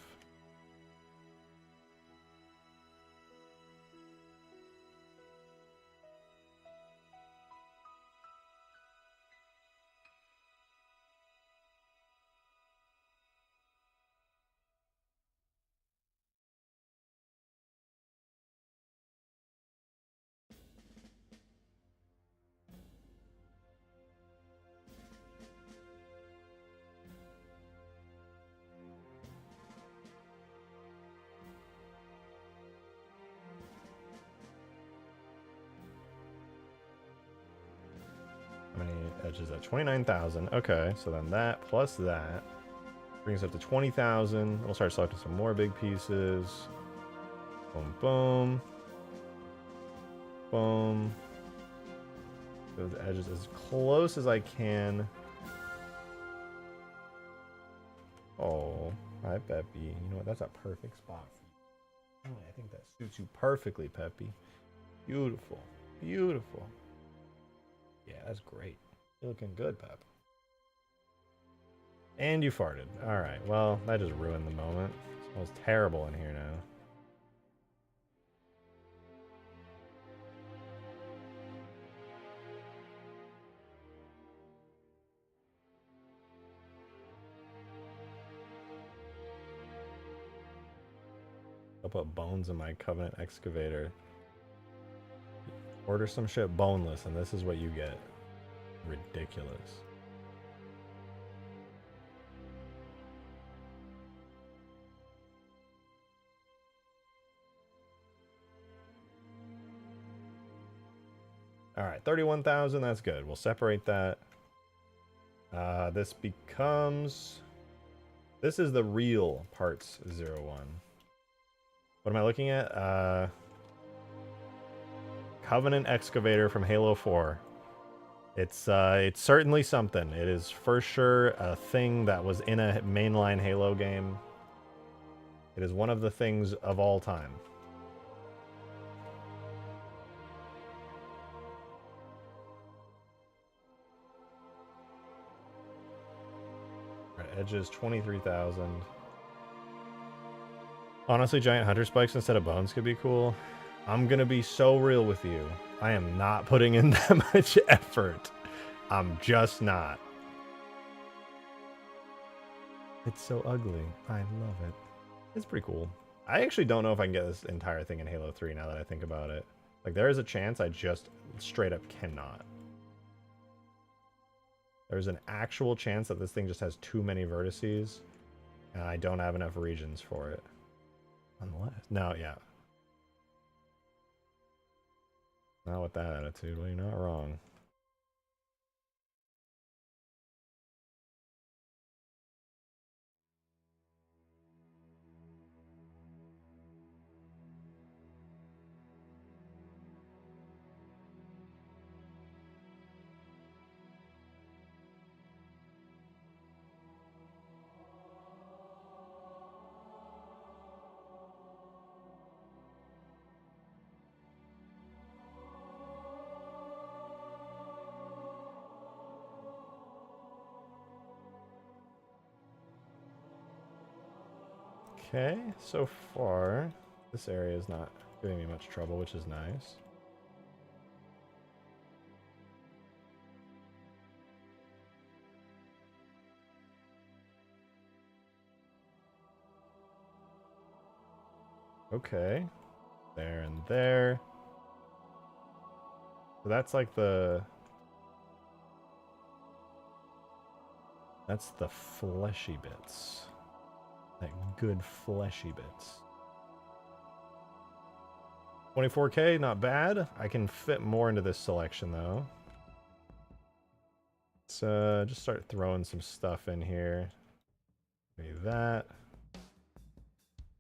Edges at 29,000. Okay, so then that plus that brings us up to 20,000. We'll start selecting some more big pieces. Boom, boom. Boom. Those edges as close as I can. Oh, hi, Peppy. You know what? That's a perfect spot for you. Oh, I think that suits you perfectly, Peppy. Beautiful. Beautiful. Yeah, that's great. You're looking good, Pep. And you farted. Alright, well, that just ruined the moment. It smells terrible in here now. put bones in my Covenant excavator. Order some shit boneless, and this is what you get. Ridiculous. All right, 31,000, that's good. We'll separate that. This becomes... This is the real parts 01. What am I looking at? Covenant excavator from Halo 4. It's certainly something. It is for sure a thing that was in a mainline Halo game. It is one of the things of all time. Edges 23,000. Honestly, giant hunter spikes instead of bones could be cool. I'm gonna be so real with you. I am not putting in that much effort. I'm just not. It's so ugly. I love it. It's pretty cool. I actually don't know if I can get this entire thing in Halo 3 now that I think about it. Like, there is a chance I just straight up cannot. There's an actual chance that this thing just has too many vertices, and I don't have enough regions for it. Unless... No, yeah. Not with that attitude. Well, you're not wrong. Okay, so far, this area is not giving me much trouble, which is nice. Okay, there and there. So that's like the... That's the fleshy bits. That good fleshy bits. 24K, not bad. I can fit more into this selection though. Let's just start throwing some stuff in here. Maybe that.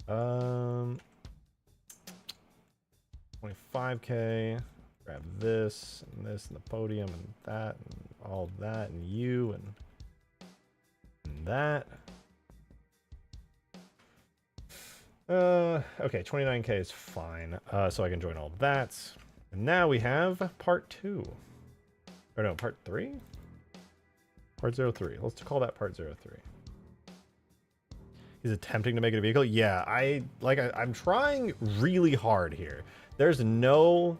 25K. Grab this and this and the podium and that and all that and you and that. Okay, 29K is fine. So I can join all that. And now we have part 2. Or no, part 3? Part 03. Let's call that part 03. He's attempting to make it a vehicle. Yeah, I'm trying really hard here. There's no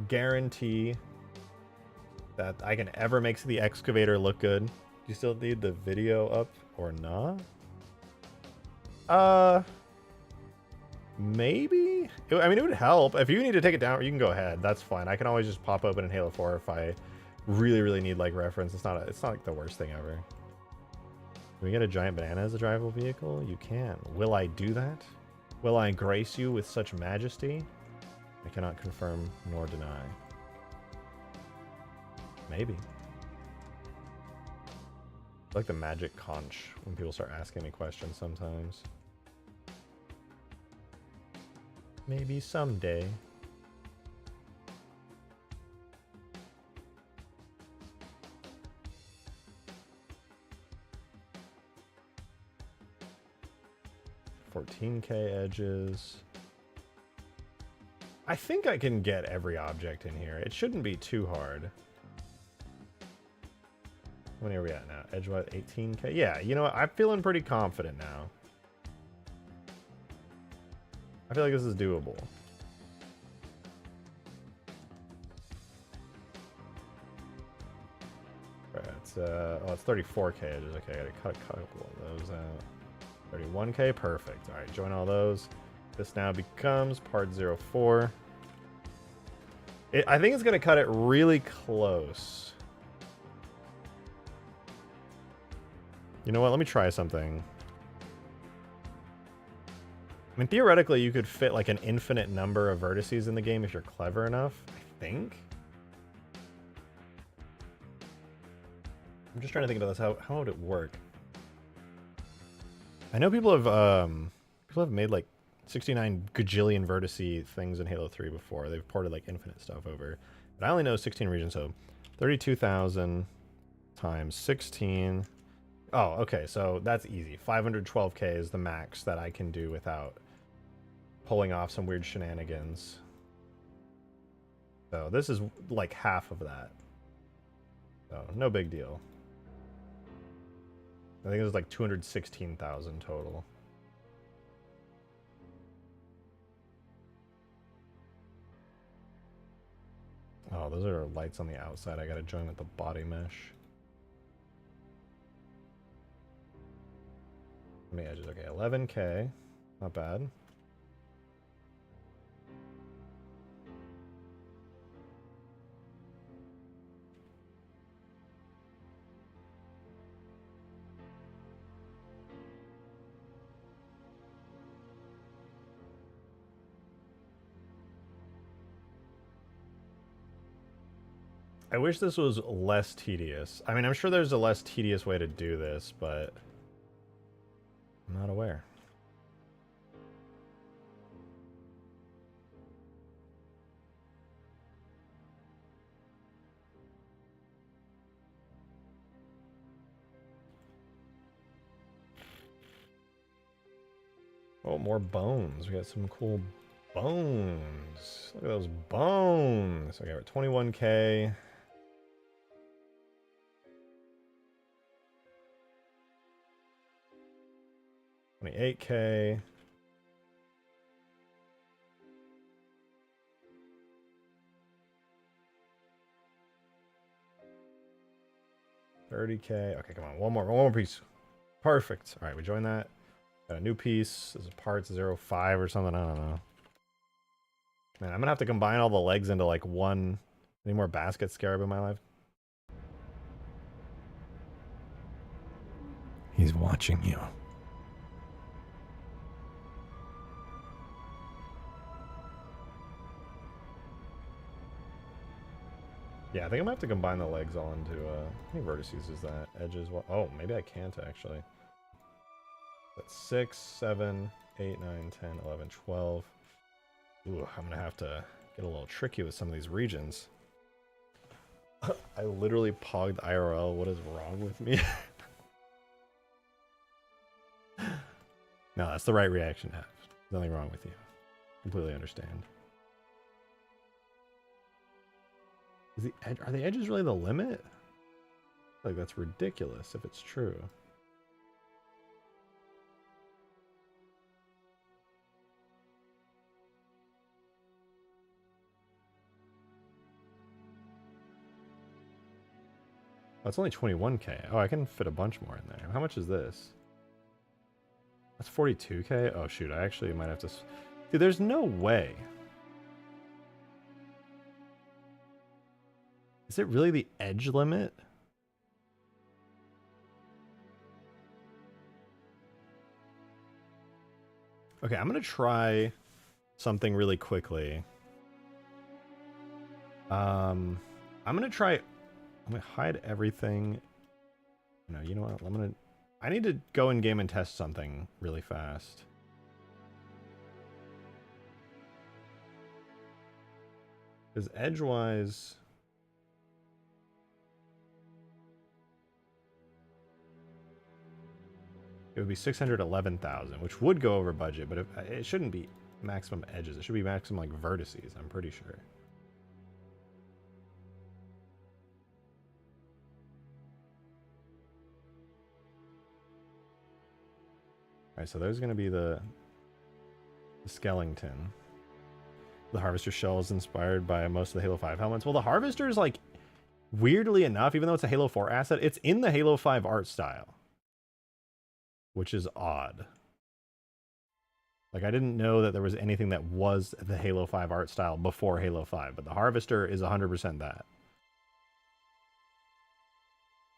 guarantee that I can ever make the excavator look good. Do you still need the video up or not? Maybe? I mean, it would help. If you need to take it down, you can go ahead. That's fine. I can always just pop open in Halo 4 if I really, really need, like, reference. It's not like the worst thing ever. Can we get a giant banana as a drivable vehicle? You can. Will I do that? Will I grace you with such majesty? I cannot confirm nor deny. Maybe. I like the magic conch when people start asking me questions sometimes. Maybe someday. $14K edges. I think I can get every object in here. It shouldn't be too hard. How many are we at now? Edgewise 18K? Yeah, you know what? I'm feeling pretty confident now. I feel like this is doable. Alright, it's 34K edges. Okay, I gotta cut a couple of those out. 31k, perfect. All right, join all those. This now becomes part 04. I think it's going to cut it really close. You know what? Let me try something. I mean, theoretically, you could fit like an infinite number of vertices in the game if you're clever enough, I think. I'm just trying to think about this. How would it work? I know people have made like 69 gajillion vertice things in Halo 3 before. They've ported like infinite stuff over. But I only know 16 regions, so 32,000 times 16. Oh, okay, so that's easy. 512k is the max that I can do without pulling off some weird shenanigans. So this is like half of that. So no big deal. I think it was like 216,000 total. Oh, those are lights on the outside. I gotta join with the body mesh. How many edges? Okay, 11k. Not bad. I wish this was less tedious. I mean, I'm sure there's a less tedious way to do this, but I'm not aware. Oh, more bones. We got some cool bones. Look at those bones. Okay, we're at 21k. 28k. $30k. Okay, come on. One more piece. Perfect. All right, we join that. Got a new piece. This is parts 05 or something. I don't know. Man, I'm gonna have to combine all the legs into like one. Any more basket scarab in my life? He's watching you. Yeah, I think I'm gonna have to combine the legs all into, how many vertices is that? Edges, what? Oh, maybe I can't actually. That's 6, 7, 8, 9, 10, 11, 12. Ooh, I'm gonna have to get a little tricky with some of these regions. I literally pogged IRL. What is wrong with me? No, that's the right reaction to have. Nothing wrong with you. Completely understand. Is the edge, are the edges really the limit? Like, that's ridiculous if it's true. Oh, it's only 21k. Oh, I can fit a bunch more in there. How much is this? That's 42k? Oh, shoot. I actually might have to... Dude, there's no way. Is it really the edge limit? Okay, I'm going to try something really quickly. I'm going to try... I'm going to hide everything. No, you know what? I need to go in game and test something really fast. Because edgewise... it would be 611,000, which would go over budget, but it shouldn't be maximum edges. It should be maximum like vertices, I'm pretty sure. Alright, so there's going to be the skeleton. The Harvester shell is inspired by most of the Halo 5 helmets. Well, the Harvester is like, weirdly enough, even though it's a Halo 4 asset, it's in the Halo 5 art style. Which is odd. Like, I didn't know that there was anything that was the Halo 5 art style before Halo 5, but the Harvester is 100% that.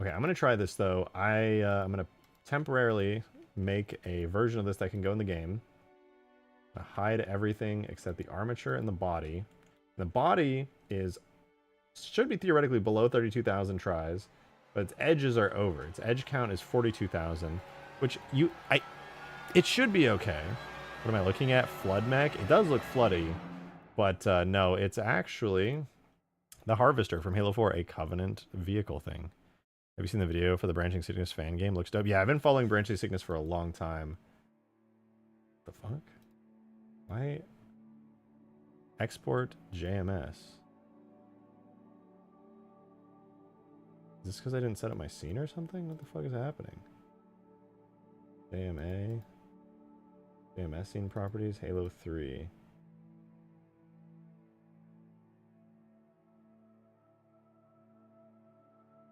Okay, I'm going to try this, though. I'm going to temporarily make a version of this that can go in the game. Hide everything except the armature and the body. The body should be theoretically below 32,000 tries, but its edges are over. Its edge count is 42,000, which it should be okay. What am I looking at? Flood mech? It does look floody, but no, it's actually the Harvester from Halo 4, a Covenant vehicle thing. Have you seen the video for the Branching Sickness fan game? Looks dope. Yeah, I've been following Branching Sickness for a long time. What the fuck? Why? Export JMS. Is this because I didn't set up my scene or something? What the fuck is happening? JMA. JMS scene properties. Halo 3.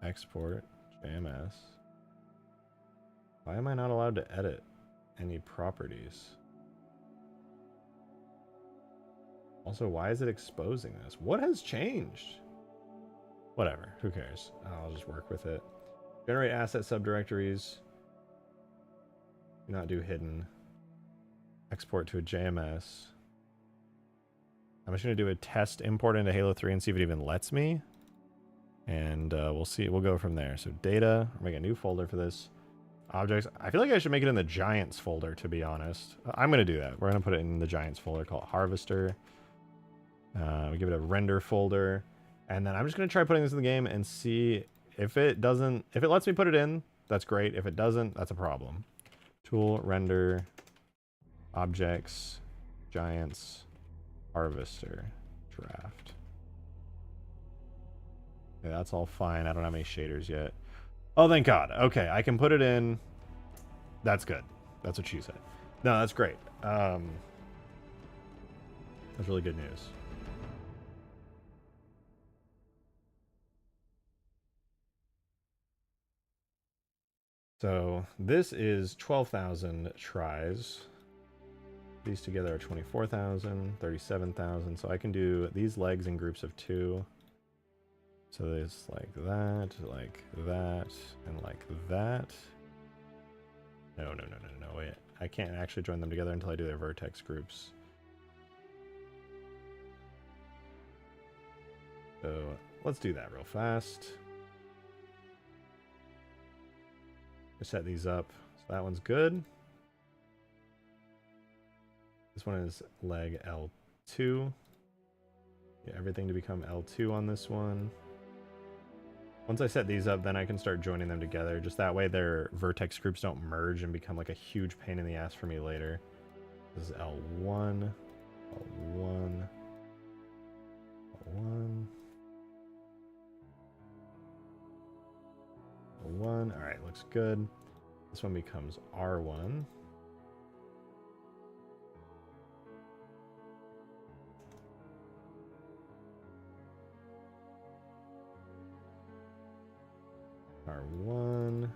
Export JMS. Why am I not allowed to edit any properties? Also, why is it exposing this? What has changed? Whatever, who cares? I'll just work with it. Generate asset subdirectories. Do not do hidden. Export to a JMS. I'm just going to do a test import into Halo 3 and see if it even lets me. And we'll see. We'll go from there. So data, I'll make a new folder for this. Objects. I feel like I should make it in the Giants folder, to be honest. I'm going to do that. We're going to put it in the Giants folder called Harvester. We give it a render folder. And then I'm just going to try putting this in the game and see if it doesn't... If it lets me put it in, that's great. If it doesn't, that's a problem. Tool, render, objects, Giants, Harvester, draft. Okay, that's all fine. I don't have any shaders yet. Oh, thank God. Okay, I can put it in. That's good. That's what she said. No, that's great. That's really good news. So this is 12,000 tries. These together are 24,000, 37,000. So I can do these legs in groups of 2. So there's like that, and like that. No, wait. I can't actually join them together until I do their vertex groups. So let's do that real fast. Set these up. So that one's good. This one is leg L2. Get everything to become L2 on this one. Once I set these up, then I can start joining them together. Just that way their vertex groups don't merge and become like a huge pain in the ass for me later. This is L1, L1, L1, L1. All right, looks good. This one becomes R1. R1.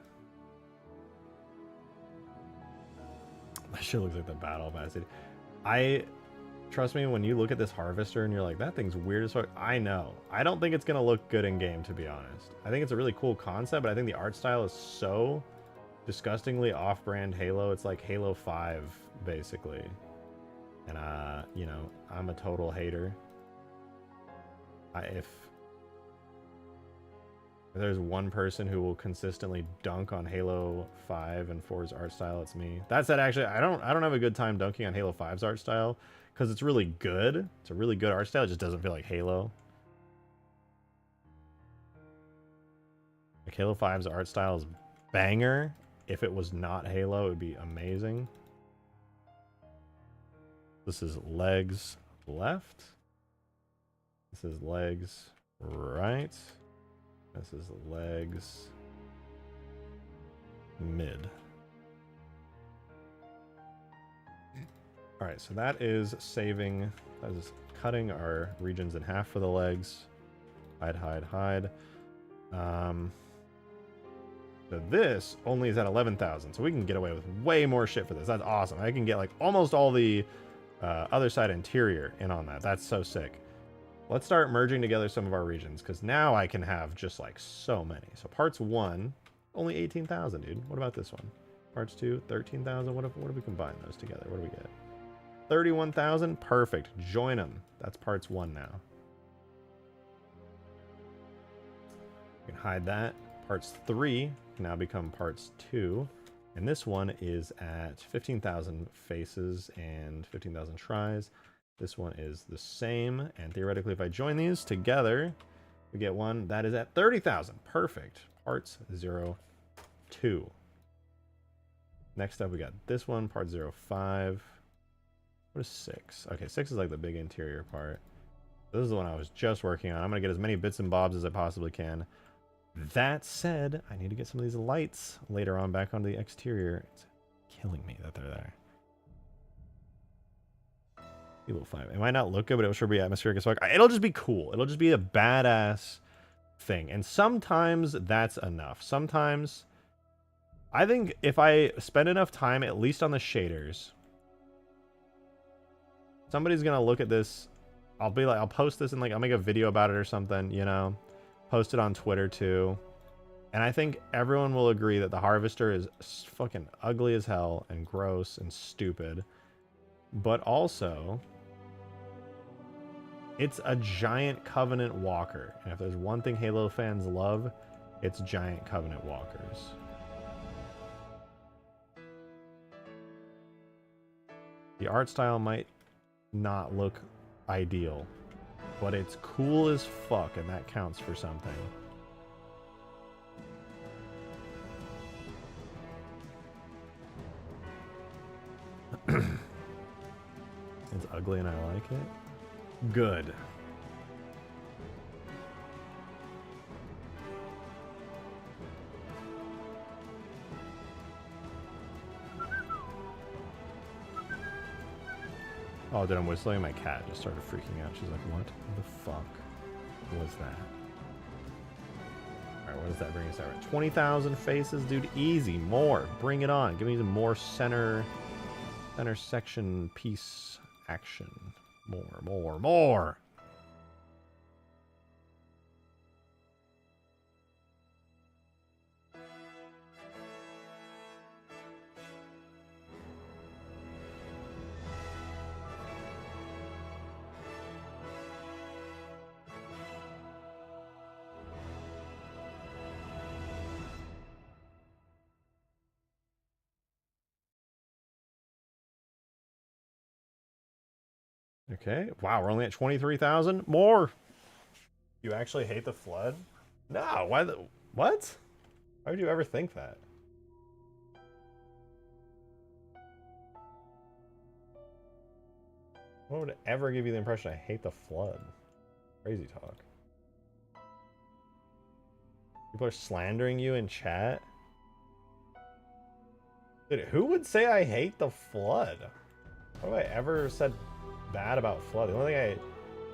That shit looks like the Battle of Acid. Trust me, when you look at this Harvester and you're like, that thing's weird as fuck, I know. I don't think it's going to look good in game, to be honest. I think it's a really cool concept, but I think the art style is so disgustingly off-brand Halo. It's like Halo 5, basically. And, you know, I'm a total hater. If there's one person who will consistently dunk on Halo 5 and 4's art style, it's me. That said, actually, I don't have a good time dunking on Halo 5's art style because it's really good. It's a really good art style. It just doesn't feel like Halo. Like Halo 5's art style is banger. If it was not Halo, it would be amazing. This is legs left. This is legs right. This is legs mid. All right, so that is saving, that is cutting our regions in half for the legs. Hide, hide, hide. So this only is at 11,000. So we can get away with way more shit for this. That's awesome. I can get like almost all the other side interior in on that. That's so sick. Let's start merging together some of our regions, because now I can have just like so many. So parts 1, only 18,000, dude. What about this one? Parts 2, 13,000. What if we combine those together? What do we get? 31,000. Perfect. Join them. That's parts 1 now. You can hide that. Parts 3 can now become parts 2. And this one is at 15,000 faces and 15,000 tries. This one is the same. And theoretically, if I join these together, we get one that is at 30,000. Perfect. Parts 0, 2. Next up, we got this one, part 0, 5. What is 6? Okay, 6 is like the big interior part. This is the one I was just working on. I'm going to get as many bits and bobs as I possibly can. That said, I need to get some of these lights later on back onto the exterior. It's killing me that they're there. Evil 5. It might not look good, but it'll sure be atmospheric as fuck. It'll just be cool. It'll just be a badass thing. And sometimes that's enough. Sometimes I think if I spend enough time, at least on the shaders, somebody's going to look at this. I'll be like, I'll post this and like, I'll make a video about it or something, you know, post it on Twitter too. And I think everyone will agree that the Harvester is fucking ugly as hell and gross and stupid. But also, it's a giant Covenant walker. And if there's one thing Halo fans love, it's giant Covenant walkers. The art style might not look ideal, but it's cool as fuck, and that counts for something. It's ugly and I like it. Good. Oh, dude, I'm whistling. My cat just started freaking out. She's like, what the fuck was that? Alright, what does that bring us at? 20,000 faces, dude. Easy. More. Bring it on. Give me some more center section piece action. More. Okay. Wow, we're only at 23,000. More. You actually hate the flood? No. Why the... What? Why would you ever think that? What would ever give you the impression I hate the flood? Crazy talk. People are slandering you in chat? Dude, who would say I hate the flood? What have I ever said bad about flood? The only thing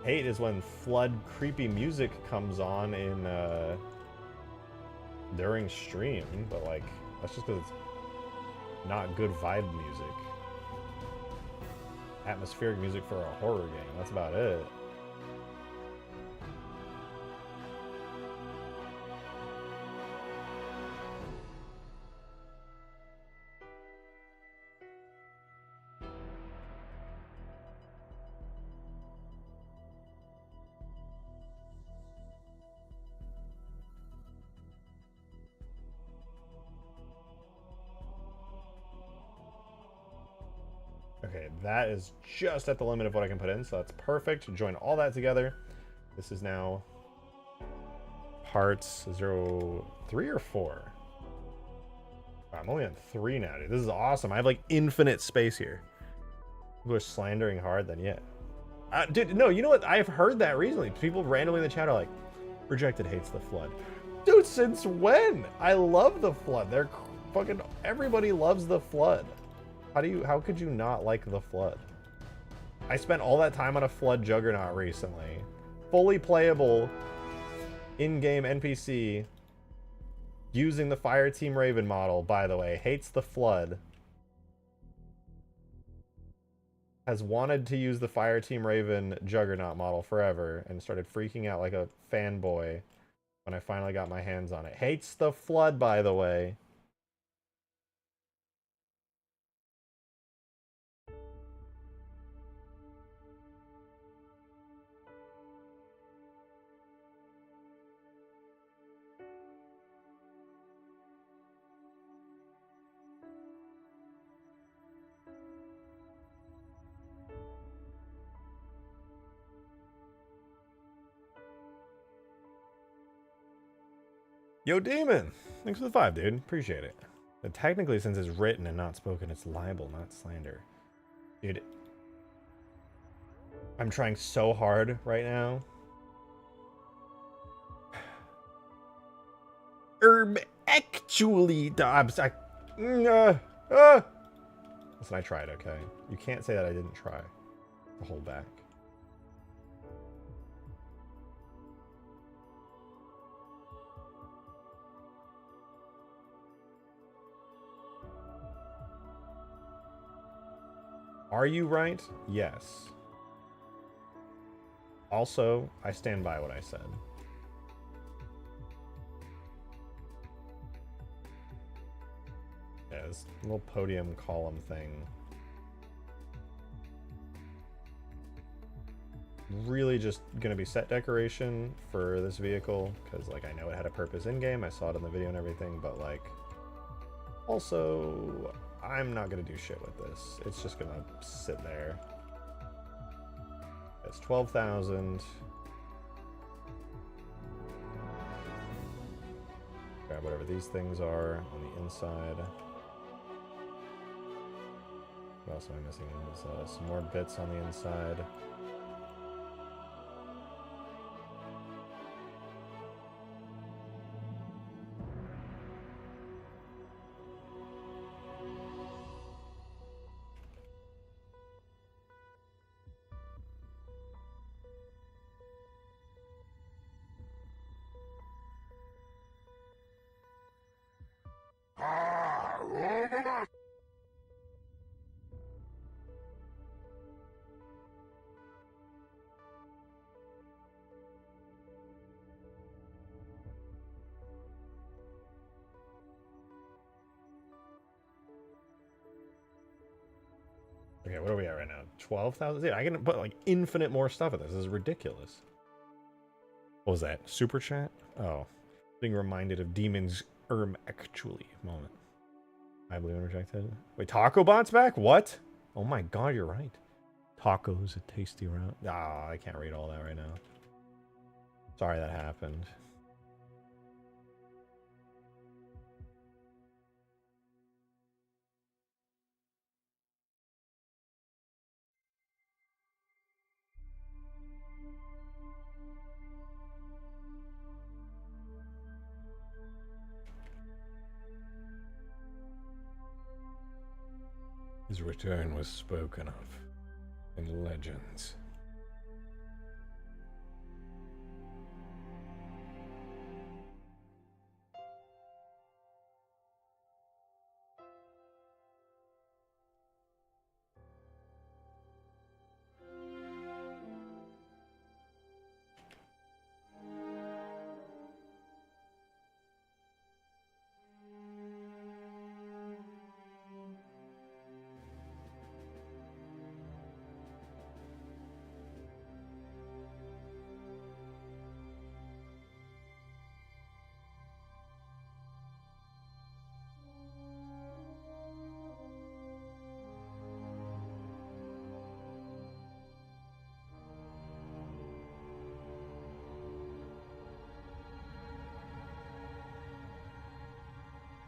I hate is when flood creepy music comes on in during stream, but like that's just because it's not good vibe music. Atmospheric music for a horror game, that's about it. Okay, that is just at the limit of what I can put in, so that's perfect. Join all that together. This is now parts 0, 3 or 4. Wow, I'm only on 3 now, dude. This is awesome. I have like infinite space here. People are slandering hard, then yeah. Dude, no, you know what? I've heard that recently. People randomly in the chat are like, Rejected hates the flood. Dude, since when? I love the flood. They're fucking, everybody loves the flood. How could you not like the flood? I spent all that time on a flood juggernaut recently. Fully playable in-game NPC using the Fireteam Raven model, by the way. Hates the Flood. Has wanted to use the Fireteam Raven Juggernaut model forever and started freaking out like a fanboy when I finally got my hands on it. Hates the Flood, by the way. Yo, Demon! Thanks for the 5, dude. Appreciate it. But technically, since it's written and not spoken, it's libel, not slander. Dude, I'm trying so hard right now. Actually, listen, I tried, okay? You can't say that I didn't try to hold back. Are you right? Yes. Also, I stand by what I said. Yeah, this little podium column thing. Really just gonna be set decoration for this vehicle, because like I know it had a purpose in game, I saw it in the video and everything, but like also I'm not gonna do shit with this. It's just gonna sit there. It's 12,000. Grab whatever these things are on the inside. What else am I missing? There's some more bits on the inside. Okay, what are we at right now? 12,000? Yeah, I can put like infinite more stuff in this. This is ridiculous. What was that? Super chat? Oh. Being reminded of Demon's actually moment. I believe rejected. Wait, Taco Bot's back? What? Oh my god, you're right. Tacos a tasty route. Ah, I can't read all that right now. Sorry that happened. His return was spoken of in legends.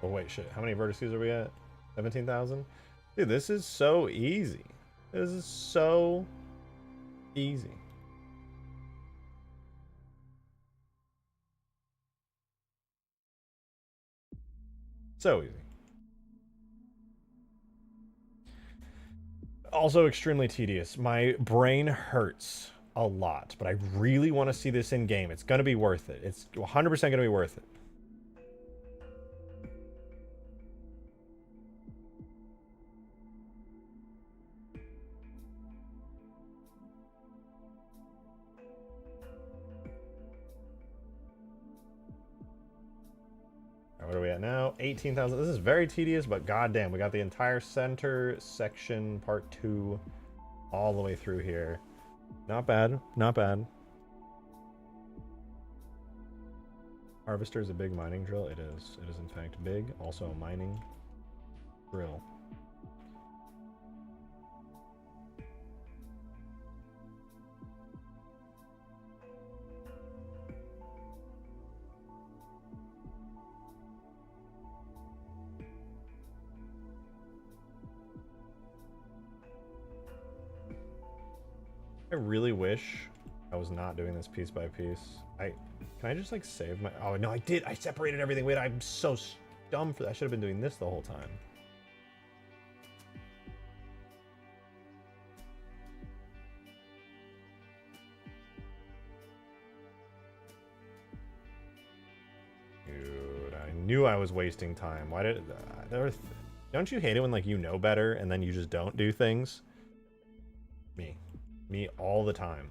Oh wait, shit. How many vertices are we at? 17,000? Dude, this is so easy. This is so easy. So easy. Also extremely tedious. My brain hurts a lot, but I really want to see this in game. It's going to be worth it. It's 100% going to be worth it. we at now? 18,000. This is very tedious, but goddamn, we got the entire center section, part 2, all the way through here. Not bad, not bad. Harvester is a big mining drill. It is. It is in fact big. Also a mining drill. I really wish I was not doing this piece by piece. Can I just like save my... Oh no, I did. I separated everything. Wait, I'm so dumb for that. I should have been doing this the whole time. Dude, I knew I was wasting time. Why did... don't you hate it when like you know better and then you just don't do things? Me all the time.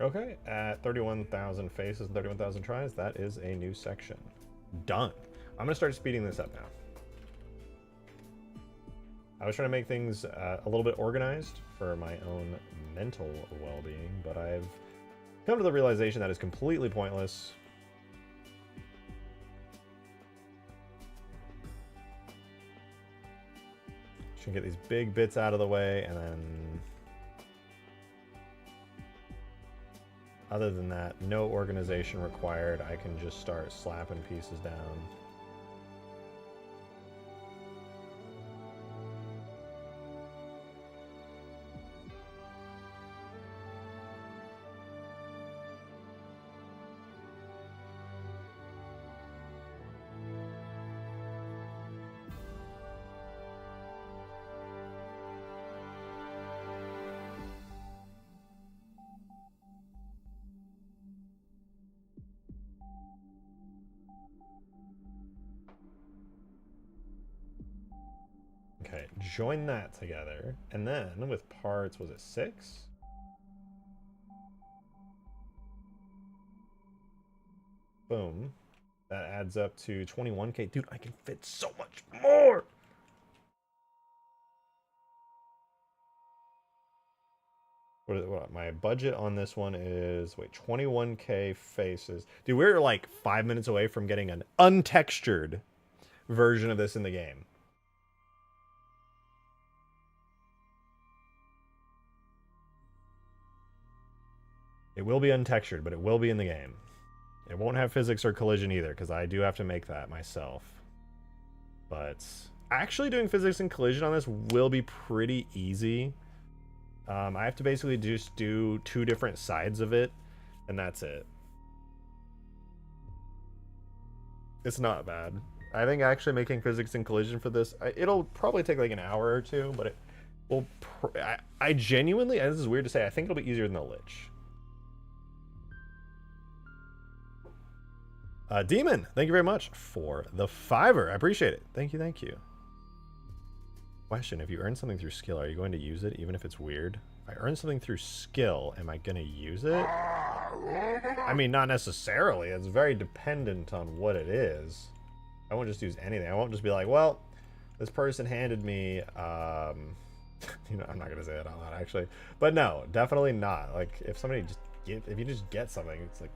Okay, at 31,000 faces and 31,000 tries, that is a new section. Done. I'm gonna start speeding this up now. I was trying to make things a little bit organized for my own mental well-being, but I've come to the realization that is completely pointless. Just gonna get these big bits out of the way, and then other than that, no organization required. I can just start slapping pieces down. Okay, join that together, and then with parts, was it 6? Boom. That adds up to 21K. Dude, I can fit so much more! What my budget on this one is, wait, 21K faces. Dude, we're like 5 minutes away from getting an untextured version of this in the game. It will be untextured, but it will be in the game. It won't have physics or collision either, because I do have to make that myself. But actually doing physics and collision on this will be pretty easy. I have to basically just do 2 different sides of it, and that's it. It's not bad. I think actually making physics and collision for this, it'll probably take like an hour or 2, but it will... I genuinely, and this is weird to say, I think it'll be easier than the Lich. Demon, thank you very much for the $5. I appreciate it. Thank you, thank you. Question, if you earn something through skill, are you going to use it even if it's weird? If I earn something through skill, am I going to use it? I mean, not necessarily. It's very dependent on what it is. I won't just use anything. I won't just be like, well, this person handed me, you know, I'm not going to say that out loud, actually. But no, definitely not. Like, if somebody just if you just get something, it's like,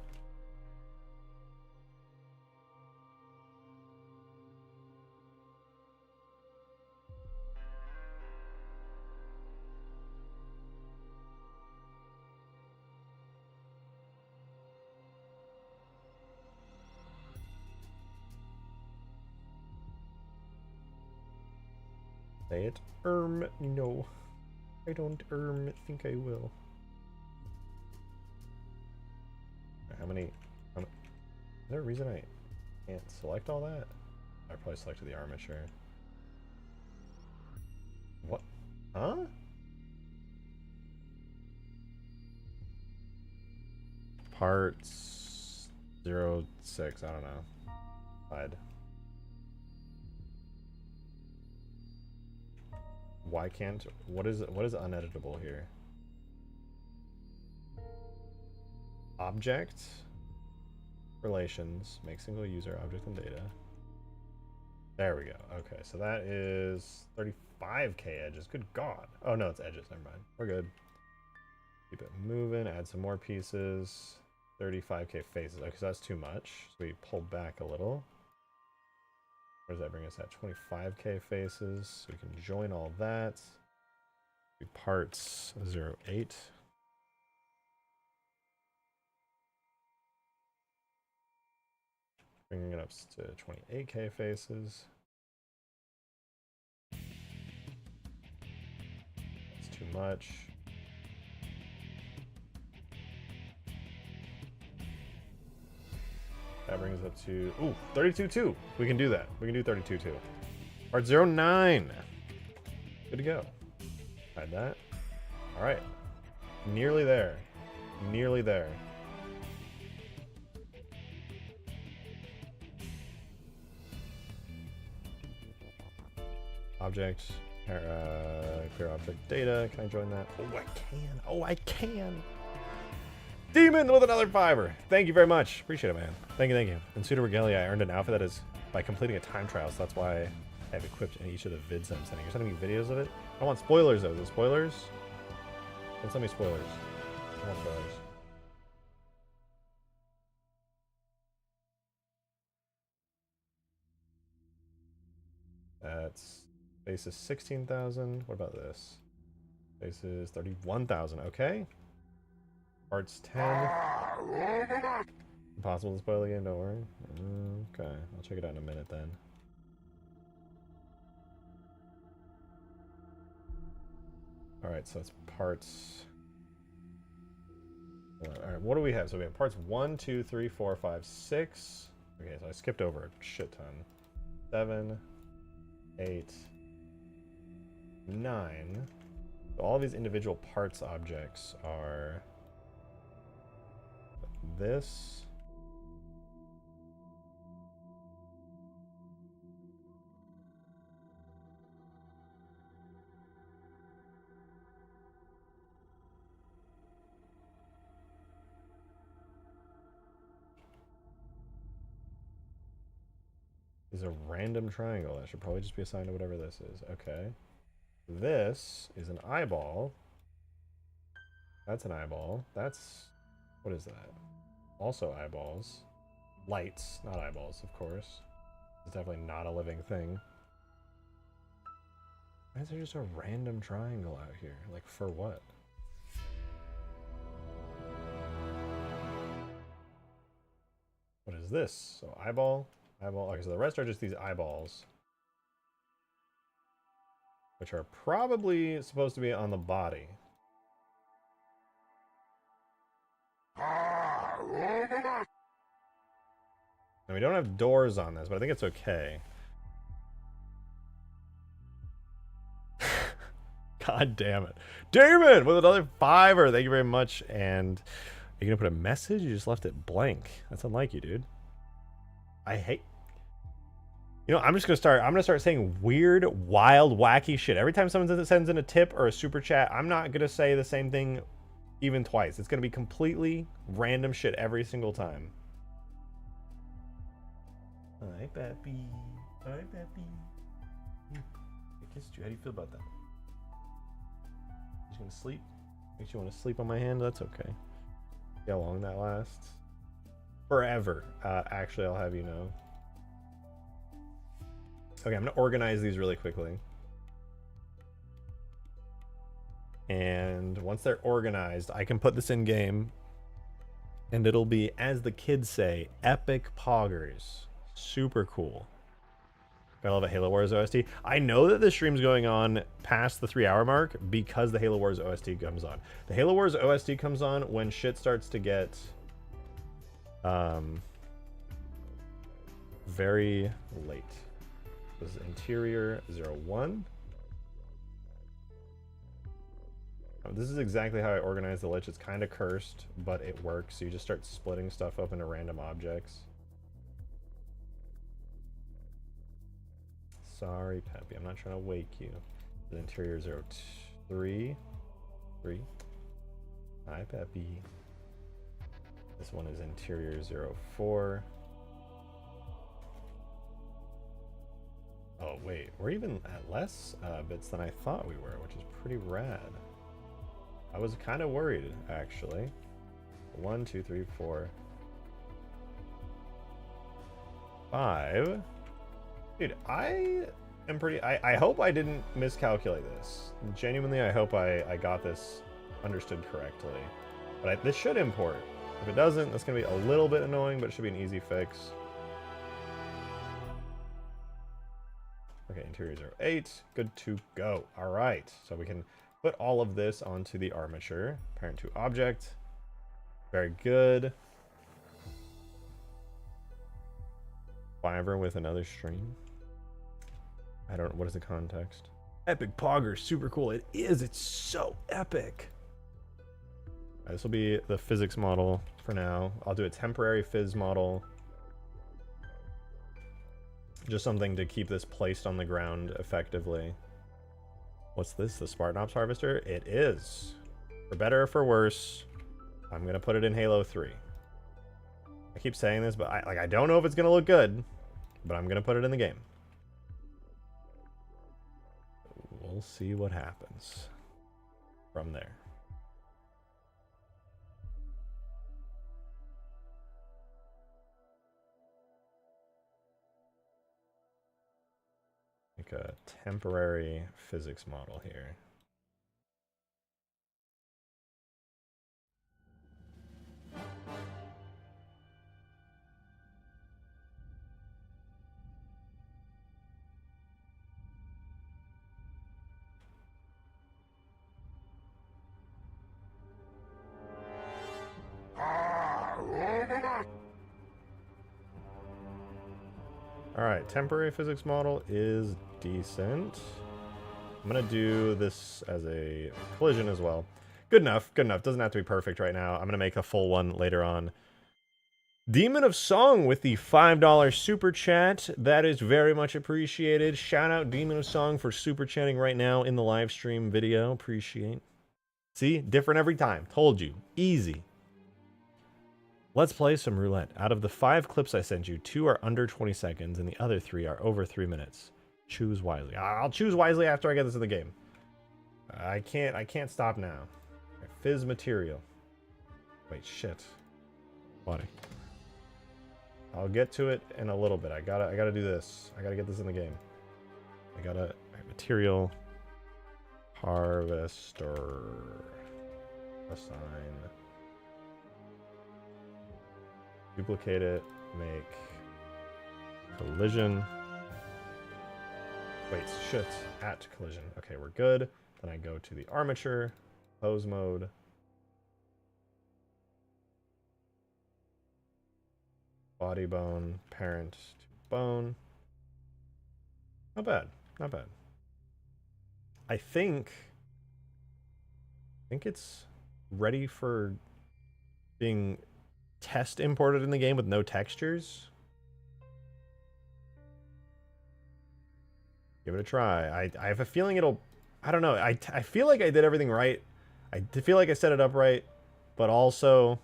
say it. No. I don't think I will. How many? Is there a reason I can't select all that? I probably selected the armature. What? Huh? Parts 06, I don't know. Hide. Why can't, what is uneditable here? Object relations, make single user object and data. There we go. Okay, so that is 35k edges. Good God. Oh no, it's edges. Never mind. We're good. Keep it moving. Add some more pieces. 35k faces. Okay, so that's too much. So we pull back a little. Where does that bring us at? 25k faces. So we can join all that. Do parts 08. Bringing it up to 28k faces. That's too much. That brings us up to, ooh, 32.2. We can do that. We can do 32.2. Part 09. Good to go. Hide that. All right. Nearly there. Nearly there. Object. Clear object data. Can I join that? Oh, I can. Oh, I can. Demon with another $5. Thank you very much. Appreciate it, man. Thank you, thank you. In Pseudo Regalia, I earned an outfit that is by completing a time trial, so that's why I have equipped in each of the vids I'm sending. You're sending me videos of it? I want spoilers, though. Is it spoilers? Don't send me spoilers. I want spoilers. That's basis 16,000. What about this? Basis 31,000. Okay. Parts 10. Impossible to spoil again, don't worry. Okay, I'll check it out in a minute then. Alright, so that's parts. Alright, what do we have? So we have parts 1, 2, 3, 4, 5, 6. Okay, so I skipped over a shit ton. 7, 8, 9. So all these individual parts objects are this. Is a random triangle. That should probably just be assigned to whatever this is. Okay. This is an eyeball. That's an eyeball. That's... what is that? Also eyeballs. Lights, not eyeballs, of course. It's definitely not a living thing. Why is there just a random triangle out here? Like, for what? What is this? So eyeball, eyeball. Okay, so the rest are just these eyeballs, which are probably supposed to be on the body. And we don't have doors on this, but I think it's okay. God damn it. Damon with another $5. Thank you very much. And are you gonna put a message? You just left it blank. That's unlike you, dude. I hate... You know, I'm gonna start saying weird, wild, wacky shit. Every time someone sends in a tip or a super chat, I'm not gonna say the same thing even twice. It's gonna be completely random shit every single time. Hi, Pappy. Hi, Pappy. I kissed you. How do you feel about that? You gonna sleep? Makes you want to sleep on my hand? That's okay. See how long that lasts? Forever. Actually, I'll have you know. Okay, I'm gonna organize these really quickly. And once they're organized, I can put this in game. And it'll be, as the kids say, epic poggers. Super cool. I love a Halo Wars OST. I know that the stream's going on past the 3-hour mark because the Halo Wars OST comes on. The Halo Wars OST comes on when shit starts to get very late. This is interior 01. This is exactly how I organize the Lich. It's kind of cursed, but it works. So you just start splitting stuff up into random objects. Sorry, Peppy. I'm not trying to wake you. The interior 03. 3. Hi, Peppy. This one is interior 04. Oh, wait. We're even at less bits than I thought we were, which is pretty rad. I was kind of worried, actually. 1, 2, 3, 4, 5. Dude, I am pretty... I hope I didn't miscalculate this. Genuinely, I hope I got this understood correctly. But this should import. If it doesn't, that's going to be a little bit annoying, but it should be an easy fix. Okay, interior 08. Good to go. All right. So we can put all of this onto the armature. Parent to object. Very good. Fiverr with another stream. I don't... What is the context? Epic Pogger. Super cool. It is. It's so epic. This will be the physics model for now. I'll do a temporary phys model. Just something to keep this placed on the ground effectively. What's this? The Spartan Ops Harvester? It is. For better or for worse, I'm going to put it in Halo 3. I keep saying this, but I don't know if it's going to look good, but I'm going to put it in the game. We'll see what happens from there. Make a temporary physics model here. Alright, temporary physics model is decent. I'm going to do this as a collision as well. Good enough, good enough. Doesn't have to be perfect right now. I'm going to make a full one later on. Demon of Song with the $5 super chat. That is very much appreciated. Shout out Demon of Song for super chatting right now in the live stream video. Appreciate. See? Different every time. Told you. Easy. Let's play some roulette. Out of the 5 clips I sent you, 2 are under 20 seconds and the other 3 are over 3 minutes. Choose wisely. I'll choose wisely after I get this in the game. I can't stop now. Fizz material. Wait, shit. Buddy. I'll get to it in a little bit. I gotta do this. I gotta get this in the game. I gotta... Material. Harvester. Assign. Duplicate it, make collision. Wait, shit, at collision. Okay, we're good. Then I go to the armature, pose mode. Body bone, parent to bone. Not bad, not bad. I think it's ready for being test imported in the game with no textures. Give it a try. I have a feeling it'll... I don't know. I feel like I did everything right. I feel like I set it up right. But also...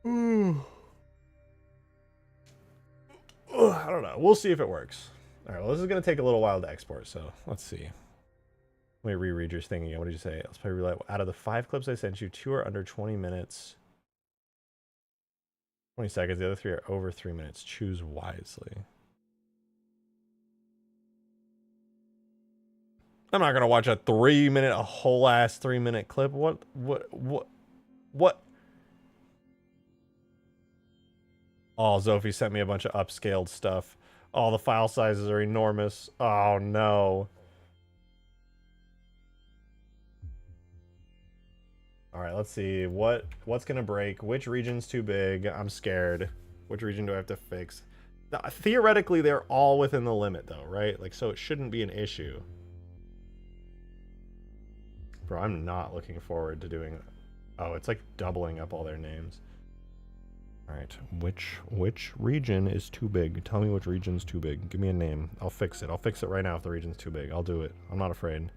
I don't know. We'll see if it works. Alright, well, this is going to take a little while to export, so let's see. Let me reread your thing again. What did you say? Let's play roulette. Out of the 5 clips I sent you, 2 are under 20 minutes. 20 seconds. The other 3 are over 3 minutes. Choose wisely. I'm not going to watch a whole ass 3 minute clip. What? Oh, Zophie sent me a bunch of upscaled stuff. Oh, the file sizes are enormous. Oh, no. All right, let's see. What's going to break? Which region's too big? I'm scared. Which region do I have to fix? Theoretically, they're all within the limit, though, right? Like, so it shouldn't be an issue. Bro, I'm not looking forward to doing... Oh, it's like doubling up all their names. Alright, which region is too big? Tell me which region's too big. Give me a name. I'll fix it. I'll fix it right now if the region's too big. I'll do it. I'm not afraid.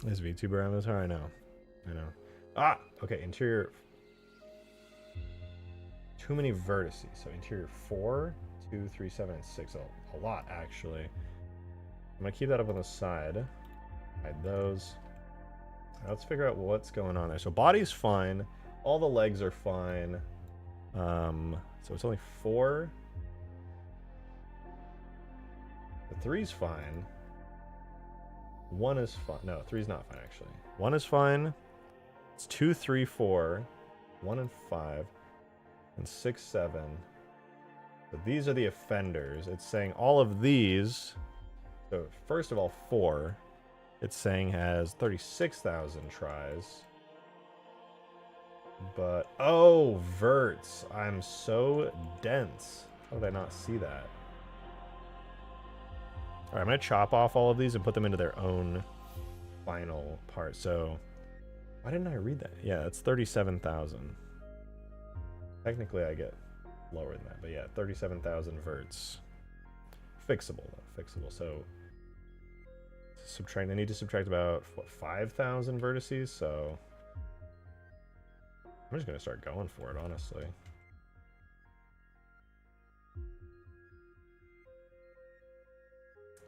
Is VTuber Avatar? I know. I know. Ah! Okay, interior... Too many vertices. So interior 4, 2, 3, 7, and 6. A lot, actually. I'm going to keep that up on the side. Hide those. Now let's figure out what's going on there. So body's fine. All the legs are fine. So it's only 4. The 3's fine. 1 is fine. No, 3's not fine, actually. 1 is fine. It's 2, 3, 4. 1 and 5. And 6, 7. So these are the offenders. It's saying all of these. So first of all, 4. It's saying has 36,000 tries. But, oh, verts. I'm so dense. How did I not see that? All right, I'm going to chop off all of these and put them into their own final part. So, why didn't I read that? Yeah, that's 37,000. Technically, I get lower than that. But yeah, 37,000 verts. Fixable, though. Fixable. So, subtract. I need to subtract about, what, 5,000 vertices? So, I'm just going to start going for it, honestly.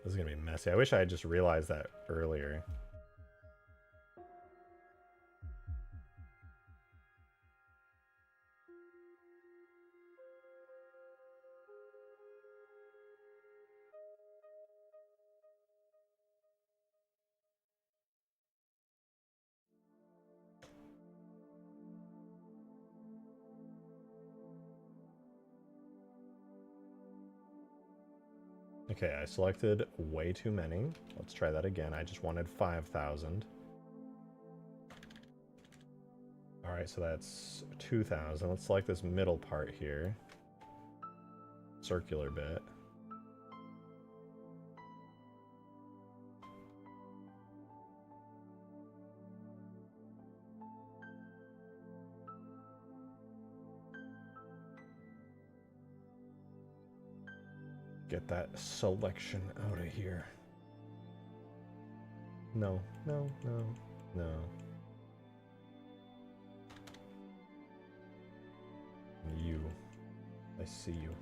This is going to be messy. I wish I had just realized that earlier. Okay, I selected way too many. Let's try that again. I just wanted 5,000. All right, so that's 2,000. Let's select this middle part here. Circular bit. Get that selection out of here. No, no, no, no. You. I see you.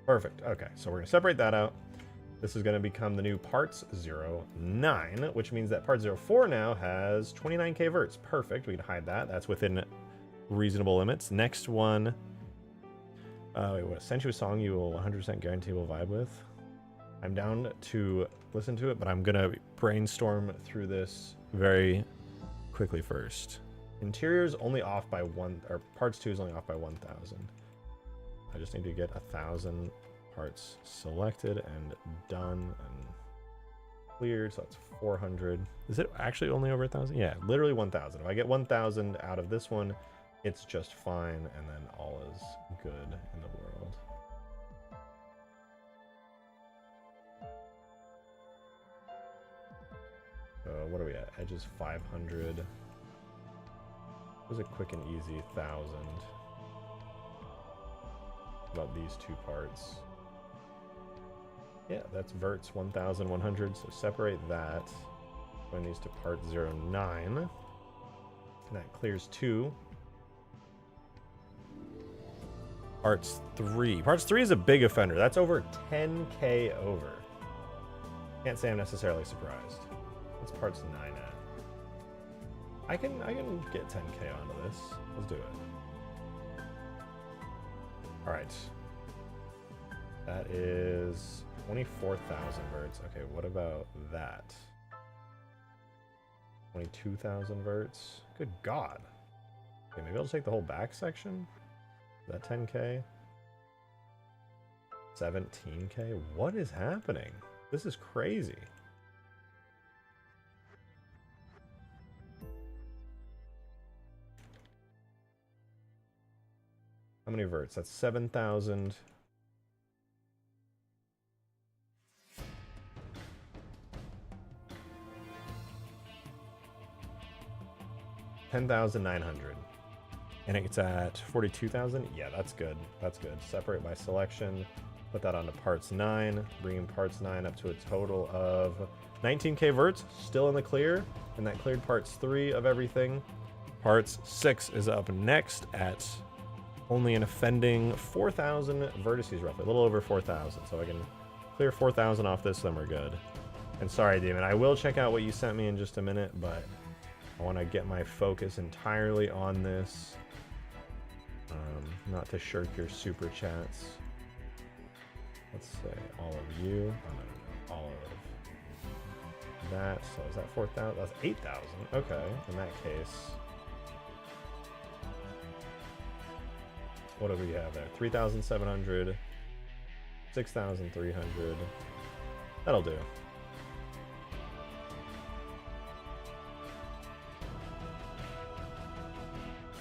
Perfect. Okay, so we're going to separate that out. This is going to become the new parts 09, which means that part 04 now has 29k verts. Perfect. We can hide that. That's within reasonable limits. Next one. Wait, what? Sent you a song you will 100% guarantee will vibe with. I'm down to listen to it, but I'm gonna brainstorm through this very quickly first. Interior's only off by 1, or parts 2 is only off by 1,000. I just need to get 1,000 parts selected and done and cleared, so that's 400. Is it actually only over 1,000? Yeah, literally 1,000. If I get 1,000 out of this one, it's just fine, and then all is good in the world. What are we at? Edges 500. It was a quick and easy 1,000. About these two parts. Yeah, that's verts 1,100, so separate that. Going these to part 09. And that clears 2. Parts 3. Parts 3 is a big offender. That's over 10k over. Can't say I'm necessarily surprised. What's parts 9 at? I can get 10k onto this. Let's do it. Alright. That is 24,000 verts. Okay, what about that? 22,000 verts? Good God. Okay, maybe I'll take the whole back section. Is that 10K? 17K? What is happening? This is crazy. How many verts? That's 7,000. $10,900. And it's at 42,000. Yeah, that's good. That's good. Separate by selection. Put that onto parts 9. Bringing parts 9 up to a total of 19K verts. Still in the clear. And that cleared parts 3 of everything. Parts 6 is up next at only an offending 4,000 vertices roughly. A little over 4,000. So I can clear 4,000 off this, then we're good. And sorry, Demon. I will check out what you sent me in just a minute, but I want to get my focus entirely on this. Not to shirk your super chats. Let's say all of you. Oh, no, all of that. So is that 4,000? That's 8,000. Okay, in that case. What do we have there? 3,700. 6,300. That'll do.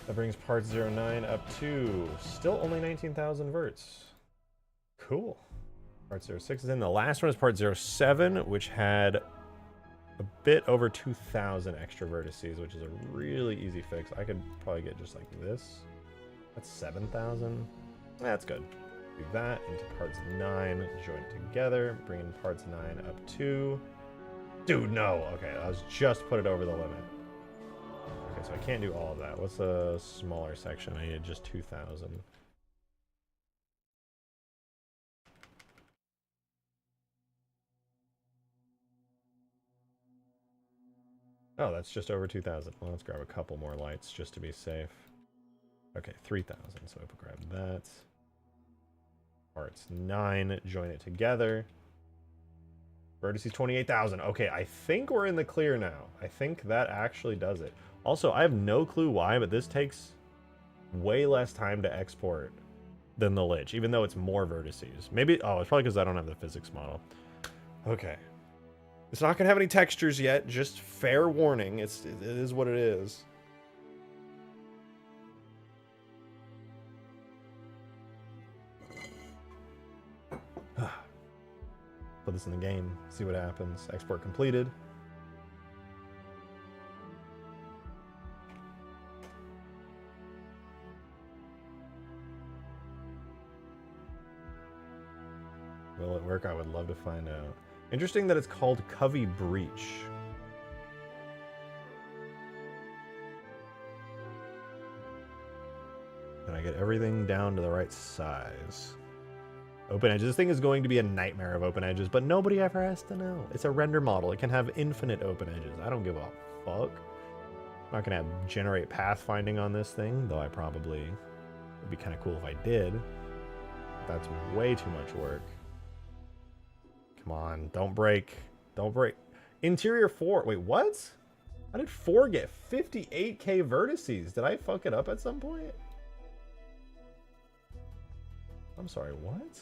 That brings parts 09 up to still only 19,000 verts. Cool. Part 06 is in. The last one is part 07, which had a bit over 2,000 extra vertices, which is a really easy fix. I could probably get just like this. That's 7,000. That's good. Do that into parts 9, join together, bringing parts 9 up to... Dude, no! Okay, I was just put it over the limit. Okay, so I can't do all of that. What's a smaller section? I needed just 2,000. Oh, that's just over 2,000. Well, let's grab a couple more lights just to be safe. Okay, 3,000, so I grab that. Parts 9, join it together. Vertices 28,000. Okay, I think we're in the clear now. I think that actually does it. Also, I have no clue why, but this takes way less time to export than the Lich, even though it's more vertices. Maybe, oh, it's probably because I don't have the physics model. Okay. It's not going to have any textures yet, just fair warning. It is what it is. Put this in the game, see what happens. Export completed. Will it work? I would love to find out. Interesting that it's called Covey Breach. Can I get everything down to the right size? Open edges. This thing is going to be a nightmare of open edges, but nobody ever has to know. It's a render model. It can have infinite open edges. I don't give a fuck. I'm not going to generate pathfinding on this thing, though I probably... It'd be kind of cool if I did. That's way too much work. Come on, don't break. Don't break. Interior 4. Wait, what? How did 4 get 58k vertices? Did I fuck it up at some point? I'm sorry, what?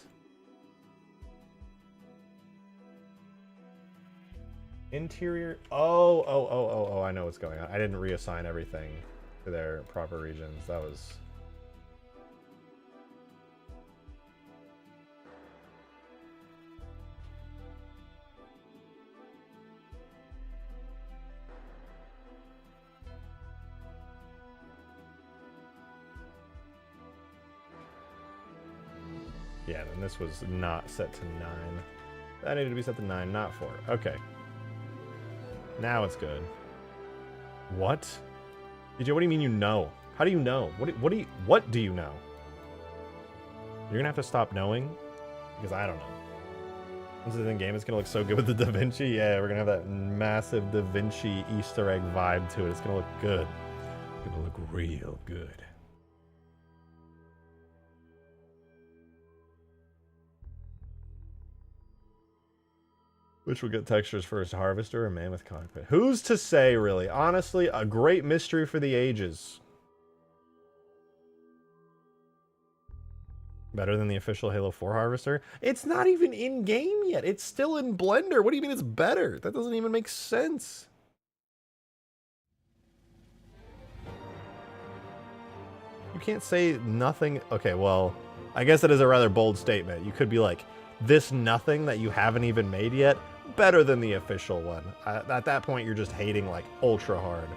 Interior. Oh, I know what's going on. I didn't reassign everything to their proper regions. That was... Yeah, and this was not set to 9. That needed to be set to 9, not 4. Okay. Now it's good. What? DJ, what do you mean you know? How do you know? What do you know? You're gonna have to stop knowing? Because I don't know. This is the game. It's gonna look so good with the Da Vinci. Yeah, we're gonna have that massive Da Vinci Easter egg vibe to it. It's gonna look good. It's gonna look real good. Which will get textures first, Harvester or Mammoth Cockpit? Who's to say, really? Honestly, a great mystery for the ages. Better than the official Halo 4 harvester? It's not even in game yet. It's still in Blender. What do you mean it's better? That doesn't even make sense. You can't say nothing. Okay, well, I guess that is a rather bold statement. You could be like, this nothing that you haven't even made yet, better than the official one. At that point, you're just hating like ultra hard.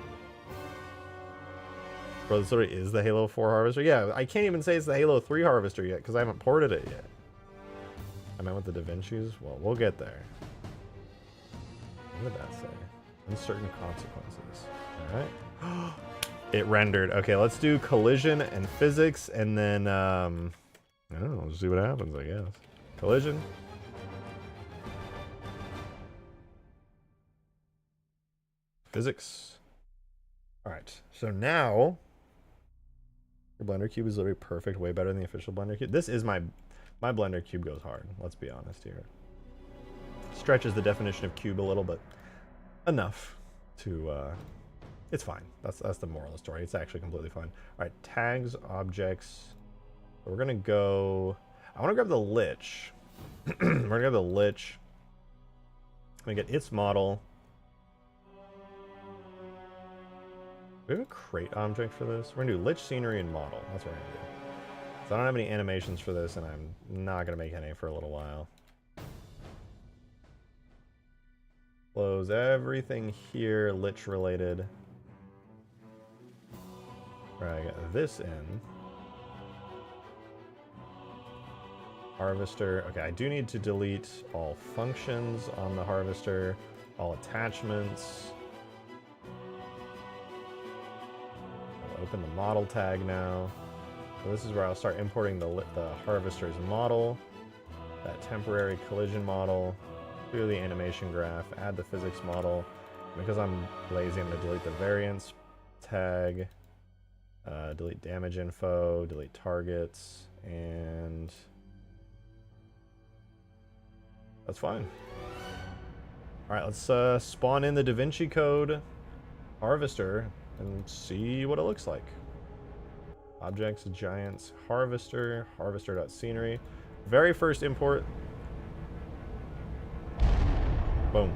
Bro, this already is the Halo 4 harvester? Yeah, I can't even say it's the Halo 3 harvester yet because I haven't ported it yet. I meant with the DaVinci's? Well, we'll get there. What did that say? Uncertain consequences. Alright. It rendered. Okay, let's do collision and physics and then, I don't know, we'll see what happens, I guess. Collision. Physics. Alright, so now your Blender Cube is literally perfect, way better than the official Blender Cube. This is my Blender Cube goes hard, let's be honest here. Stretches the definition of cube a little, but enough to, it's fine. That's the moral of the story. It's actually completely fine. Alright, tags, objects. So we're gonna go, I wanna grab the Lich. We're gonna grab the Lich. I'm gonna get its model. Do we have a crate object for this? We're gonna do Lich scenery and model. That's what we're gonna do. So I don't have any animations for this, and I'm not gonna make any for a little while. Close everything here, Lich related. Alright, I got this in. Harvester. Okay, I do need to delete all functions on the harvester, all attachments. Open the model tag now. So this is where I'll start importing the harvester's model, that temporary collision model, do the animation graph, add the physics model. Because I'm lazy, I'm going to delete the variance tag, delete damage info, delete targets, and that's fine. All right, let's spawn in the DaVinci Code harvester and see what it looks like. Objects, giants, harvester, harvester.scenery. Very first import. Boom.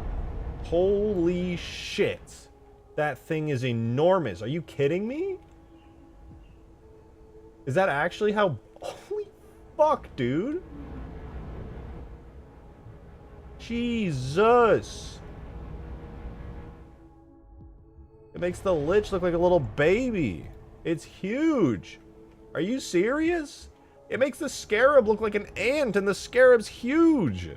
Holy shit. That thing is enormous. Are you kidding me? Is that actually how... Holy fuck, dude. Jesus. It makes the Lich look like a little baby. It's huge. Are you serious? It makes the Scarab look like an ant, and the Scarab's huge.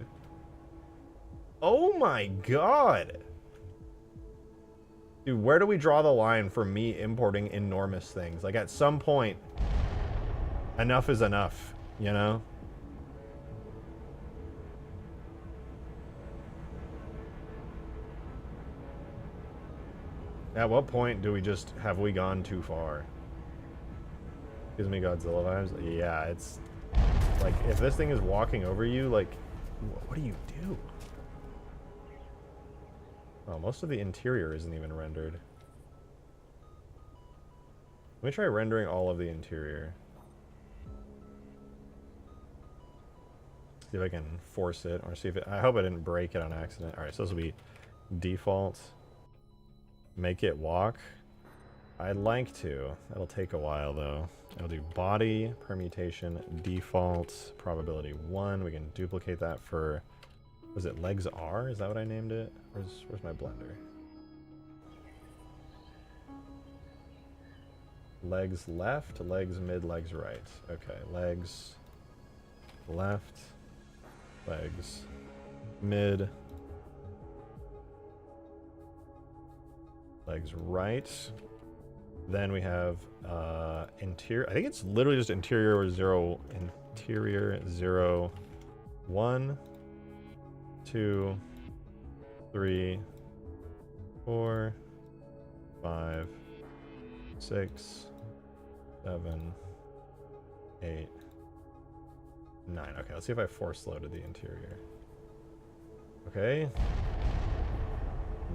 Oh my god. Dude, where do we draw the line for me importing enormous things? Like, at some point, enough is enough, you know? At what point do we just, have we gone too far? Gives me Godzilla vibes. Yeah, it's like, if this thing is walking over you, like, what do you do? Oh, most of the interior isn't even rendered. Let me try rendering all of the interior. See if I can force it, or see if it, I hope I didn't break it on accident. Alright, so this will be default. Make it walk. I'd like to. That'll take a while though. I'll do body, permutation, default, probability 1. We can duplicate that for, was it legs R? Is that what I named it? Where's my blender? Legs left, legs mid, legs right. Okay, legs left, legs mid, legs right. Then we have interior. I think it's literally just interior 0, 1, 2, 3, 4, 5, 6, 7, 8, 9. Okay, let's see if I force loaded the interior. Okay.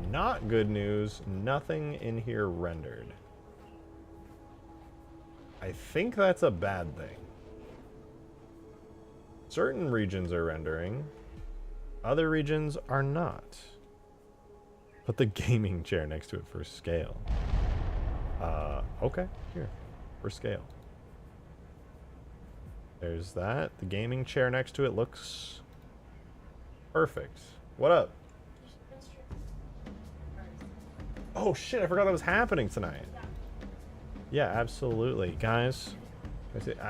Not good news. Nothing in here rendered. I think that's a bad thing. Certain regions are rendering. Other regions are not. Put the gaming chair next to it for scale. Okay, here, for scale. There's that. The gaming chair next to it looks perfect. What up? Oh shit, I forgot that was happening tonight. Yeah, absolutely. Guys,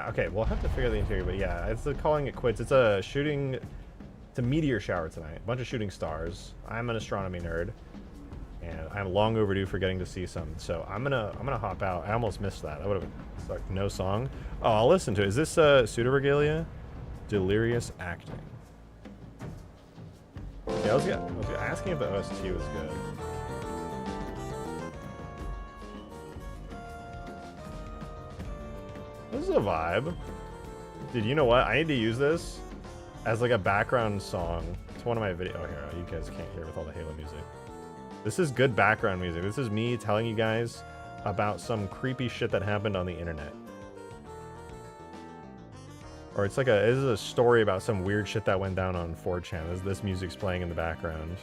okay, we'll have to figure the interior, but yeah, it's calling it quits. It's a shooting, it's a meteor shower tonight. A bunch of shooting stars. I'm an astronomy nerd, and I'm long overdue for getting to see some. So I'm gonna hop out. I almost missed that. I would have sucked. No song. Oh, I'll listen to it. Is this Pseudo Regalia? Delirious Acting. Yeah, I was asking if the OST was good. This is a vibe. Dude, you know what? I need to use this as like a background song to one of my videos. Oh, here, you guys can't hear with all the Halo music. This is good background music. This is me telling you guys about some creepy shit that happened on the internet. Or it's like this is a story about some weird shit that went down on 4chan. This music's playing in the background.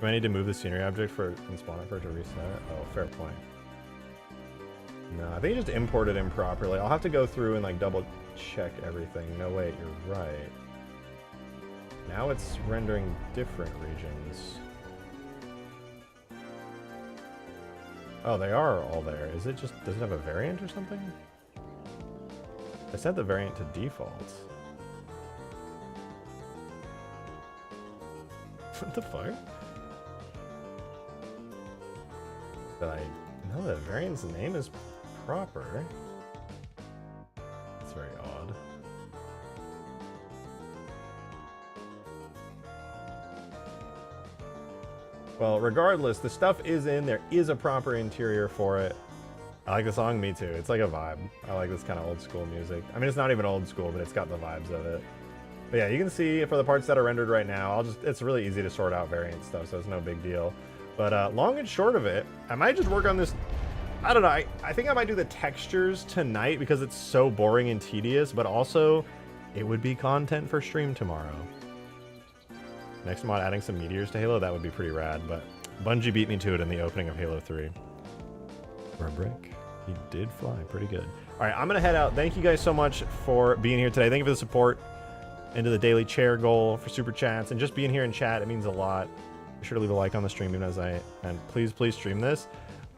Do I need to move the scenery object and spawn it for it to reset? Oh, fair point. No, I think you just imported improperly. I'll have to go through and like double check everything. No, wait, you're right. Now it's rendering different regions. Oh, they are all there. Is it just, does it have a variant or something? I set the variant to default. What the fuck? No, the variant's name is proper. It's very odd. Well, regardless, the stuff is in. There is a proper interior for it. I like the song, me too. It's like a vibe. I like this kind of old school music. I mean, it's not even old school, but it's got the vibes of it. But yeah, you can see for the parts that are rendered right now, it's really easy to sort out variant stuff, so it's no big deal. But long and short of it, I might just work on this. I don't know. I think I might do the textures tonight because it's so boring and tedious, but also it would be content for stream tomorrow. Next mod, adding some meteors to Halo, that would be pretty rad, but Bungie beat me to it in the opening of Halo 3. For a break. He did fly pretty good. All right, I'm going to head out. Thank you guys so much for being here today. Thank you for the support into the daily chair goal, for super chats, and just being here in chat. It means a lot. Be sure to leave a like on the stream, even and please stream this.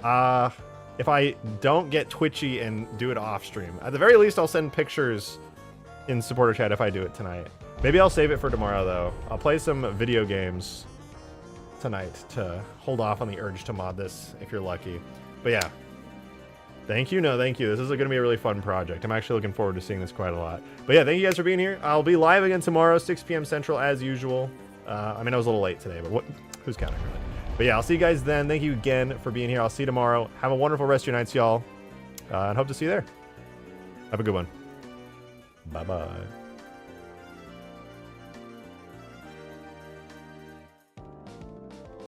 If I don't get twitchy and do it off stream, at the very least, I'll send pictures in supporter chat if I do it tonight. Maybe I'll save it for tomorrow, though. I'll play some video games tonight to hold off on the urge to mod this if you're lucky. But yeah. Thank you. No, thank you. This is going to be a really fun project. I'm actually looking forward to seeing this quite a lot. But yeah, thank you guys for being here. I'll be live again tomorrow, 6 p.m. Central, as usual. I mean, I was a little late today, but who's counting, really? But yeah, I'll see you guys then. Thank you again for being here. I'll see you tomorrow. Have a wonderful rest of your nights, y'all. And hope to see you there. Have a good one. Bye-bye.